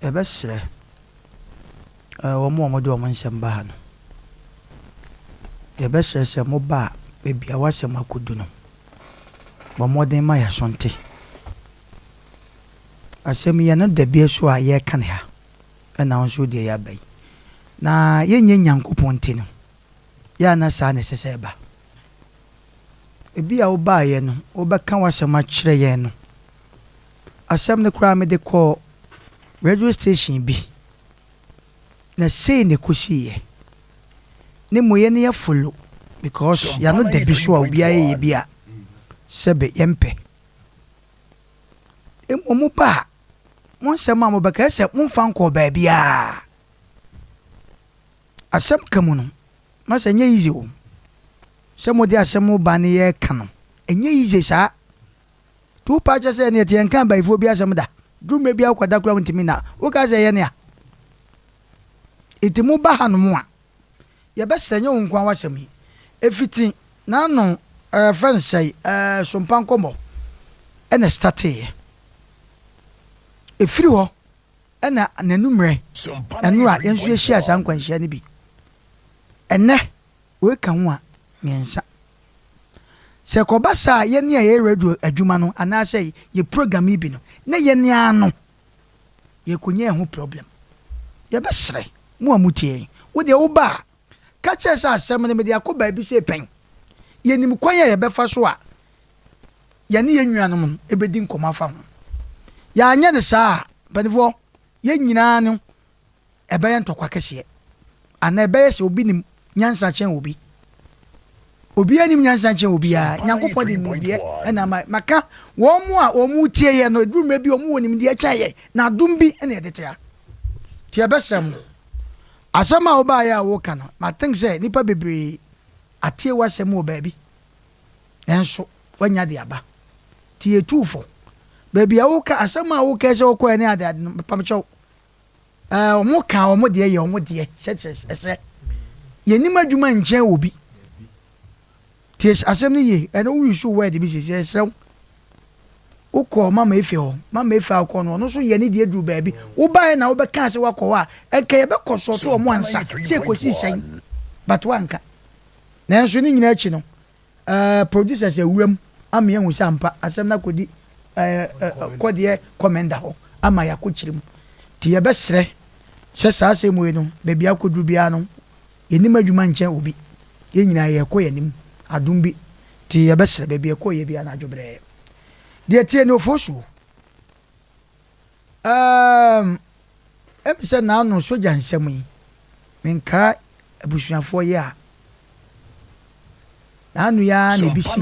ebesre wo mo do mo nsem ba ha no ebesre se mo ba bebia wasem akodu no bo modern ma ya sonte asem ye no da bia so a ye kan ha na onso de ya bai na yenye nyankopon ti no ya na sa ne sese ba ebi a wo ba ye no wo be kan wasem a kire ye no asem ne kura me de call radio station bi na say ne kosi ye ne moye ne ya follow because ya no da bi so a obi aye bi a sebe yempe mo ba mo sema mo ba ka se mo fa nko ba bia asem kamu no ma se nye easy o se mo di asem mo ba ne ye kan enye easy sa tu pa je se ne tie kan ba ifo bi asem da du me bi akwada kura ntimi na wo ka se ye ne a iti mo ba ha no mo a ye be se nye nkwa wasem efiti na no friend say sompa nkomo ena start ye efiri ho ena nanumre enura yensu ehia asan kwanhia ne bi enne we kan ho a miensa se ko basa ye ne ye radio adwuma no ana say ye program bi no na ye ne ano ye konye ho problem ye besre mu amutie wo de wo ba ka che sa asem ne me de akoba bi se pen ye nim kwanya ye befa so a ye ne ye nuanom ebedi nkoma fa ho ya anya ne saa banifo ye nyina no ebe ye ntokwa kese ana ebe ye se obi nim nyansa chen obi anim nyansa chen obi a nyankopɔ de nim bie na maka wo mu a wo mu tie ye no drum bi wo mu wonim de acha ye na dum bi na ye detea tie besem asama wo ba ya wo kana ma think say nipa bebre atie wasem wo ba bi enso wanya de aba tie tufo baby awuka asama awuka se okọ ene ade pamcho omo ka omo de ye omo de se yenim adwuma nche obi ties asem ne ye ene wi so word bi se se ukọ mama efe ho mama efe akọ no so ye ne de dru baabi wo ba na wo be ka se wakọ a enka ye be koso to omo ansa se kosi sen but wanka na enso ni nyina achi no producers ewuram am ye hu sampa asem na kodi kɔdeɛ commander ho ama ya kokyirem ti ye besre hye saa se mu no baabi akoduru bia no yenim adwuma nkyɛn obi ye nyina ye kɔ yenim adum bi ti ye besre baabi kɔ ye bia na adwobre de tie no fosu emse na no soja nsɛm yi menka abusuafo ye a anu ya na bisi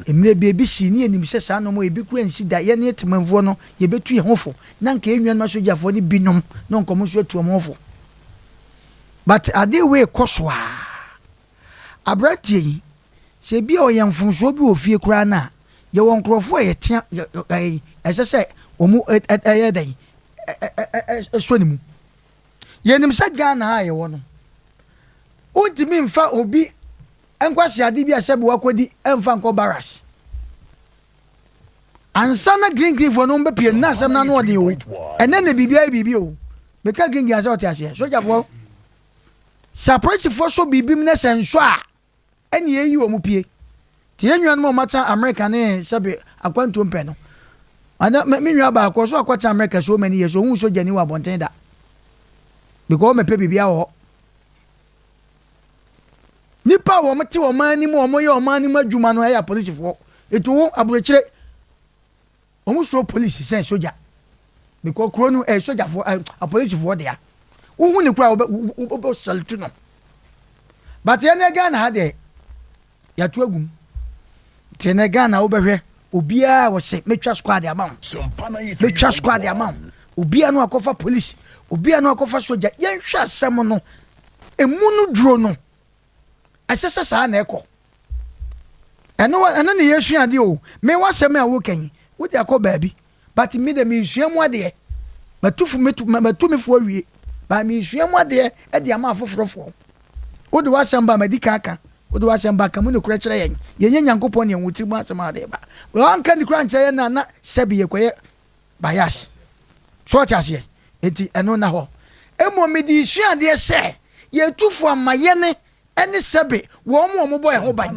emre bi bisi ni enim se sa no mo ebi kura nsi da ye ne temanfo no ye betu ye hofo na nka enwan ma sojafo ni binom no nkomo so atu mo hofo but ade we koswa abratie se bi o ye mfunso bi ofie kura na ye won krofo ye tia ɛsɛ omu ɛyɛ dai so ni mu ye nim sɛ Ghana ha ye wo no untimi mfa obi enkwasi ade bi asɛ bi wakodi emfa nko baras ansa na green for no mbepie na asɛm na no ɔde o ɛnɛ na bibi o meka green asɛ ɔte ase soja fo surprise for so bibim na senso a ɛne eyi wo mu pie tie nwan mo mata America ne sɛbe akwanto mpɛ no ana me nwa ba akɔ so akwata America so many years so hu soja ni wa bonten da because me pe bibia wo nipa wo mte wo man ni mo ye wo man ni madwuma no ɛya police fo etu wo aburekire omu so police say soja because kro no soja fo a police fo dia wo hu ne kura wo saltu no but ye ne Ghana ha de ya to agum te ne Ghana wo behwe obia wo se metwa squad amount metwa squad amount obia no akofa police obia no akofa soja ye hwa asem no emu no duro no asesa saa na ekọ eno ne yesu ade o me wasem a wo kan wo de akọ baabi but me de me suamu ade matufu matumefu awie ba me suamu ade e de ama afofrofo wo de wasem ba madika aka wo de wasem ba kamu ne kura kire yenye nyankopon ne nwutiri mu asem ade ba wo anka ne kura nche na sebi yekoye bias so tiase enti eno na ho emo me di su ade se ye tufu amaye ne ɛne sɛbe wɔn mo bɔ ɛho ban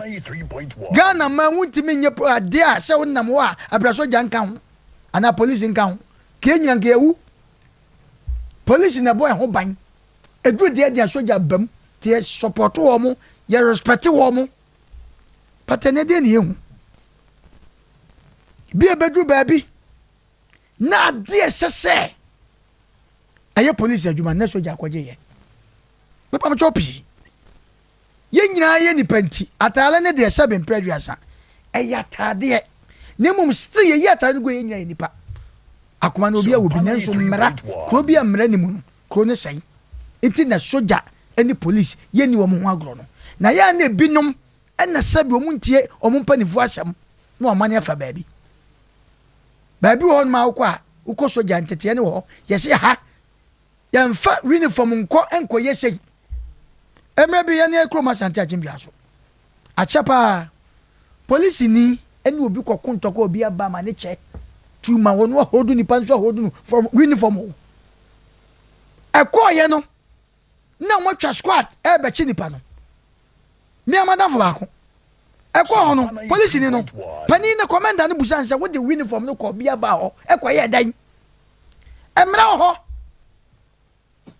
Ghana ma wuntimi nye ade a sɛ wonam wo a abraso gya nka ho ana police nka ho Kenya nka ewu police na bɔ ɛho ban edu de de soja bam te support wo mo ye respect wo mo patene de ne hu bi ebedu baabi na ade sɛsɛ aye police adwuma na soja akɔgye ye pepa mo chopi ye nyina ye nipanti atale ne de sebe mpraduasa eya tade ne mum sti ye atale go ye nyina nipa akoma na obi a obi nanso mmara kro bi amra ni mu kro ne sai enti na soja eni police ye ni wo mo ho agro no na ya na binom ena sebe o muntie o mumpanifo asem na o mane afa baabi wo ma akwa uko soja ntete ne wo ye se ha ya mfa uniform enko ye sei emebi ya ne kroma sante ajimbia so achapa police ni eni obi kokun toko obi aba ma ne che tuma wonu hodu ni panso hodu from uniform ekoye no na mo twa squad e be chi nipa no mi amada fo bako eko no police ni no pani na commander no busan se wo de uniform no ko obi aba ho ekoye dan emra ho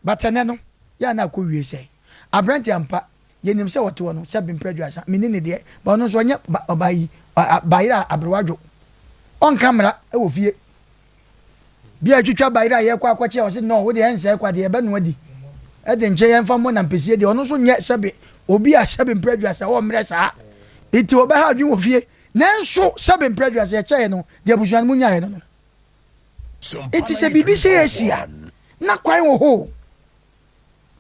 batene no ya na ko wie se abrante ampa yenim se woto no sɛ bempraduasa menene de ba no so nya obayi bayira abrewadwo on camera e wo fie bi atwitwa bayira ye kwa akwache o se no wo de ense kwa de ebe no adi e de nche ye mfa mo na mpesie de ono so nye sebe obi a sɛ bempraduasa wo mre saa iti oba ha adwun wo fie nanso sɛ bempraduasa ye kye no de abusuan mu nya ye no iti se bibi se yesia na kwan wo ho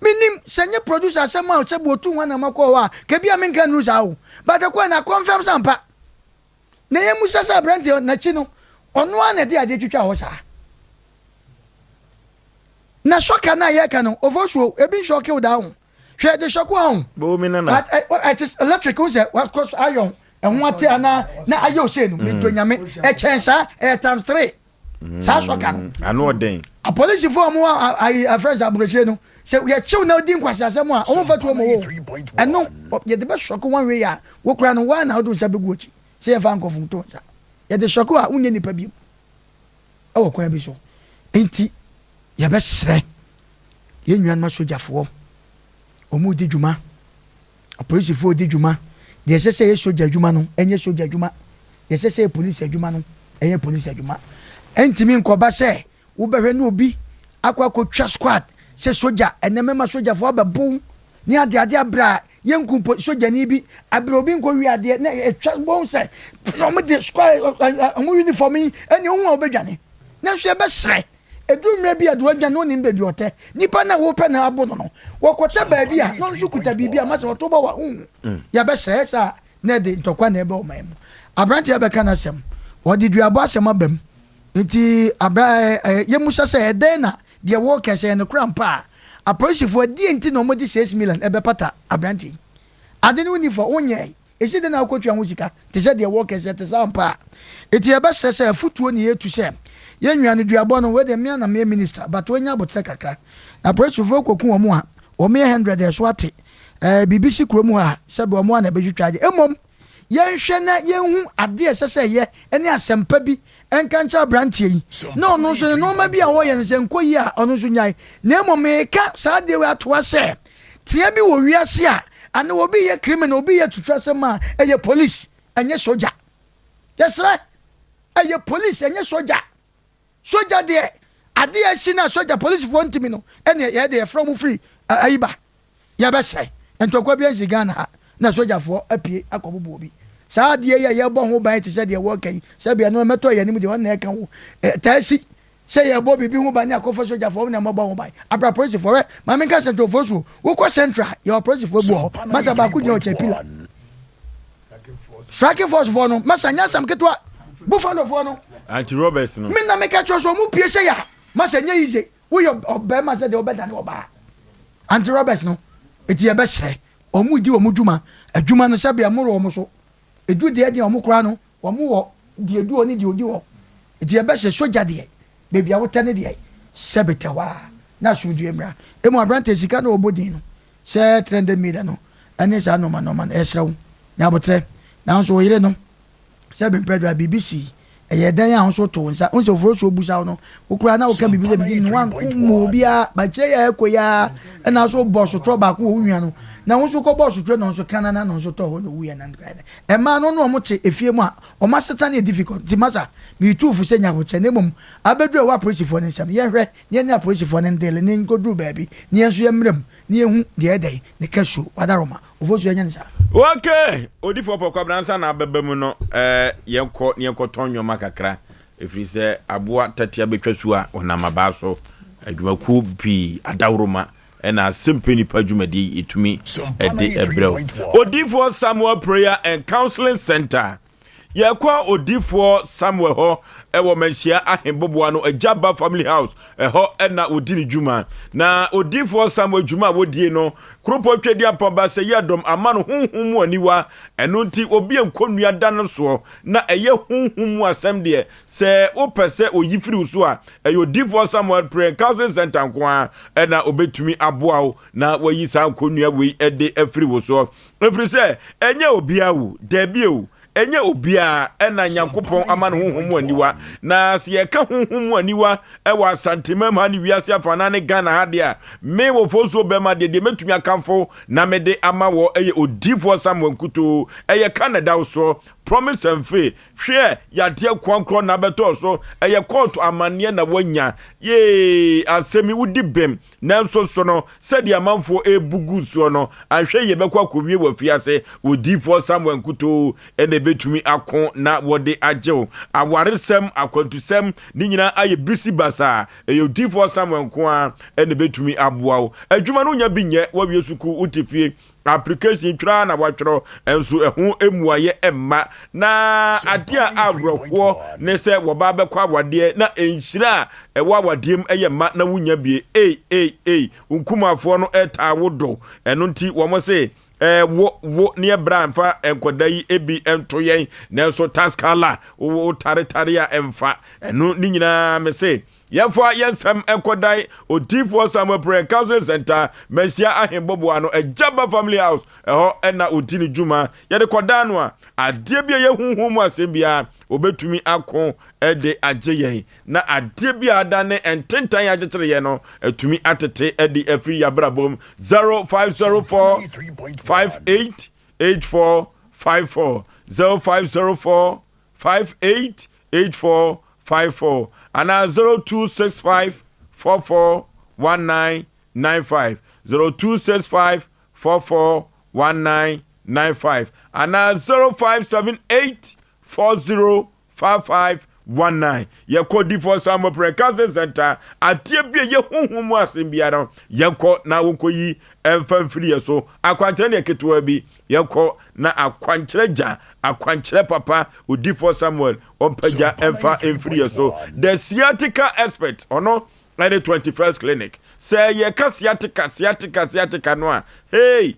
minim senye producer asema o sebu otu nwa na makọ wa ke bia menka nu sa o but ko na confirm sampa na ye musa sa brand na chi no ono ana de ade twitwa ho sa na shoka na ye ka no Oforisuo ebi shoke o da ho hwe de shoku ho bo mi na but it is electric o say what cost iron and what na ayo say no me do nyame e chensa e times 3 sa shoka no ano den a police for mo a friends abrese no say we chew na odi nkwase asem a o fatu mo wo eno ye de be shock one way a wo kura no one na do nsa begu ochi say e fa nkofu to nsa ye de shock a unye nipa bi e wo kwa bi so enti ye be sre ye nwan ma sojafo o mu di djuma a police for di djuma de se ye soja djuma no enye soja djuma de se police djuma no enye police djuma enti mi nkoba se wo behwe no obi akwa twa squad se soja enemema soja fo ababu ni ade abra yenku soja ni bi abra obi nko wi ade na etwa bon se no de squad omo uniform eni ohun obedwane na so be sre edumre bi ado adwane oni mbebi ote nipa na wo pe na abo no wo kota ba bi a no nso kuta bibi a mase to ba wa ya be sre sa na de ntokwa na ebe o maemu abrante abɛka na asɛm wɔde duabɔ asɛm abam nti abra yɛmu sɛ ɛdɛn na deɛ wɔ kɛsɛ no kora mpa a apolisifoɔ die nti na ɔmɔde 6 million ɛbɛpata abrante ade no woni fɔ wonyɛ ɛsi de na wokɔtua ho sika te sɛ deɛ wɔ kɛsɛ te sɛ mpa a ɛti yɛbɛsɛ sɛ afotuo ne yɛtu sɛ yɛnwia no duabɔ no wede mmea na mmea minister but wɔnya abotrɛ kakra na apolisifoɔ kɔku wɔ mu a wɔmeyɛ 100 ɛso ate biribi si kurom hɔ a sɛbe ɔmo a na ɛbɛtwitwa agye mmom yɛnhwɛ na yɛnhu adeɛ ɛsɛ sɛ yɛ ɛne asɛmpa bi ɛnka nkyɛ aberanteɛ yi na ɔno nso ne nɔɔma bi a wɔyɛ no sɛ nkɔ yi a ɔno nso nyae na mmom meka saa adeɛ wei atoa sɛ teɛ bi wɔ wiase a ane obi yɛ criminal obi yɛ tutwasɛm a ɛyɛ police ɛnyɛ soja yɛserɛ ɛyɛ police ɛnyɛ soja deɛ adeɛ asi no a soja policefoɔ ntimi no ɛne yɛde yɛfrɛ mu firi ayiba yɛbɛsɛ ntɔkwa bi ansi Ghana ha na sojafoɔ apie akɔbobɔ obi saa adeɛ yi a yɛbɔ ho ban te sɛ deɛ wɔka yi sɛ bia no mɛtɔ yɛ anim deɛ ɔna ɛka ho taasi sɛ yɛbɔ biribi ho ban ne akɔfa sojafoɔ na mɔbɔ ho ban abra polisifoɔ maame nka sɛ ntɔfoɔ so wokɔ central yɛwɔ polisifoɔ bu hɔ masa baako gyina ɔkyɛ pila striking force foɔ no masa nyɛ asɛm ketewa buffalofoɔ no anti-robbers no me na meka kyerɛ so ɔmo pie sɛ yɛ masa nyɛ yize woyɛ ɔbɛrima sɛ deɛ ɔbɛdane ɔbaa anti-robbers no ɛti yɛbɛserɛ ɔmo di ɔmo dwuma adwuma no sɛ bia moro ɔmo so ɛdu deɛ deɛ ɔmo kora no ɔmo wɔ deɛ du hɔ ne deɛ ɔdi hɔ ɛti yɛbɛsɛ soja deɛ baabi a wotɛ ne deɛ sɛ bɛtɛ hɔ a na asomdue mmra ɛmu aberante sika na ɔbɔ din no sɛ 300 million no ɛne saa nɔma no ɛserɛ wo na abotrɛ nanso wo yere no sɛ bɛmpɛ do a BBC ɛyɛ dan a nso to nsa nso foro so busa no okura na woka bibi bibi no wan mo bia ba kyerɛ ya ekoya ɛna so bɔ so tro ba ko wo nwia no na nso kɔ bɔ so tro no nso kanana no nso to ho no wuya nan kraida ɛma no no mo te efie mu a o ma seta ne difficult ti masa mi tu fu sɛ nya ko kyɛ ne mom abedru wa policefoɔ ne nsam ye hwɛ ne na policefoɔ ne ndele ne nkodru baabi ne nso ye mrem ne ehu de ɛdai ne kasu wadaroma ofo so nya nsa okay odifo pokwa bransa na abeba mu no yenko tonyo kakra efiri sɛ aboa tatia betwa su a onamaba so adwumaku bi adawroma ɛna Asem Mpe Nipa dwumadi etumi ɛde ɛbrɛw odifo Samuel Prayer and Counseling Center yɛkɔ odifo Samuel ho ɛwɔ manhyia ahemboboa no Ajaba Family House ɛhɔ ɛna odini dwuma na odifo Samuel dwuma wodie no kropo twedi apamba sɛ yɛdom ama no honhom mu aniwa ɛno nti obi enkonua da no so na ɛyɛ honhom mu asɛm de sɛ opɛ oyifiri so a ɛyɛ odifo Samuel Prayer Counseling Center nko a ɛna obetumi aboawo na wayi sa nkonua wei ɛde afiri wo so efiri sɛ ɛnyɛ obia wo debie enye obia ena nyankopon ama no honhom aniwa na se ye ka honhom aniwa e wa santemam ha ne wiase afana ne Ghana ha de a me wo foso bema de metumi akamfo na me de ama wo eye odifo Samuel Nkuto eye Canada so promise and faith hwe ya de kwankro na beto so eye court amane na wanya ye asemi wudi bem nanso so no se de amanfo ebugu so no ahwe ye bekwa kowie wafiase odifo Samuel Nkuto ene betumi akon na wode agyew awaresem akwantusem ni nyina aye bisi basa e odifo Samuel nko a ene betumi aboawo adwuma no nya binye wa wiesuku utifie application tra na watro enso ehu emuaye emma na adia awroho ne se wo ba bekwa wade na enhyira ewa wadiem eye ma na wunya bie unkumafo no eta wodo eno nti wo mo se wo ne branfa enkodai ebi entoyen nenso taskala wo taretare a emfa eno ni nyina me se yɛfo yɛnsɛm enkodai odifo Samuel Prayer Counseling Center mesia ahemboboa no Ajaba Family House ɛhɔ ɛna odini dwuma yɛde koda no a adeɛ bia yɛhuhum asɛm bia obetumi akon ɛde agye yɛn na adeɛ bia ada ne ententan agyekyere yɛn no atumi atete ɛde afiri yabrabom 0504 588454 0504 588454 and 0265 441995 0265 441995 and 0578 4055 19 yɛkɔ D4 Samuel Prekase Center atie bia ye honhom asem biara yɛkɔ na wokɔyi ɛmfa mfiri so akwankyerɛ ne ketewa bi yɛkɔ na akwankyerɛ papa D4 Samuel ompaja ɛmfa mfiri so the sciatica expert ono at the 21st clinic say ye ka sciatica no a hey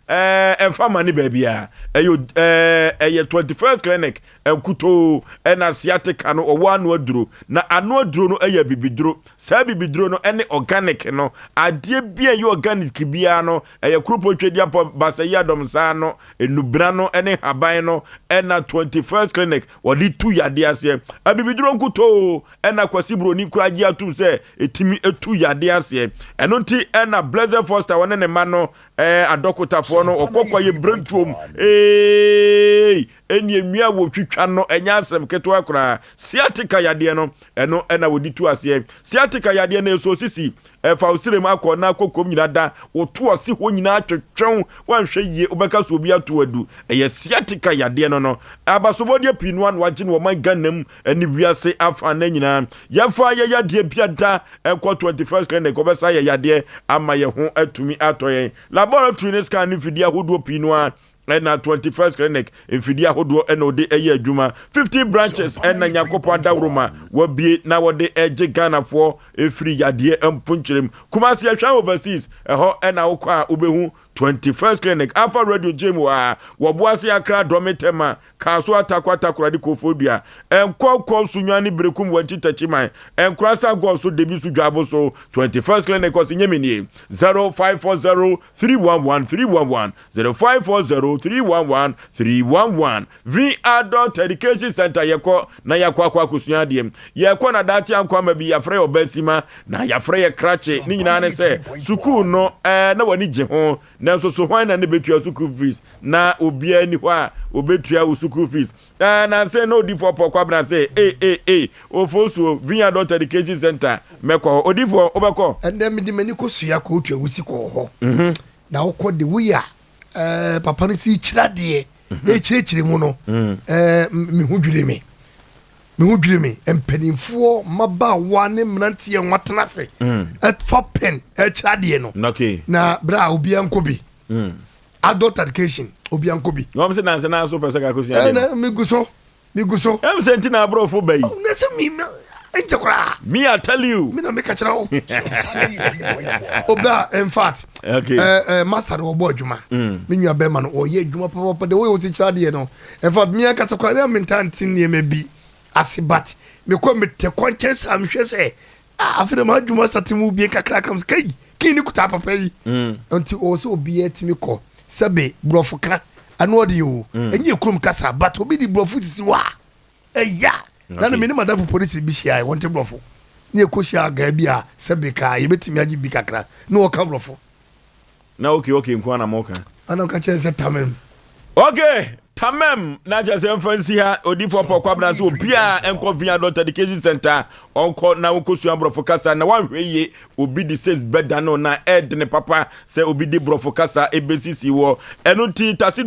emfa ni baby a eyo 21st clinic enkuto na sciatica no owo anu aduro na anu aduro no eya bibiduro say bibiduro no ene organic no ade bia ye organic bia no eya krupo twedi apo basayi adomsa no enubra no ene haban no na 21st clinic wodi tu yade ase abibiduro nkuto na kwasi broni kuraji atum say etimi etu yade ase eno nti na Blessed Foster wone ne ma no adokota fo no okokwa ye brantrom eni emia wo twitwa no enya asem keto akura sciatica yade no eno na wodi tu ase sciatica yade na eso sisi fa osirem akọ na kokom nyina da wo to osi ho nyina atwetwen wanhwe ye obeka so obi ato adu eye sciatica yade no abasobodie pinu an wagye no man ganam ani wiase afa na nyina yafa ye yade biada enko 21st clinic obesa ye yade ama ye ho atumi atoyen laboratory ne scan video ahodo pinu an na 21st clinic mfidi ahodo na ode eye adwuma 50 branches na nyakopo adawroma wabie na wode eje Ghana for efri yade empunchirem kumasi ahwa overseas eho na wokwa obehu 21st clinic Alpha Radio Jemu woboase akra dometema kaso atakwatakwadi kofodua enkokko sunwani brekum wanti tachiman enkrasa goso debisu dwabo so 21st clinic osinyemini 0540311311 0540311311 V Adult Education Center yeko na yakwa kusuadiem yeko na dati ankwama bi yafre obasima na yafre ye krache ni nyina ne se sukuu no na wani je ho na so hwan na ne betua school fees na obia ni hɔ a obetua wo school fees na say no D4 pokwa bra say Oforisuo V Adult Education Center meko odifo obeko ende me di mani ko sua ko otua wusi ko ho na wokɔ de wuya papa no si kyirade kyirkyiri mu no me hu dwire me empanimfoɔ mabaawa ne mmeranteɛ nwatena se fa pen kyirade no na bra obi ankobi adult education obi ankobi no say na so pesa ka kosia na me guso em senti na brofo bayi na se me me I tell you me na make a chira oba in fact master obo adwuma me nua be ma no oye adwuma papa de we si chade no in fact me aka sakwa na mentanti ne me bi asibat me ko me te conscience am hwe se afere ma adwuma start mu bi kakra kam kai kini kuta papa yi until also obi etimi ko sebe brofoka anu odi o enye krum kasa but obi di brofu sisi wa eya na me ni madam police bi hia I want brofo ni ekohia ga bia sebe ka yebetimi agi bi kakra no o ka brofo na okay nko na moka ana ka chense tamem okay tamem na jase mfansi ha odifo pokwa bra so bia enko via Adult Education Center onko na wokosu ambrofo kasa na wanhweye obi di says better no na ed ne papa say obi di brofo kasa ebesisi wo eno ti tasi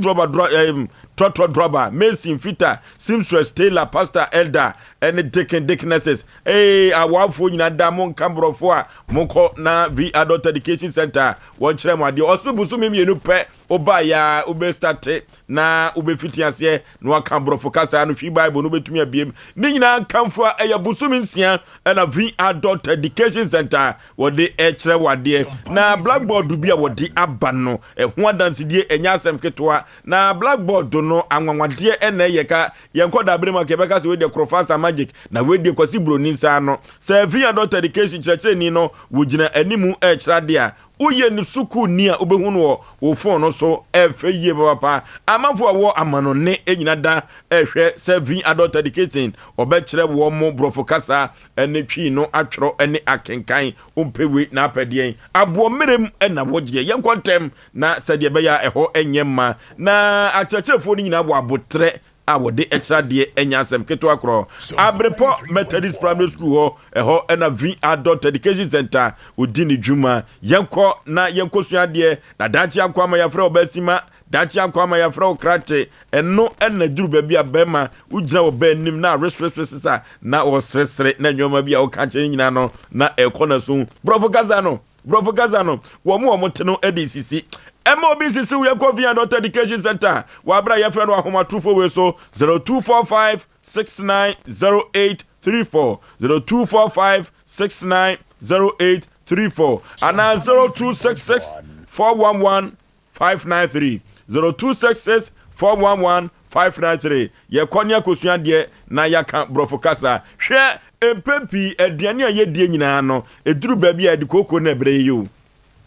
trotro droba Mason Fita Simstress Taylor Pastor Elder and Dicknesses awafo nyina da mon kambrofo a monko na V Adult Education Center won kire mo ade osubusu mienu pe oba ya obe start na obe fitiase no akambrofo kasa no hwi Bible no betumi abiem ni nyina kamfo eya busumi nsia na V Adult Education Center wode kire wade na blackboard bia wode aba no ho adansidie enya asem ketoa na blackboard no anwanwade ena yeka yenkoda brema kebeka se we de crofasa magic na we de kwasi broni sa no se V Adult Education church ni no wogina animu kirade a uye ni suku ni a obehu no wo phone no so efeye papa amafo wo amano ne enyina da ehwe se V Adult Education obekire wo mo brofo kasa ene twi no atworo ene akenkan ompewe na apedien abo merem na wogye yenkontem na sade be ya eho enyemma na akyerkyerefo ni nyina bo abotre a wode extra de enya asem keto akro Abrepo Methodist Primary School ho eho na V Adult Education Center odini djuma yenko na yenko suade na dachi akwa ma yafra obasima dachi akwa ma yafra okrate eno na duru ba bia bema ugina oba nim na resresresesa na osresre na nyoma bia o ka kye nyina no na ekona so brofo gaza no wo mu omoteno edisisi MOBCC we ko via Adult Education Center wa bra ya friend wa homa trufo we so 0245690834 0245690834 and 0266411593 0266411593 ye konya kosua de na yaka brofo kasa hwe empepi aduane a ye die nyina no eduru ba bia de koko na bre yo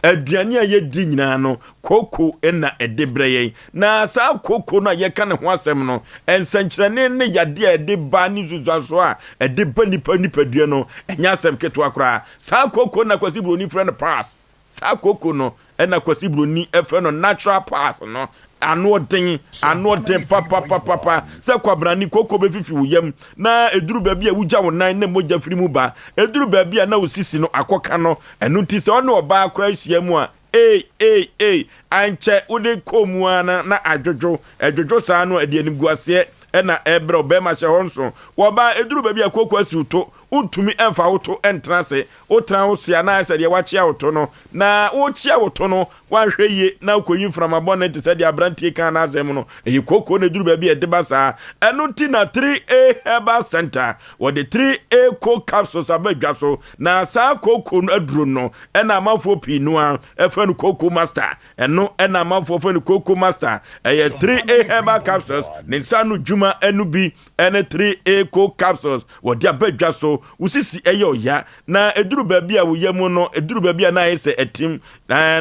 aduane a ye di nyina no koko na edebreye na sa koko na ye kan ho asem no ensankyerene ne yade a ede ba ni zuzaso a ede ba nipa due no enya asem keto akora sa koko na kwasi broni friend pass sa koko no na kwasi broni efe no natural pass no ano den papa se kwabrani koko be fifi wuyam na eduru ba bia wugya wonan na moja firi mu ba eduru ba bia na osisi no akoka no enu ti se ono oba akora hia mu a anche ude komuana na adwojo saa no ade anim guase na ebre obema hye honso wo ba eduru ba bia koko asi uto utumi emfa uto entrance utra hosia na ase de wachia uto no na uchia uto no wanhweye na koyin from abona te said abrantie kan na azem no eyi koko na eduru ba bia de basa enu ti na 3A Herbal Center wo de 3A co capsules abadwaso na saa koko no aduru no na amafo pinu a efa no koko master eno na amafo fa no koko master 3A Herbal Capsules ne sanu juma enu bi ene 3A co capsules wo de abadwaso usisi ya na eduru ba bia wo yam no eduru ba bia na yese etim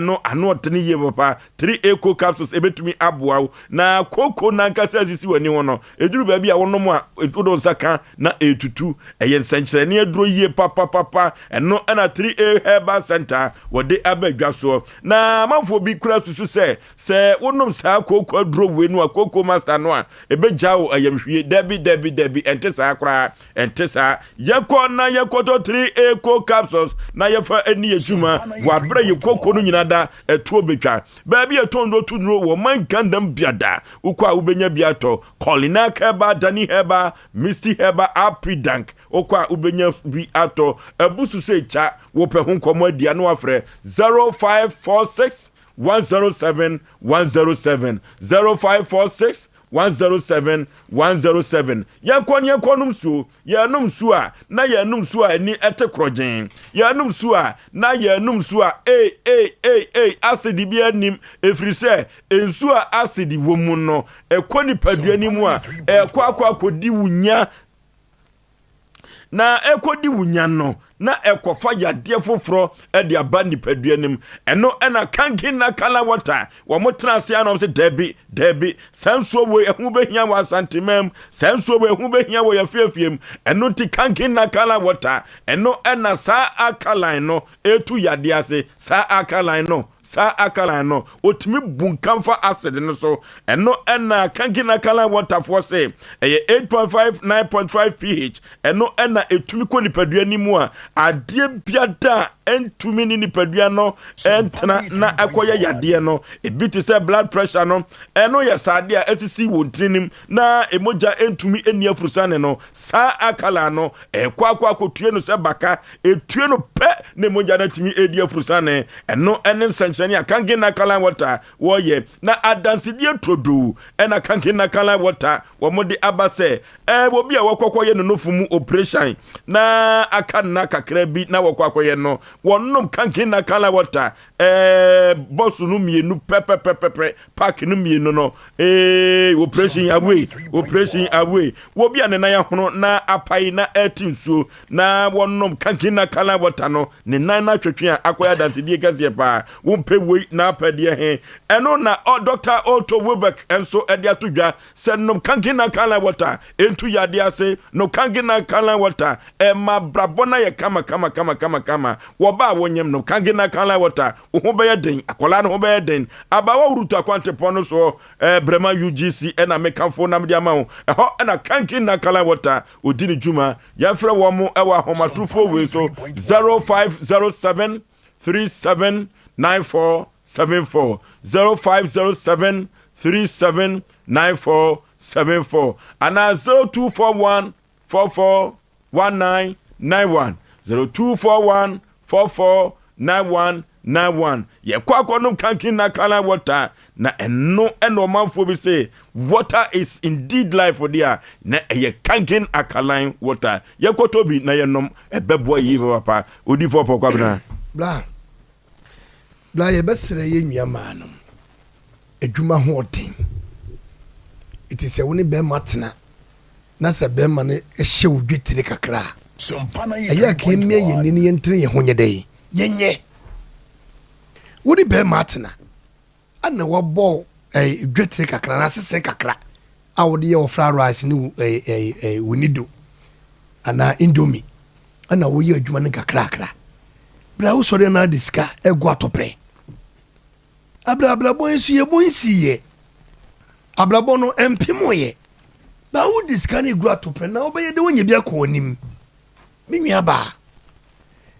no ano otene ye papa 3A co capsules ebetumi aboa na koko na nkasa asisi wani wono eduru ba bia wono mu a etudo nsaka na etutu nsankyerene aduro ye papa eno na 3A Herbal Center wo de abadwaso na manfo bi kura susu se wonom saa koko aduro we no koko master no a ebegyawo ayamhwie debi entesa akra entesa yeko na yekoto 3A co capsules na yefa eni ejuma wa bra ye koko no nyina da etuo betwa ba bia tondo tunro wo man kandam biada ukwa ubenya biato kolina keba dani heba misty heba happy dank ukwa ubenya bi ato ebusu se cha wo pe ho komo adia no afre 0546 107 107 0546 107 yankonum suo yanum suo a na yanum suo a ni etekrogen yanum suo a na yanum suo a acid bi anim efrise ensuo a acid wo mu no ekoni paduani mu a akodi wunya na ekodi wunya no na ekofa yade foforo de aba nipaduanim eno na kankin na kala water wo motrase anom se debi sanso wo ehu behia wa santimam sanso wo ehu behia wo yafiafiem eno ti kankin na kala water eno na sa akalan no etu yade ase sa akalan no otimi bunkamfa acid no so eno na kankin na kala water for say 8.5 9.5 pH eno na etumi ko nipaduanim a adie biada entumi ni nipadua no entna na akoya yade no ebiti se blood pressure no eno ya sade a asisi wontrinim na emoja entumi eni afurusane no sa akala no ekwa akotue no se baka etue no pe na emoja na timi edi afurusane eno enen sanchani akange na kala water woye na adansidie trodu ena kange na kala water wo mode abase obi a wakokoye no nofumu operation na akanna kakra bi na wakwakoye no wonnom kanke na kala water boss no mienu pepe pack no mienu no operation away wo bia ne na ya hono na apai na etinsuo na wonnom kanke na kala water no ne nan na twetwe a akoya dansedie kase pa wompe wei na apade he eno na Dr. Otto Webek enso ede atodwa sennom kanke na kala water entu yade ase no kanke na kala water ma brabona ye kama woba wonyem no kange na kala water wo be yeden akola no be yeden abawa urutu akwante pono so brema UGC ena mekanfo nam dia ma ho eho ena kange na kala water odini juma ya frɛ wo mo ewa homatufo we so 0507 379474 0507 379474 and 0241 441991 0241 449191 ye kwa no kankin na kala water na eno manfo bi say water is indeed life for there na ye kankin akalan water ye kotobi na ye nom ebebo yi papa odi for pokwa bna bla ye besere ye nwia ma no adwuma ho oden iti se woni be matena na se be ma ne ehye odwetire kakra aya ke mie ye nini yentre ye honye dei yenye woni be matena ana wabo odwetire kakra na sese kakra a wodi ye ofra rice ni wonido ana indomie ana wo ye adwuma ne kakra bra wo sori na diska egu atopre abla bonsu ye bonsiye ablabo no empimo ye na wo diska ne egu atopre na obeye de wonye bia ko onim minwa ba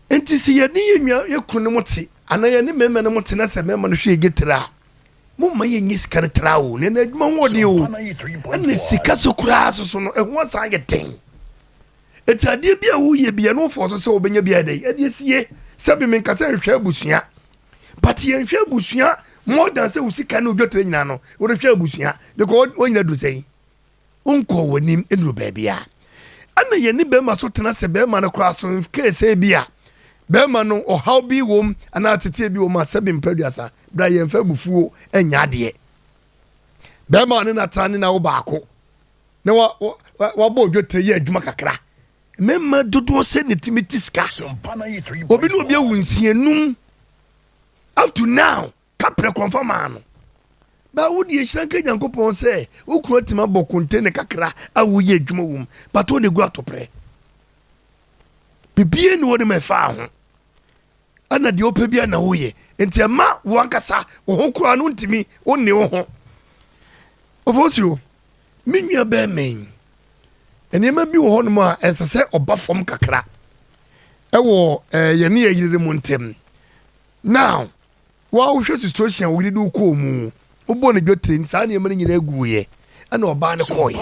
enti si ye ni yenwa ye kunu mote ana ye ni meme ne mote na se meme no hwe getra mo ma ye nyi sika ne trawo ne na adwuma ho de o ene sika so kura so no ehwo san ye ten etade bia wo ye bia no fo so se obenya bia dai ade sie sabi men kasa nhwe abusua but ye nhwe abusua more than say usika na odwotre nyina no wo hwe abusua because onyina do sei unko wonim enru baabia ana ye ni be ma so tena se be ma no kra so kese bia be ma no o how bi wom ana tete bi wom asabi mpaduasa bra ye mfa bufuo enya de be ma no na tane na wo baako na wa bo odwotre ye adwuma kakra memma dodo se ne timitiska obi no obi awunsienum up to now kapre confirm ano ba wodi ehyiranka nyankopon se ukuro tima bokunte ne kakra awuye adwuma wum but wo de gu atopre bibie ni wodi mefa ho ana de opa bia na woye enti ama wo ankasa wo ho kuro anu ntimi wonni wo ho Oforisuo minua be men enema bi wo hono a esese oba fom kakra ewo ye ne yire mu ntem now wa wo hwe situation wo didi ko mu obo ne dwotre sa ne mane nyina aguye ana oba ne koye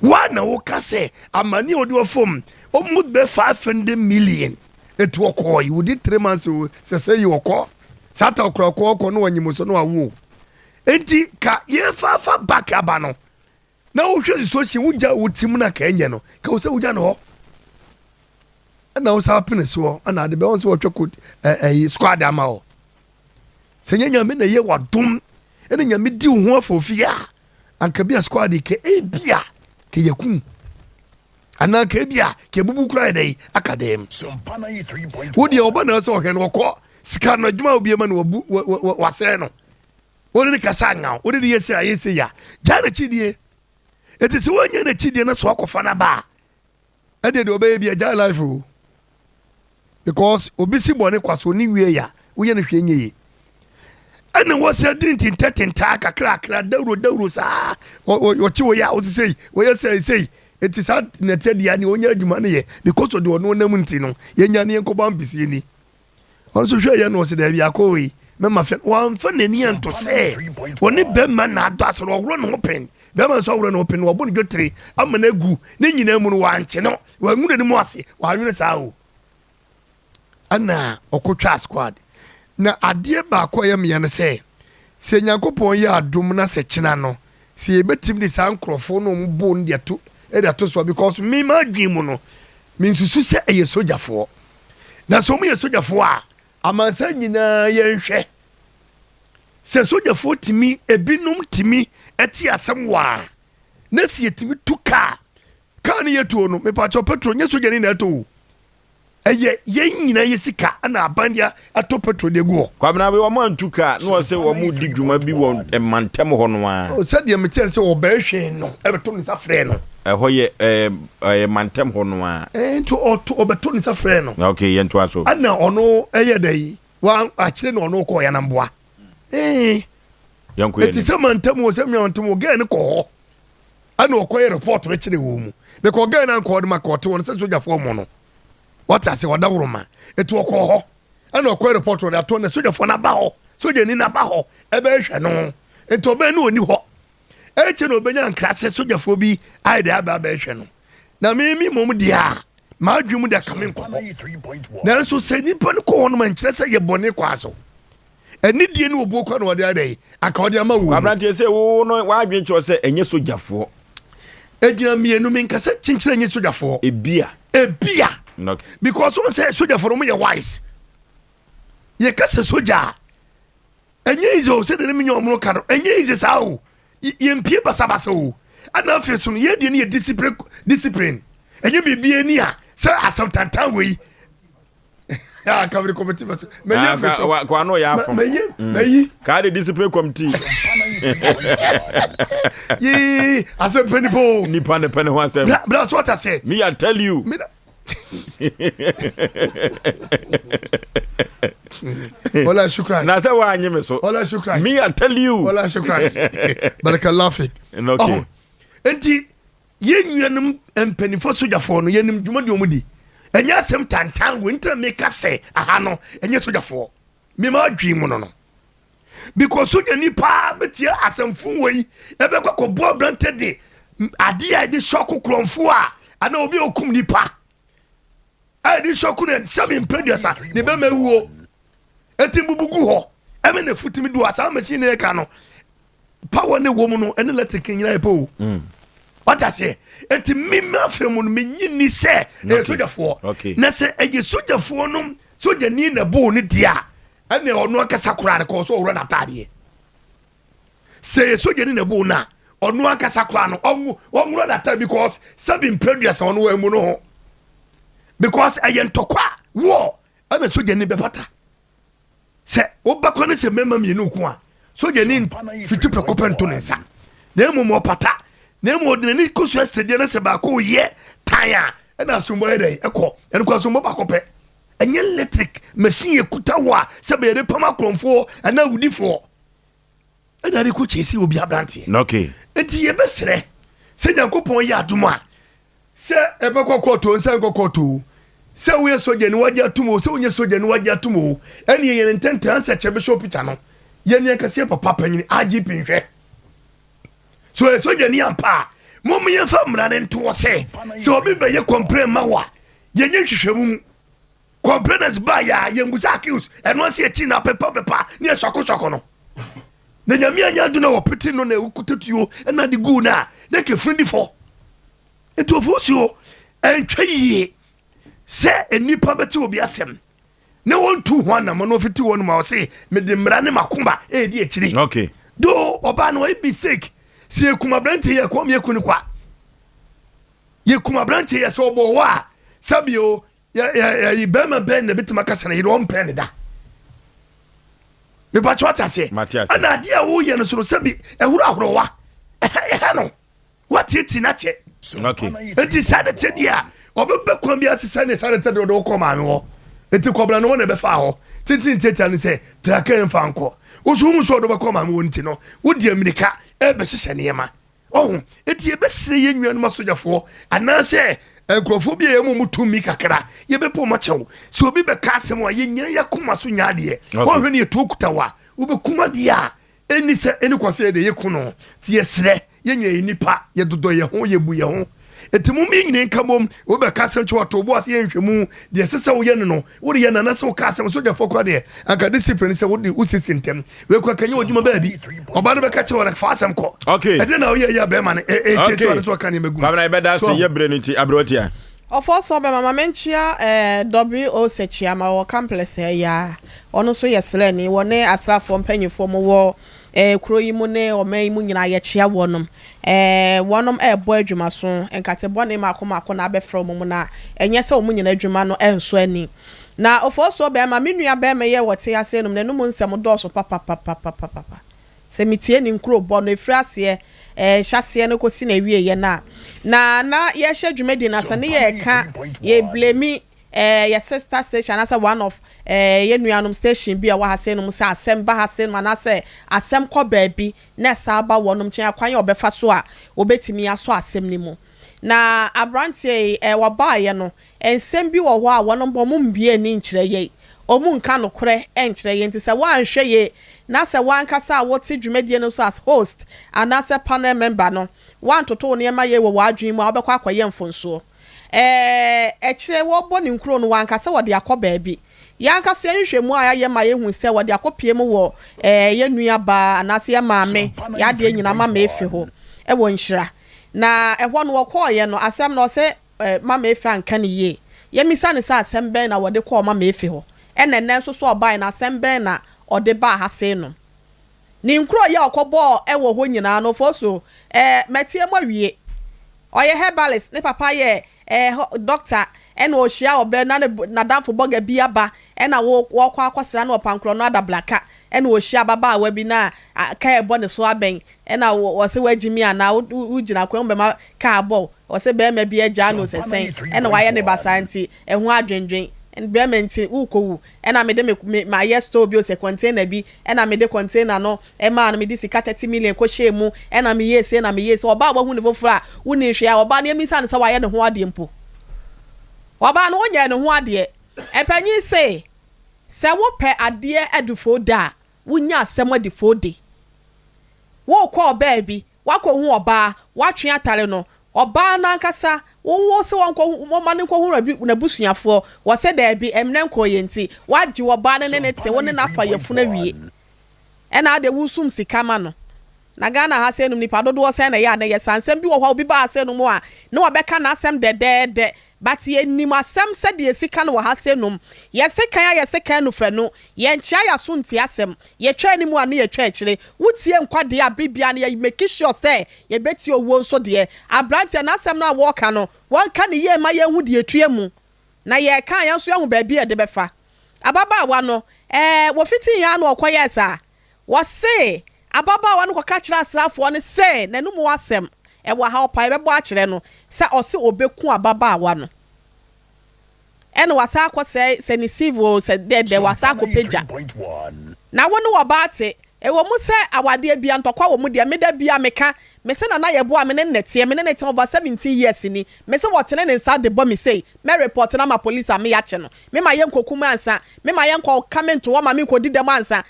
wa na wo kase amani odi wo fom o mu be 500 million etu okoye wo di 3 months sese yi okọ sata okọ no wanyimo so no awo enti ka ye fa back abano na wo hwe situation wuja wotim na ka enye no ka wo se wuja no ho na wo sa happiness wo ana de be won se wo tweko squad ama wo se nyanya me na ye wadom ene nya me di ho afofia anka bia squad ke bia ke yakun ana ka bia ke bubu kura dai akadem wo dia oba na se wo hwe no ko sika no adwuma obi ma no wase no wo ne kasa nga wo de yesi ayesi ya jana chidie eti se wanya na chidie na so akofa na ba ade de obey bia ja life o because obisi bone kwaso ni wie ya wo ye na hwe nye ana wo se drintin tetenta kakra dawro sa o chi wo ya o sei wo ye sei eti sa na tedia ni onya adwuma ne ye because of the ono nam nti no ye nya ne enkoba mbisi ni on so hwe ye no se da bia ko wi mema fe wan fa nani anto se woni be ma na ado wo woro no pen be ma so woro no pen wo bo ne dwotre amana gu ne nyina mu no wanche no wa ngune ni mu ase wa nwene sa o ana okotwa squad na ade ba ko ye me ne se nyankopon ye adom na se kina no se ye betim de san krofo no mbo ndi ato so because me ma dwin mu no me nsusu se eye sojafo na so mu ye sojafo a amansa nyina ye nhwe se sojafo timi ebinum timi eti asem wa na se yetimi tuka ka ne yetuo no me pa cho petrol nye soja ni na eto eye ye nyina ye sika na abandia ato petrol de go kwamna be wo man tuka no wo se wo mu di dwuma bi wo mantem ho no a o se de me tell se wo be hwe no e beto ni sa frɛ no ɛhɔ yɛ mantem hɔ no a nti ɔbɛto ne sa frɛ no okay yɛn to aso ana ɔno ɛyɛ dɛ yi wa akyerɛ no ɔno kɔ yɛ na mboa yɛn kɔ yɛ eti sɛ mantem wɔ sɛ mantem wɔ gɛɛ ne kɔ hɔ ana ɔkɔ yɛ report no kyerɛ wɔ mu bɛkɔ gɛɛ na nkɔ de ma kɔ te wɔn sɛ sogyafoɔ mu no wɔta sɛ wɔda woroma eti ɔkɔ hɔ ana ɔkɔ yɛ report no ato na sogyafoɔ na ba hɔ sogyani na ba hɔ ɛbɛhwɛ no eti ɔbɛn no oni hɔ ɛkyɛ na ɔbɛnya nkra sɛ sogyafoɔ bi ayɛ de aba abɛhwɛ no na mimi mom deɛ a maadwe mu de aka me nkɔ hɔ nanso sɛ nnipa no kɔ hɔ no ma nkyerɛ sɛ yɛ bɔne kɔ aso ɛne die ne wɔbuo kɔ na wɔde adɛ aka wɔde ama wɔ abranteɛ sɛ wo no waadwe kyerɛ sɛ ɛnyɛ sogyafoɔ ɛgyina mmienu mi nka sɛ kyenkyerɛ nyɛ sogyafoɔ ebia because wɔn sɛ sogyafoɔ no mo yɛ wise yɛka sɛ sogya a ɛnyɛ easy o sɛ de ne mi nyɛ ɔmo ka no ɛnyɛ easy saa o yɛmpie basabasa o ana afei so no yɛdeɛ no yɛ discipline ɛnyɛ biribia ni a sɛ asɛm tantan wei kamere committee bɛso kwano yɛ afom mayi kaa de discipline committee yi asɛm pɛ nipa o nipa ne pɛ ne ho asɛm bra so wata sɛ me I tell you wala shukran na sɛ waanye me so wala shukran me I tell you wala shukran barakallahu fik okay enti yɛnnuanom mpanifo sogyafoɔ no yɛnim dwuma de ɔmu di ɛnyɛ asɛm tantan wo ntra meka sɛ aha no ɛnyɛ sogyafoɔ mema adwii mu no because sogyani paa bɛtie asɛmfo wɔ yi ɛbɛkɔ kɔboa brante de adeɛ a ɛde sɔko korɔmfo a ana obi okum nipa a ɛde sɔko no 7 producer ne bɛma wuo ɛtim bubugu hɔ ɛmɛ na futimi do asa machine ne ka no power ne wɔ mu no ɛne electric nyina yɛ po what I say eti mimma femu no menyi ni sɛ sojafoɔ na sɛ ɛgye sojafoɔ no sojani na bo ne dia ɛne ɔno akasa kora ne kɔ so ɔwura na tadeɛ sɛ sojani na bo na ɔno akasa kora no ɔwura na tadeɛ because 7 produce ɔno wɔ mu no ho because ɛyɛ ntɔkwa wo ɛna sojani bɛpata sɛ wobakɔ ne sɛ mɛma mienu ko a sojani fitu pɛkɔpɛ nto ne nsa na emu ɔpata na emu odine ni kosu stadium na se ba ko ye tan a na asombo e dey ekọ ene ko asombo ba ko pe enye electric machine ekuta wa se be de pama kromfo na wudifo e da ri ko chesi obi abrante okay enti ye besere se Nyankopon ye adom a se e be kokoto nsa kokoto se wo ye soja ni waje atumo se wo nye soja ni waje atumo ene ye ntentan se chebe show picture no ye ne kase papa panyin agp nhwe so soja ni ampa mom ye fa mra ne nto se obi be ye complain ma wa ye nye hwehwemu complainers ba ya ye ngusa accuse eno se echi na pepa ni esoko no na nyame anya do na opiti no na ekutetuo na de gu na ke frindi fo etu ofosio entwa yie se enipa beti obi asem ne won tu ho na mo no fiti won ma o se me de mra ne makomba e di echiri okay do oba no e be sick si ekuma brante ye kwa me kunu kwa ye kuma brante ye so bo wa sabio ya ibema ben na bitima kasa na yiro mpe ne da me ba chwata se ana dia wo ye no so sabi ehuru ahorowa eh no what it na che okay enti sade te dia obebe kwa bia sesa ne sade te do ko ma me wo enti kobra no na be fa ho tintin teta ne se ta kan fa nko osumu so do be ko ma me wo nti no wo di amerika ebe hyehyɛ nneɛma ɔho eti ebesire yɛ nnuanu masojafo anaasɛ nkurɔfo bi yɛ mu tumi kakra yɛbɛpɔ ma kyɛw sɛ obi bɛka asɛm a yɛnyina yɛkoma so nyaadeɛ ɔhwɛ ne yɛtu okuta wa wobɛkuma deɛ a ɛni sɛ ɛni kɔsɛ yɛde yɛku no nti yɛserɛ yɛnyina yɛ nipa yɛdodɔ yɛ ho yɛbu yɛ ho eti mu mi nyina nka mom wobɛka asɛm kyɛw ato bo ase yɛnhwɛ mu deɛ sɛ woyɛ no no wode yɛ nana sɛ woka asɛm sojafo kora deɛ anka discipline sɛ wode wosisi ntɛm wekɔ kanyɛ w'adwuma baabi ɔba no bɛka kyɛw fa asɛm kɔ okay ɛde na woyɛ yɛ bɛma no ɛkyɛ sɛ ɔne so ɔka nneɛma gu babra ɛbɛda se yɛbrɛ no nti abrɛwatia ɔfɔ bɛ mama menchia WO sechia ma wɔ complex ya ɔno so yɛ srɛni wɔne asrafo mpanyifo mo wɔ kuro yi mu ne ɔman yi mu nyina yɛ kyia wɔnom wɔnom ɛbɔ adwuma so nkate bɔne mako na abɛfrɛ mo mu na ɛnyɛ sɛ ɔmo nyina adwuma no ɛnso ani na ɔfɔ so bɛ ma menua bɛ ma yɛ wɔte ase nom na no mu nsɛm dɔɔso papa sɛ metie ni nkuro bɔ no efiri ase hyase no kosi na wie ye na ye hye dwumedi na sane ye ka ye blame your sister station as one of ye nuanom station bi a wa hase no say asem ba hase no na say asem kɔ baabi na sa ba wonom kyen akwan ye obefa so a obetimi aso asem ni mu na abrantie wa ba ye no ensem bi wo ho a wonom bɔ mum bie ni nkyerɛ ye omu nka no korɛ enkyerɛ ye nti sɛ wanhwɛ ye na sɛ wankasa a wote dwumedie no so as host and as a panel member no wan toto ne ma ye wo wadwen mu a obekɔ akɔyɛ mfonso ekyire wo bɔ ne nkuro no wankasa wo de akɔ baabi yankasa nhwɛ mu a ye ma ye hu sɛ wo de akɔpie mu wo ye nua ba anase ye maame ya de nyina ma efi ho wo nhyira na ɛhɔ no wɔkɔ ye no asɛm no sɛ mama efi anka ne ye ye misa ne sɛ asɛm bɛn na wo de kɔ mama efi ho ɛnɛnɛ nso so ɔbae na asɛm bɛn na ɔde ba hase no ni nkuro ye ɔkɔbɔ ɛwɔ ho nyina no fo so metie mo wie ɔyɛ herbalist ne papa ye doctor ɛna ohia obe na danfo boga bi aba ɛna wo kɔ akɔsra na ɔpankro no ada blaka ɛna ohia baba awa bi na ka ɛbɔ ne so abɛn ɛna wo se wagimi ana wo gyina kwan bɛma ka abɔ wo se bɛma bi agya no sɛsɛn ɛna wayɛ ne basanti ɛho adwendwen environment ukowu ena me de me yes store bi o se container bi ena me de container no e ma na me de sika 30 million ko shemu ena me yes oba hu ne fofura wu ne hwe a oba na emisa ne se wa ye ne ho ade mpo oba na wonya ne ho ade e panyi se wo pe ade adufo da wonya asem adufo de wo ko oba bi wako hu oba watwe atare no oba na nkasa wo se wonko mane nko hu na busuafo wo se da bi emne nko yenti wagye wo ba ne te wo ne na fa yafu na wie ena ade wusum sika ma no na Ghana ha se num nipa dodo wo se na ya na ye sansem bi wo hwa obi ba se num a ne wo beka na asem de but ye nim asem se de sika no wo ha se num ye sika no fa no ye nchia ya so nti asem ye twa ni mu a ne ye twa akire wutie nkwade abribia ne ye make sure say ye beti owo nso de abrante na asem na wo ka no won ka ne ye ma ye hu de etue mu na ye ka yan so ye hu ba bi e de befa ababa wa no wo fiti ya no okoye sa wo se ababa wa no ko ka kira asrafo ne se nanum wasem wa ha opa bebo akire no se ose obeku ababa wa no ene wasa akose se ni civil se de wasa akopeja na wonu wabate wo mu se awade bia ntokwa wo mu de meda bia meka me se na ye bo a me ne nete over 17 years ni me se wotene ne nsa de bo me say me report na ma police am ya che no me ma ye nkokum ansa me ma ye nko comment wo ma me ko di dem ansa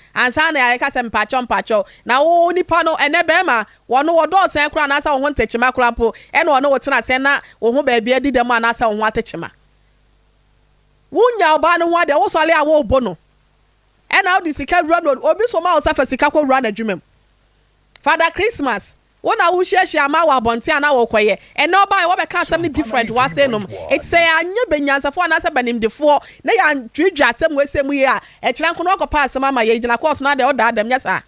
na ye ka se mpacho na wo nipa no ene be ma wono wo do san kura na sa wo ho ntechima kura po ene wono wo tena se na wo ho ba bia di dem na sa wo ho atechima wunya oba no ho ade wo sole a wo bo no ena wo di sika run obi so ma wo sa fa sika ko run adwumem Father Christmas wona wo hyehyia ma wa bonte ana wo koye ene oba wo be ka asem different wa say nom it say anya benyansafo ana se banimdefo na ya twidwa asem wesem yi a e kira nko no okopa asem ama ye gina court na de oda adam nyasa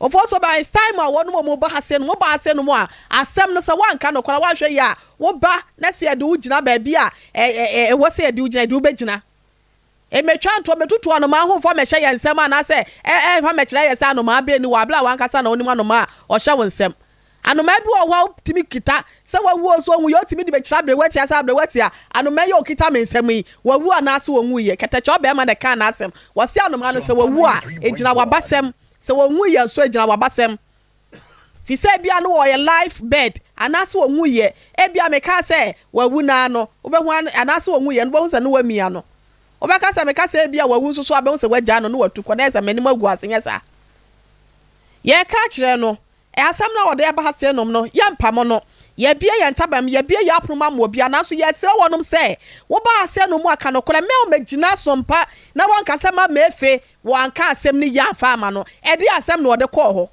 ofo so by time a wonu mo ba hase no mo a asem no se wanka no kora wa hwe yi a wo ba na se de wo gina ba bia wo se de wo gina de wo be gina emetwa nto metutu anu ma ho fo me hye yensem ana se fa me kire yesa anu ma be ni wa bla wan kasa na onim anu ma o hye wonsem anu ma bi o wa timi kita se wa wu so wu yo timi de be kira bre wati asa bre wati a anu ma ye o kita me nsem yi wa wu ana se wo wu ye ketacho be ma de kan na asem wo se anu ma no se wa wu a ejina wa basem se wo wu ye so ejina wa basem fi se bia no wo ye life bed ana se wo wu ye e bia me ka se wa wu na no wo be hu ana se wo wu ye no be hu se no wa mia no obeka sa meka se bia wawu nso so abe se wagya no watu kɔ na se manim agu asenya sa ye ka kire no asam na wode aba hase nom no ye mpam no ye bia ye ntabam ye bia ya aproma mo bia na so ye sere wonom se wo ba hase no mu aka no kora me o magina sompa na won kasa ma mefe wan ka asem ni ya fa ama no e di asem na wode kɔ ho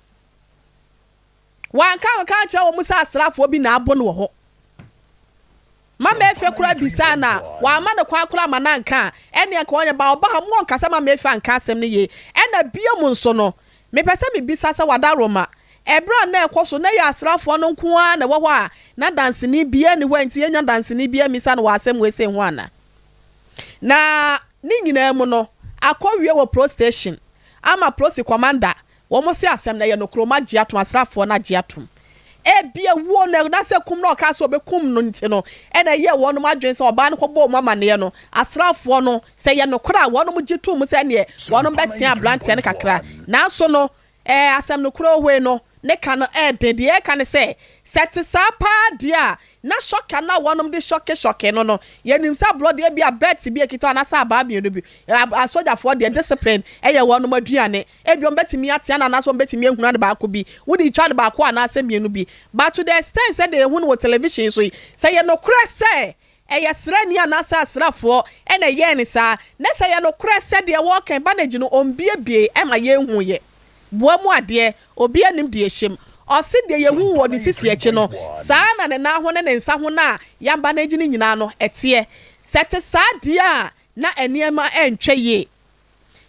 wan ka kire wo mu sa asrafo bi na abo no ho mama efe kura bisa na wa ama ne kwa kura mananka ene ka onye ba oba ha mo nkasa mama efe anka asem ne ye ena bia mu nso no me pese me bisa sa wada roma ebra na ekoso na ya asrafo no nko a na wo ho a na dance ni bia ni wanti enya dance ni bia misa na wa asem we se ho ana na ni nyina mu no akɔwie wo pro station ama pro si commander wo mo se asem na ye no kroma giatom asrafo na giatom bia wo na se kum no ka so be kum no nti no e na ye wo no madwen se oba no kɔbɔ mama ne no asrafo no se ye no kra wo no mgitu mu se ne wo no betia blantia ne kakra na so no asem no kra ohwe no ne ka no de e ka ne se set sa pa dia na shoka na wo no de shoke no ye nim sa blood e bia bet bi ekita na sa ba bi no bi asoja for the discipline ye wo no maduane e bi on betimi atia na so betimi ehunu na ba ko bi wo di twa de ba ko na asemienu bi but to the extent say they ehunu wo television so say ye no kra say eya srani anasa asrafo na ye ni sa na say ye no kra say de wo kan banage no ombie ma ye hu ye boa mu ade obi anim de ehyem osi de ye hu wo de sisi echi no saa na ne na ho ne nsa ho na ya banage ni nyina no etie sete saa dia na eniema entwe ye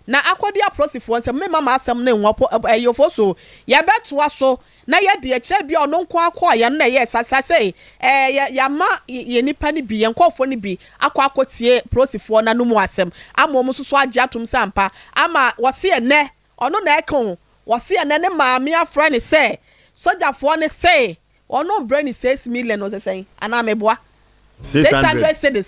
na akodi aprosifo nse me mama asem na enwopo eyofo so ye betoa so na ye de ekire bia ono nko akọ ye na ye sasase ya ma ye nipa ni bi ye nkofo ni bi akotie prosifo na no mu asem ama omu so agye atom sampa ama wose ene ono na ekon wose ene ne maami afra ne se sojafo ne se ono brain 6 million no say ana meboa 600 cedis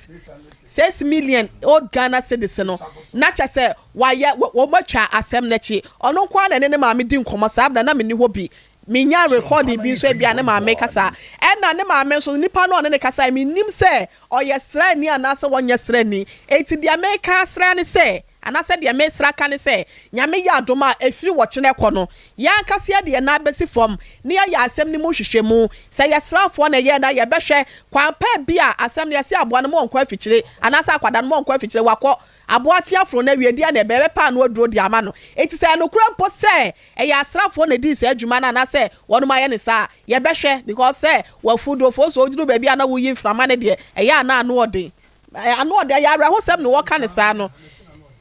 6 million old Ghana cedis no na cha say wo matwa asem na chi ono kwa na ne maami di nkomo sabda na me ni hobi minya recording bi so bia ne maame kasa na ne maame so nipa no ne kasa mi nim se oyesra ni anase wonyesra ni eti dia meka sra ne se anase dia mesra ka ne se nyame ya adoma efiri wo chene kɔ no ya nkase de na besi fom ne ya asem ni mu hwehwemu se yesrafo na ye na ye behwe kwampa bia asem ne se aboa no mo nkɔ afikyire anase akwada no mo nkɔ afikyire wakɔ aboa ti afro na wie dia na bebe pa no aduro di ama no eti se no kura mpo se ya asrafo na di se adwuma na anase wono ma ye ne sa ye behwe because se wa fudo fo so oduru ba bia na wo yi mframa ne de ya na ano ode ya ra ho sem ne wo ka ne sa no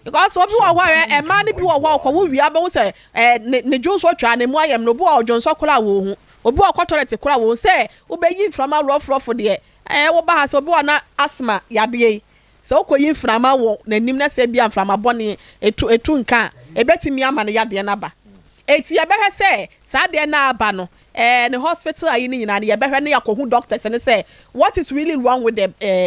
because obi wo hwa ma ne bi wo hwa ko wo wi aba wo se ne jo so twa ne mu ayem no bo ojon so kola wo hu obi wo toilet kola wo se wo be yi mframa rough de wo ba ha se obi wo na asthma yade so okoyi mframa wo nanim na se bia mframa bone etu nka ebetimi ama ne yade na ba eti ye behwe se sa de na aba no ne hospital ayi ni nyina ne ye behwe ne yakohu doctors ne say what is really wrong with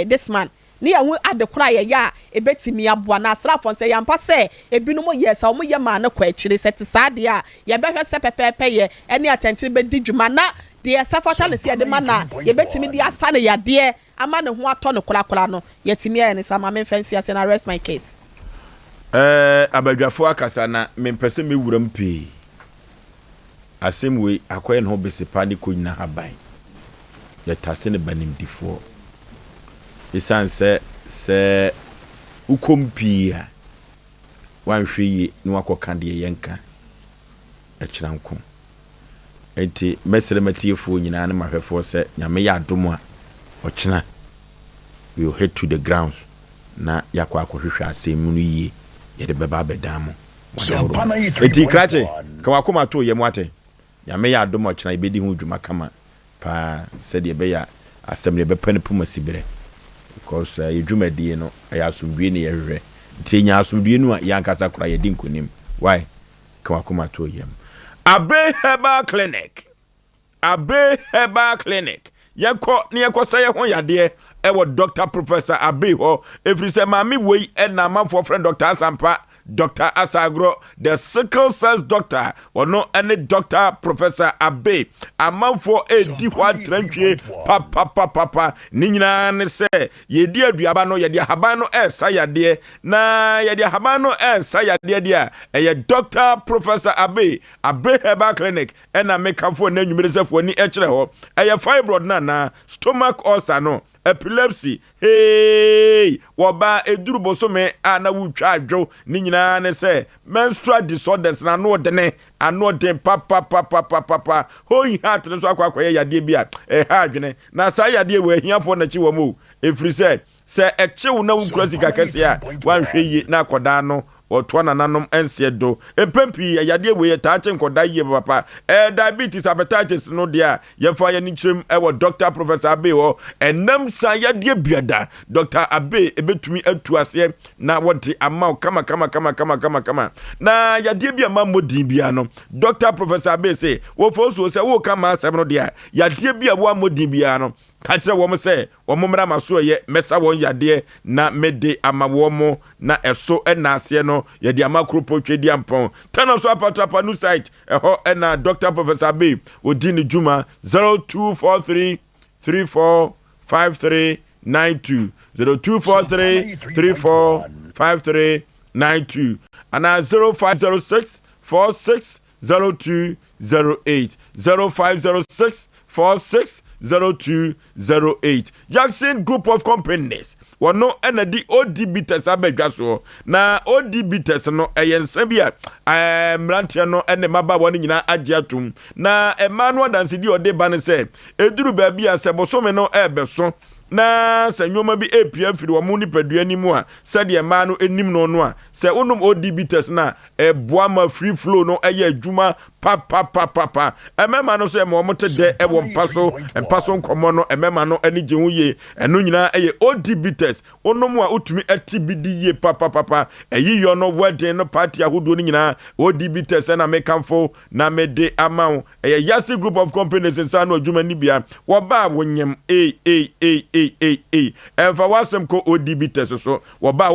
this man ni ya hu adekora ye ya ebetimi aboa na asrafo se yampa se ebinumo yes a mo ye ma na kwa akire set sa de a ye behwe se pepepe ye ene atenti be didwuma na de safata ne se de ma na ye betimi de asa ne yade ama ne ho ato ne kola no yetimi ya ne sama me fancy as na rest my case abadwafo akasa na me mpese me wuram pii asem we akoye no besipa ne ko nyina haban yetase ne banimdifo isanse se ukompia wanhwe ni wakoka de yenka achiranko enti mesere matiefo nyina ne mahwefo se nyame ya adomo a ochina we will head to the grounds na yakwa akohwehwe asem no yie yede beba bedamo enti krache ka wakoma to ye mwate nyame ya adomo ochina ibedi hu dwuma kama pa se de be ya asem ne be pane puma sibere because yedwumadie no ya asomdue ne yehwe nti nya asomdue no yankasa kura yedi nkonim why ka wakoma to yem Abe Herbal Clinic yeko say ho yade ewo Dr. Professor Abe ho every say mami wey na man for friend Dr. Asampa Dr. Asagro the sickle cells doctor ono any Dr. Professor Abe amanfo edi hwa trantwe papa ni nyina ne se yedi aduaba no yedi haban no sayade na yedi haban no sayade dia eye Dr. Professor Abe Herbal Clinic na mekamfo na nwumeresefo ni ekire ho eye fibroid na stomach ulcer no epilepsy hey woba eduru bosome ana wutwa adwo ni nyina ne se menstrual disorders na no de papa hoyi heart ne so akwakoye yade bia ha adwene na sa yade we hiafo na chi wo mo efri se echew na wukura sika kese a wanhwe yi na akoda no oto na nanom ense do empempi yade we taache nkoda yi papa diabetes hepatitis no dia ye fa ye ni chirem ewo Dr. Professor Abe ho enam sa yade biada Dr. Abe ebetumi atu ase na wodi ama kama na yade bia ma modin bia no Dr. Professor Abe say wo fo so say wo ka ma asem no dia yade bia wo amodin bia no ka kire wo mo say wo momra maso ye mesa won yade na mede ama wo mo na eso na ase no yade ama kropotwe di ampon tano so apatapa no site eho na Dr. Professor Abe odi ni juma 0243 345392 0243 345392 and 0506 460208 0506 460208 Jackson Group of Companies wono enadi ODB tes abedwa so na ODB tes no eyensa bia mrantia no ene maba woni nyina agye atum na Emmanuel Dansidi ode ba ne se eduru ba bia se bosome no ebeso na senyoma bi epia firi wo mu ni padua ni mu a se de ma no enim no no a se onum ODB test na eboa ma free flow no eye adwuma pa emema no so e mo te de e wo mpaso nkomo no emema no ani je huye eno nyina eye ODB test onum a otumi atibidi ye pa eyi yo no wedding no party ahodo ni nyina ODB test na mekamfo na mede amount eye Yasi Group of Companies nsa no adwuma ni bia wo ba wonyem enfa wasem ko ODB test so wo ba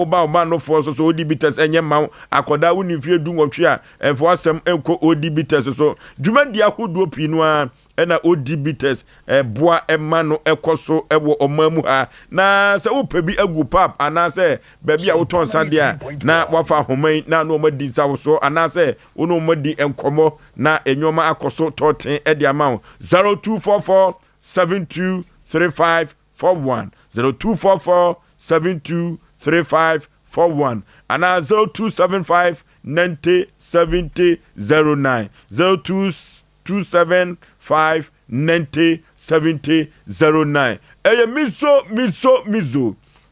no for so ODB test enye ma akoda woni fie du nwotwe a enfa wasem enko ODB test so dwuma dia hodo pinu a na ODB test boa ema no ekoso ewo omamu ha na se upebi agu pap anase baby a woton sade a na wafa homan na no madi sawo so anase wono madi enkomo na enyoma akoso toten e dia ma 0244 723541 0244 723541 and 0275 90 70 09 0275 90 70 09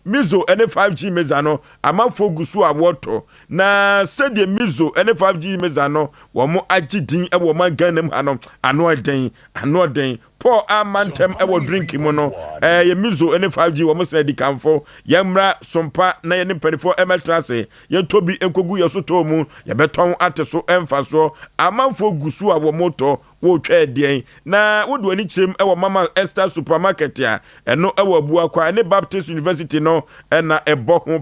Mizo ene 5G mezano amanfo gusu awoto na sedie Mizo ene 5G mezano wo mo agidin e wo man ganem hanom ano den Paul amantem e wo drink mo no ye Mizo ene 5G wo mo se di kamfo yemra sompa na ye ne penifo emetrase ye tobi enkogu ye so to mu ye beton ateso emfaso amanfo gusu awo moto wo twa den na wodo ani chirem e wo mama Esther supermarket a eno e wo abua kwa ne Baptist University no na ebo ho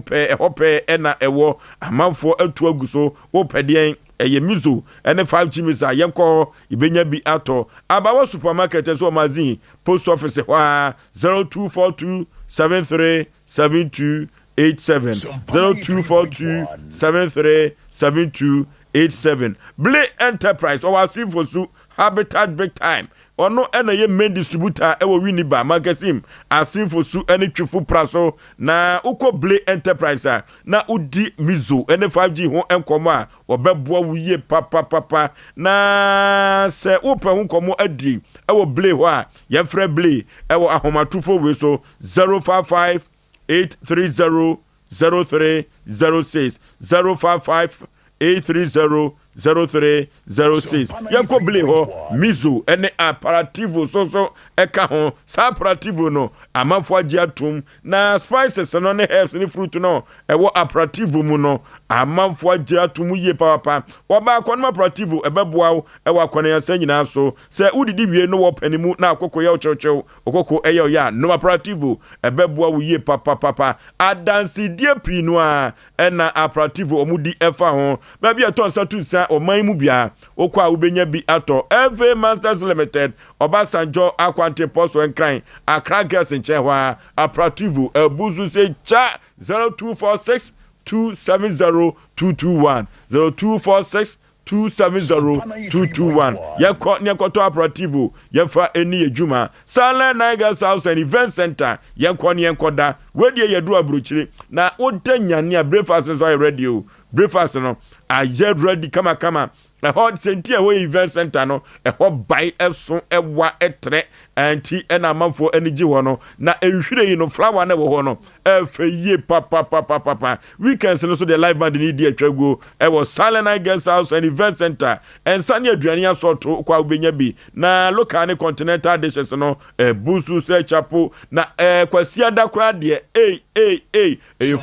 pe na ewo amanfo atu aguso wo pedien eye Mizo ene 5G misa yenko ibenya bi ato abawo supermarket so mazin post office wa 0242 73 72 87 0242 73 72 87 Blay Enterprise or Sinfosu Habitat Big Time ono ena ye main distributor ewo Winiba magazine Asinfosu ene twifu praso na uko Blay Enterprise na udi Mizo ene 5G ho enkomo a obeboa wuye papa na se upe ho nkomo adi ewo Blay ho a ye frɛ Blay ewo ahomatufo we so 055 830 0306 055 830-0306 yanko Blay ho Mizo ene apparativo so eka ho sa apparativo no amanfo agye atom na spices no ne herbs ne fruit no ewo apparativo mu no amanfo agye atom ye papa oba akɔno apparativo ebeboa ewo akɔno yasa nyina so se udidi wie no wo panimu na akoko ye ochowchow okoko eye ya no apparativo ebeboa wo ye papa adansi die pinu a ena apparativo omudi efa ho ba bia ton satusa oman mu bia okwa ubenya bi ato FA Masters Limited Obasanjo Akwante Poso Enkran Accra Girls in Chehwa apparativo ebuzu se cha 0246 270 221 0246 270-221 Yanko apparativo Yanfa eni ejuma Sala Niger South and Event Center Yanko da Wedi yedu abruchiri na odenya ni breakfast so radio breakfast no aye ready kama a hot sentia we event center no a hot buy eso ewa etre anti ena manfo energy ho no na ehwire yi no flower na wo ho no efeye papa weekends no so the live band ni di atwago e was Silent Night Guest House and Event Center and sani aduane asoto kwa obenya bi na local and continental dishes no busu se chapo na kwasi adakra de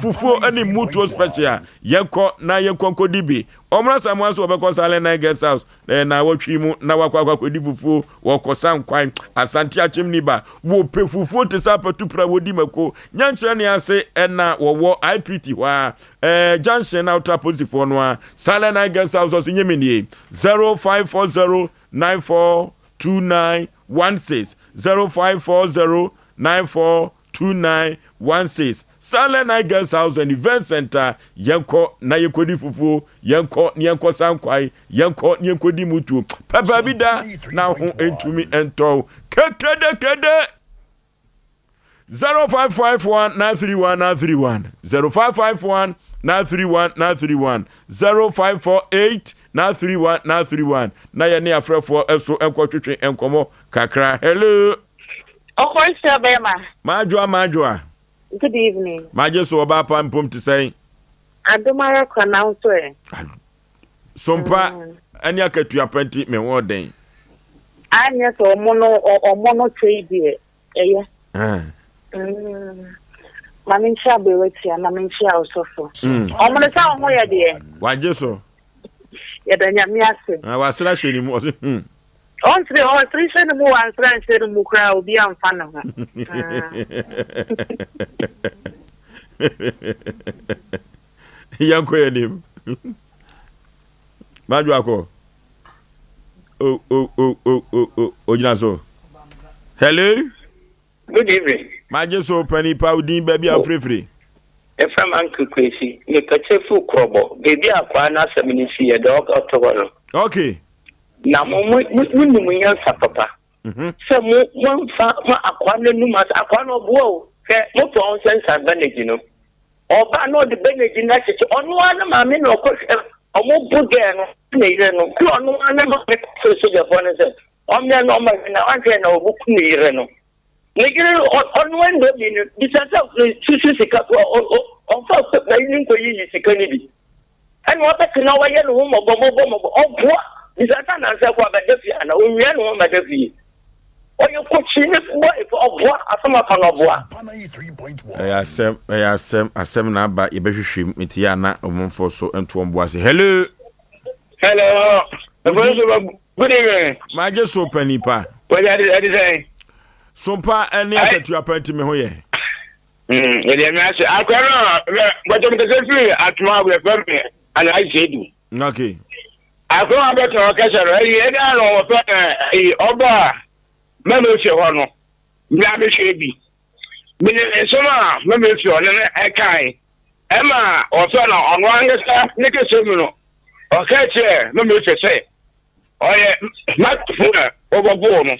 fufuo ani mutuo special yenko na yenko nkodibi Omra Samuel so obekọ Silent Night Guest House na watwi mu na wakwa kwedi fufu wokosan kwan Asante Achimni ba wo pe fufu te sa patupra wodi mako nyankyere ne ase na wo IPT hwa junction outer police for no Silent Night Guest House so nyemenie 0540942916 0540942916 Silent Night Guest House and Event Center yanko na yekodi fufu yanko sankwai yanko di mutu papa bida na ho entumi ento kede 0551931931 0551931931 0548931931 na ye ne afrefo eso enkotwetwe enkomo kakra hello Osei Aboagye majwa Good evening. Maje so oba pam pom to say. Adomara kwanauto e. Sompa ani akatua panti me wo den. Anya so omono trade e. Mami ncha beweti na mami ncha osofo. Omono sa ho ye de. Waje so. Ye da nyame ase. Wasra hweni mu oso. On three send mu answer and said mu kra obi amfa na ho. Yanko yenim. Maju ako. Ojina so. Hello. Good evening. Maje so Mpe Nipa udin baby afrefre. Efram Uncle Kwesi, me kachefu krobo. Baby akwa na seminisi ye dog otogono. Okay. Na mo nyansa papa. So mo fa ma akwa no numa akwa no bo ke mo to on sense advantage no. Oba no the benefit na che onu ana ma me no ko omo buge no na ire no. Ku onu ana ma me so the phone say. Omya no ma na anke na obuku na ire no. Nigere onu endo bi no disasa susu sika ko on fa na yin ko yi sika ni bi. Ani wa pe na wa ye no mo bo disasa na se kwa ba defi ana o wi no ma defi. Oyo ko chi ni boy for obo asama fa no boa. Asem na ba ye behwehwem meti ya na omfo so ento ombo ase. Hello. Good evening. Maje so Mpe Nipa. What are you saying? Sompa eni akatua panti me ho ye. Ele me ase akwara but me say free atuma we family and I say do. Okay. Akwara be to okesero e da no fe oba me me che ho no. Me abi che bi. Me ne so ma me me fi ono e kai. E ma o so no ono angesa ne ke se mi no. Okeche me me che se. Oye mat fu obo no.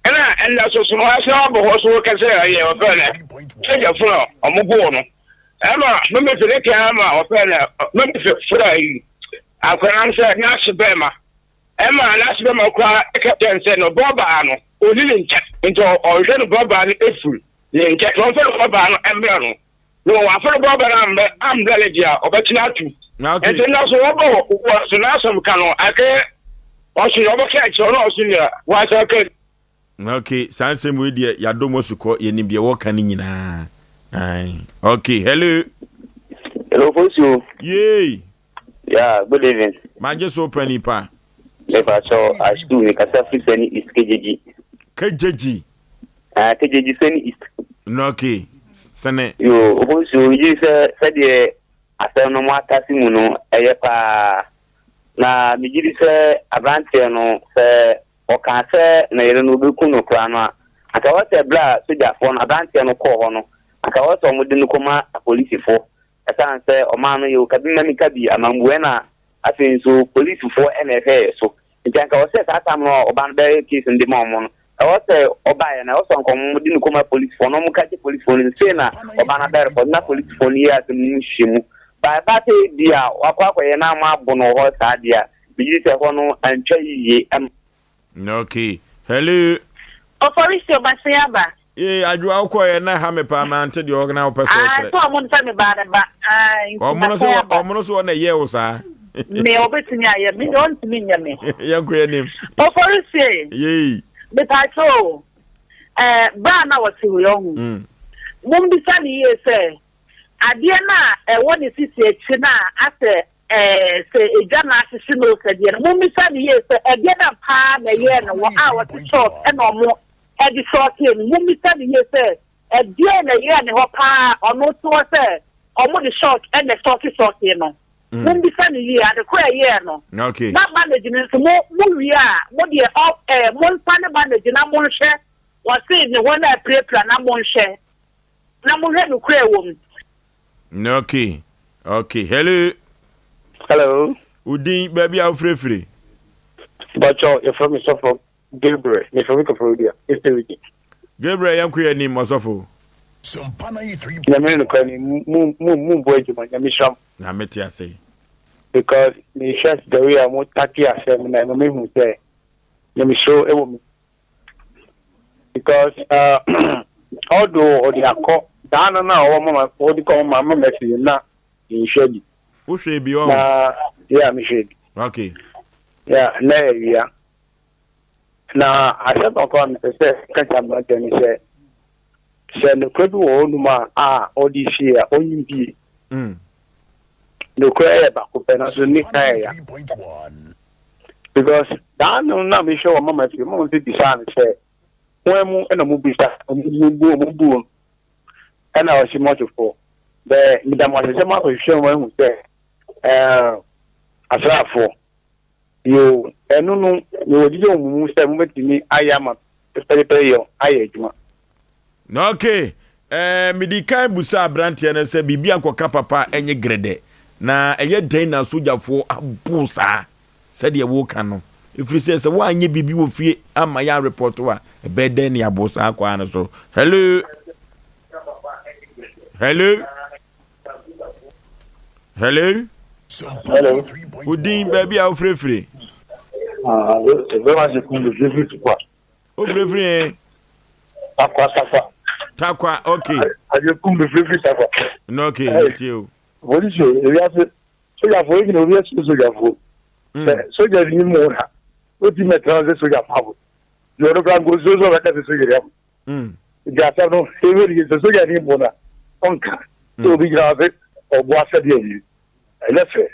And that's so much about what can say. I have take a floor on Mobono. Emma, remember to the camera or Pella, remember to fly. I can answer Nash Bema. Emma, Nash Bema cry, Captain said, no Bobano, who didn't check into original Bobano April. Then check one for Bobano and Berno. No, I for Bobano, I'm Delegia or Betinatu. And then also, was an awesome canoe. I can't also overcatch or no senior. Why so good? Okay, sansem we dia yadomo suko yenim dia wo kan nyina. Okay, hello. Hello, Osei. Yay. Yeah, good evening. Maje so Mpe Nipa. Never saw a school in Kasafi Seni East KJG. KJG. KJG Seni East. No, okay. Sene. Yo, Osei, you said the Asem no Mwata Simuno, Eyepa. Na, Mijiri se Avante no, se. O kan se na yere no beku no kra no aka wose bla soja fo no abantie no ko ho no aka wose omudi no koma police fo atan se o ma no yo kabi mami kabi amambuwe na afin so police fo NFA so nti aka wose sa tam no oban be case ndi ma omo no aka wose obaye na wose nko omudi no koma police fo no mu kaje police fo no se na oban be report na police fo ni ya temu hwemu ba ba te dia wakwa ye na ma bo no ho sa dia bi se ho no antwa yiye Okay. Hello. Oforisuo Basiaba. Adwa uko na ha me pa ma ante de ogna opese okre. So amon fa me ba da ba. Omono so na ye wo sa. Me obetumi aye me don't me nya me. Yanko yenim. Oforisuo. Yey. Me ta so ba na wo si wo yo hu. Mum bi sa ni ye se ade na e woni sisi echi na ase say a jana no said yen mummy said yes again a pa na yen no hour to short and no more at the short in mummy said yes a dear na yen ho pa or no to say or more the short and the short no mummy said yeah the queer year no okay that managing so more we are more the up one pan managing na more share was saying the one I pray plan na more share na more no queer woman okay hello Udin baby out free but you're from me so from Gabriel me from Kofodia it's the week Gabriel yanku ya ni mosofo Sompa 93 na me no kwani mu boy juma na me sham na meti ase because me shares the way I'm taki asem na me hu say na me show ewo me because although the akọ dana na o mama o di ko mama message na in shedi who should be on yeah me shedi okay yeah na yeah na asa ko me say ka ma tani say no kwedu o numa o di share o yin bi no kwe ba ko pe na so ni kai ya because dana na me show mama fi mama fi design say wemu na mu bi sa mu bu and I was much for the Madam was a man who show one who said, as for you, and no, you didn't move to me. I am a player. I okay. Midika Busa Branty and say, Bibian Coca Papa, and ye grade. Na a yet day na soldier for a busa, said ye wokano. If he says, why ye be will fear, and my report to a bed then ya bosa aquana so. Hello. Udin baby out free very much free Takwa okay I just come to free takwa no okay you what is you so ya for you know we so ya for so ya ni mo ha o ti me transit so ya fa you no go go so like that so ya ya ta no so ya ni mo na onka so be grave or boss dey let's say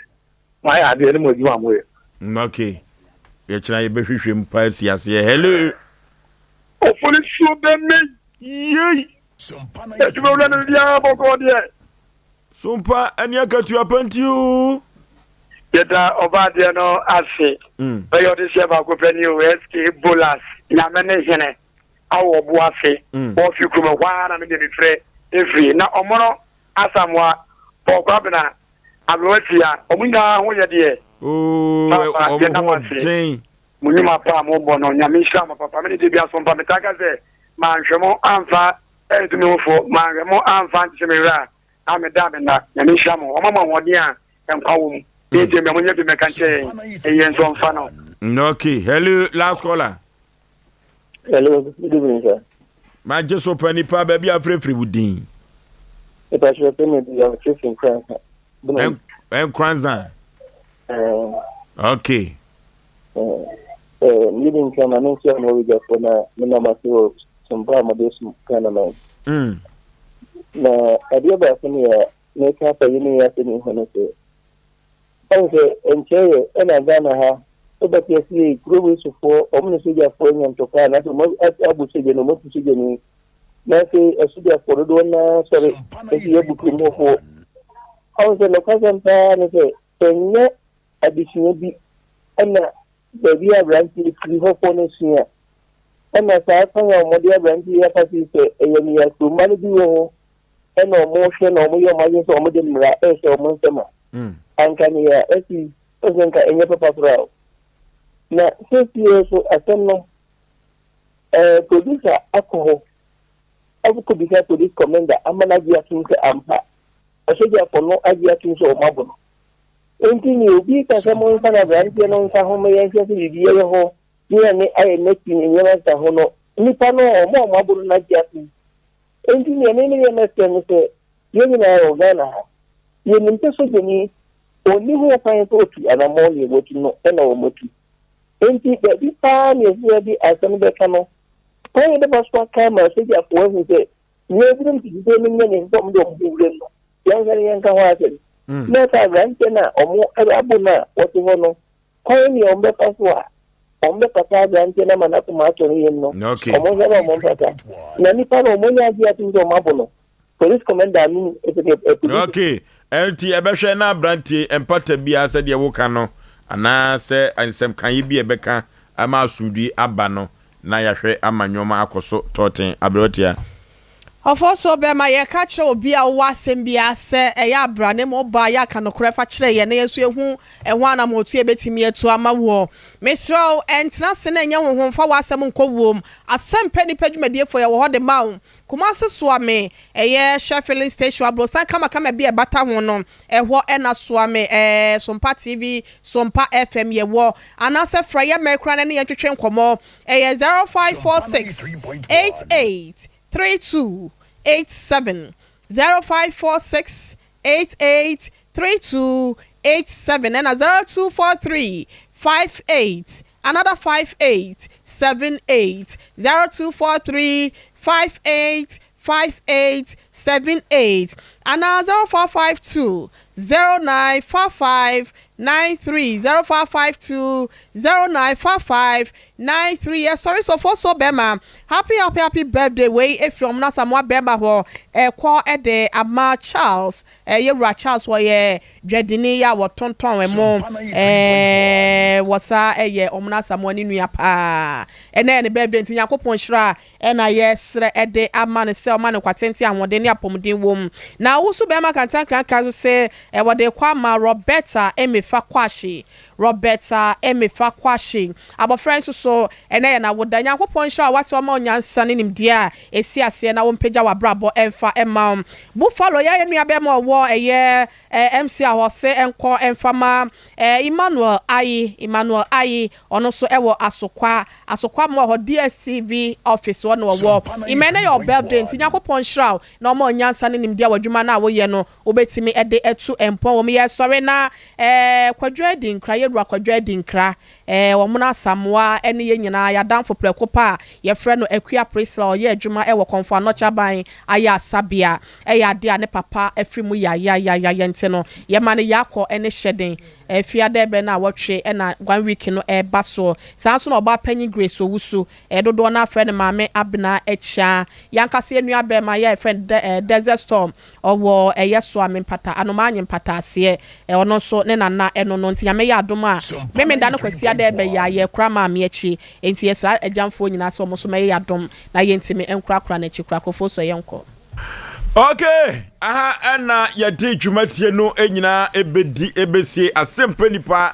my idea no mo ju amwe okay ye chira ye behwehwem pa siase hello Oforisuo be me yey Sompa na dia boko dia Sompa ani akatu apantiu yeda obade no ase yo de se ba ko pani o SK Bolas na menehene awo bo ase o fi kuma kwa na me de frɛ every na omono asamwa pokabna abrotia omunya ho ye de munima pa mo bono nyamisha ma papa me de bia Sompa metaka se manhwemo amfa edumi fo manhwemo amfa ntimira ameda na nyamisha mo mama wodi a enkwawo mu eje me munye bi mekanche eyen so mfa no okay hello last caller hello good evening sir ma jeso pani pa baby afrefri wudin e pa sure pe me bi ya traffic crash en kranza okay leading kama nchi ya mmoja kuna mna masio Sompa madesu kana na adia ba sani ya ne ka fa yini ya sani hono se anke encheye ena gana ha oba tiasi grobo sufo omne suja fo nyantoka na to abu suje no mo suje ni na se suja fo do na sore e yebu kimo fo anke no kaza mpa ne se enye addition bi ana baby abranti free ho fo no sia ana sa kan ya mo dia abranti ya pasi se eyemi ya to mani bi wo ena mo hwe na mo yo ma yin so mo de mra e so mo nsema ankani ya esi ozenka enye papa frao na sisi so asemno producer akoho abuko bisa police commander amana ji akinse ampa osoja fono aji akinse o mabono enti ni obi ka se mo nfa na branti no nfa ho me yense se bibi ye ho ni ne aye neki ni nyama ta ho no nipa no o mo mabono na ji akinse enti ni ne ne ne se yeni na ogana ye ni mpeso de ni oni ho pan to tu ana mo ni wotu no e na o motu enti de bi pa ni e bi asem be kano pan de ba so ka ma se dia fo hu se ni e bi ti de ni ne ni ndom do bu re no yan ga yan ka wa se na ka grante na omo abu na wote hono kwa ni ombe paswa ombe pata grante na mana kuma to ni no omo za omo pata na ni pa omo nya ji atu zo mabono police commander ni okay LT ebehwe na brante empata bia se de wo ka no ana se ansem kan yi bi ebeka ama asumdui aba no na yahwe amanyoma akoso toten abrotia Oforisuo be ma ye ka kire obi a wo asem bia se eya abra ne mo ba ya ka no korefa kire ye na yesu ehu ehu ana motu ebetimi etu ama wo mesro entra se na enya honhomfa wo asem nkowom Asem Mpe Nipa dwumadie fo ye wo hode mawo Kumase Suame eye Sheffield Station abrosan kama bi e bata ho no eho ena Suame Sompa TV Sompa FM ye wo anase fraye mekra na ne ye twetwe nkomo eye 0546 88 3287 0546 883287 and 0243 58 another 5878 0243 585878 and 0452 0945 93 0552 0945 93 yes sorry so for so bema happy birthday way if from na samwa bema ho kwa de ama Charles yewura Charles wo ye dwadini ya wo tonton we mo wosa ye omna samwa ni nua pa ene ne birthday nti yakopon hira na yesre de ama ne se oma ne kwatenti ahode ne apomden wom na wo so bema kan tan kran kazo se wo de kwa ma Roberta emefa kwashi Roberta emefa kwashi abo friends so ene na wodanya yakopon hira wate oma onyansa ne nimdia esi ase na wo mpagya wa brabo emfa emma Buffalo ya nua bema wo eye MC ahose enko emfama Emmanuel ayi ono so ewo asokwa mo ho DSTV office wo no wo imene your birthday nti yakopon hira na oma onyansa ne nimdia wadwuma na wo ye no obetimi ede etu empon wo me ye sorry na kwadwa dinkra yedwa kwadwa dinkra wo muna samwa ene ye nyina ya danfo preko pa ye frɛ no akua prisla o ye adwuma wo konfo anocha ban aya sabia ya de ane papa afrimu ya nte no ye mane yakɔ ene hyeden fiade be na wotwe na 1 week no baso sanso na oba panyi grace owusu dodo na frɛ no maame abna echa yankase enua be ma ye friend desert storm owo yeso amempata anoma anyempata ase ono so ne nana eno no nti nyame ya adoma meme nda no kwasi ade be ya ye kra maame echi enti yesra agyamfo nyina so mo so me ya adom na ye ntimi enkra na echi kra kofo so ye nko okay aha na ye de dwumatie no enyina ebedi ebesie Asem Mpe Nipa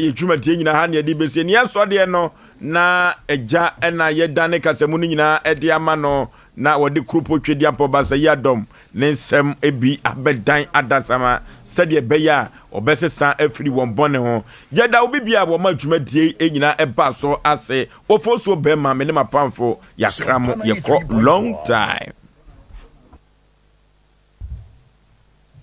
ye dwumatie nyina ha na ye de besie ne so de no na eja na ye dane kasemu no nyina e de ama no na wode krupo twedi apo basa ye adom ne nsem ebi abedan adasama sede beya obesesa afiri won bone ho ye da obibia wo ma dwumadie enyina eba so ase Oforisuo be ma me ne mapamfo yakramo ye ko long time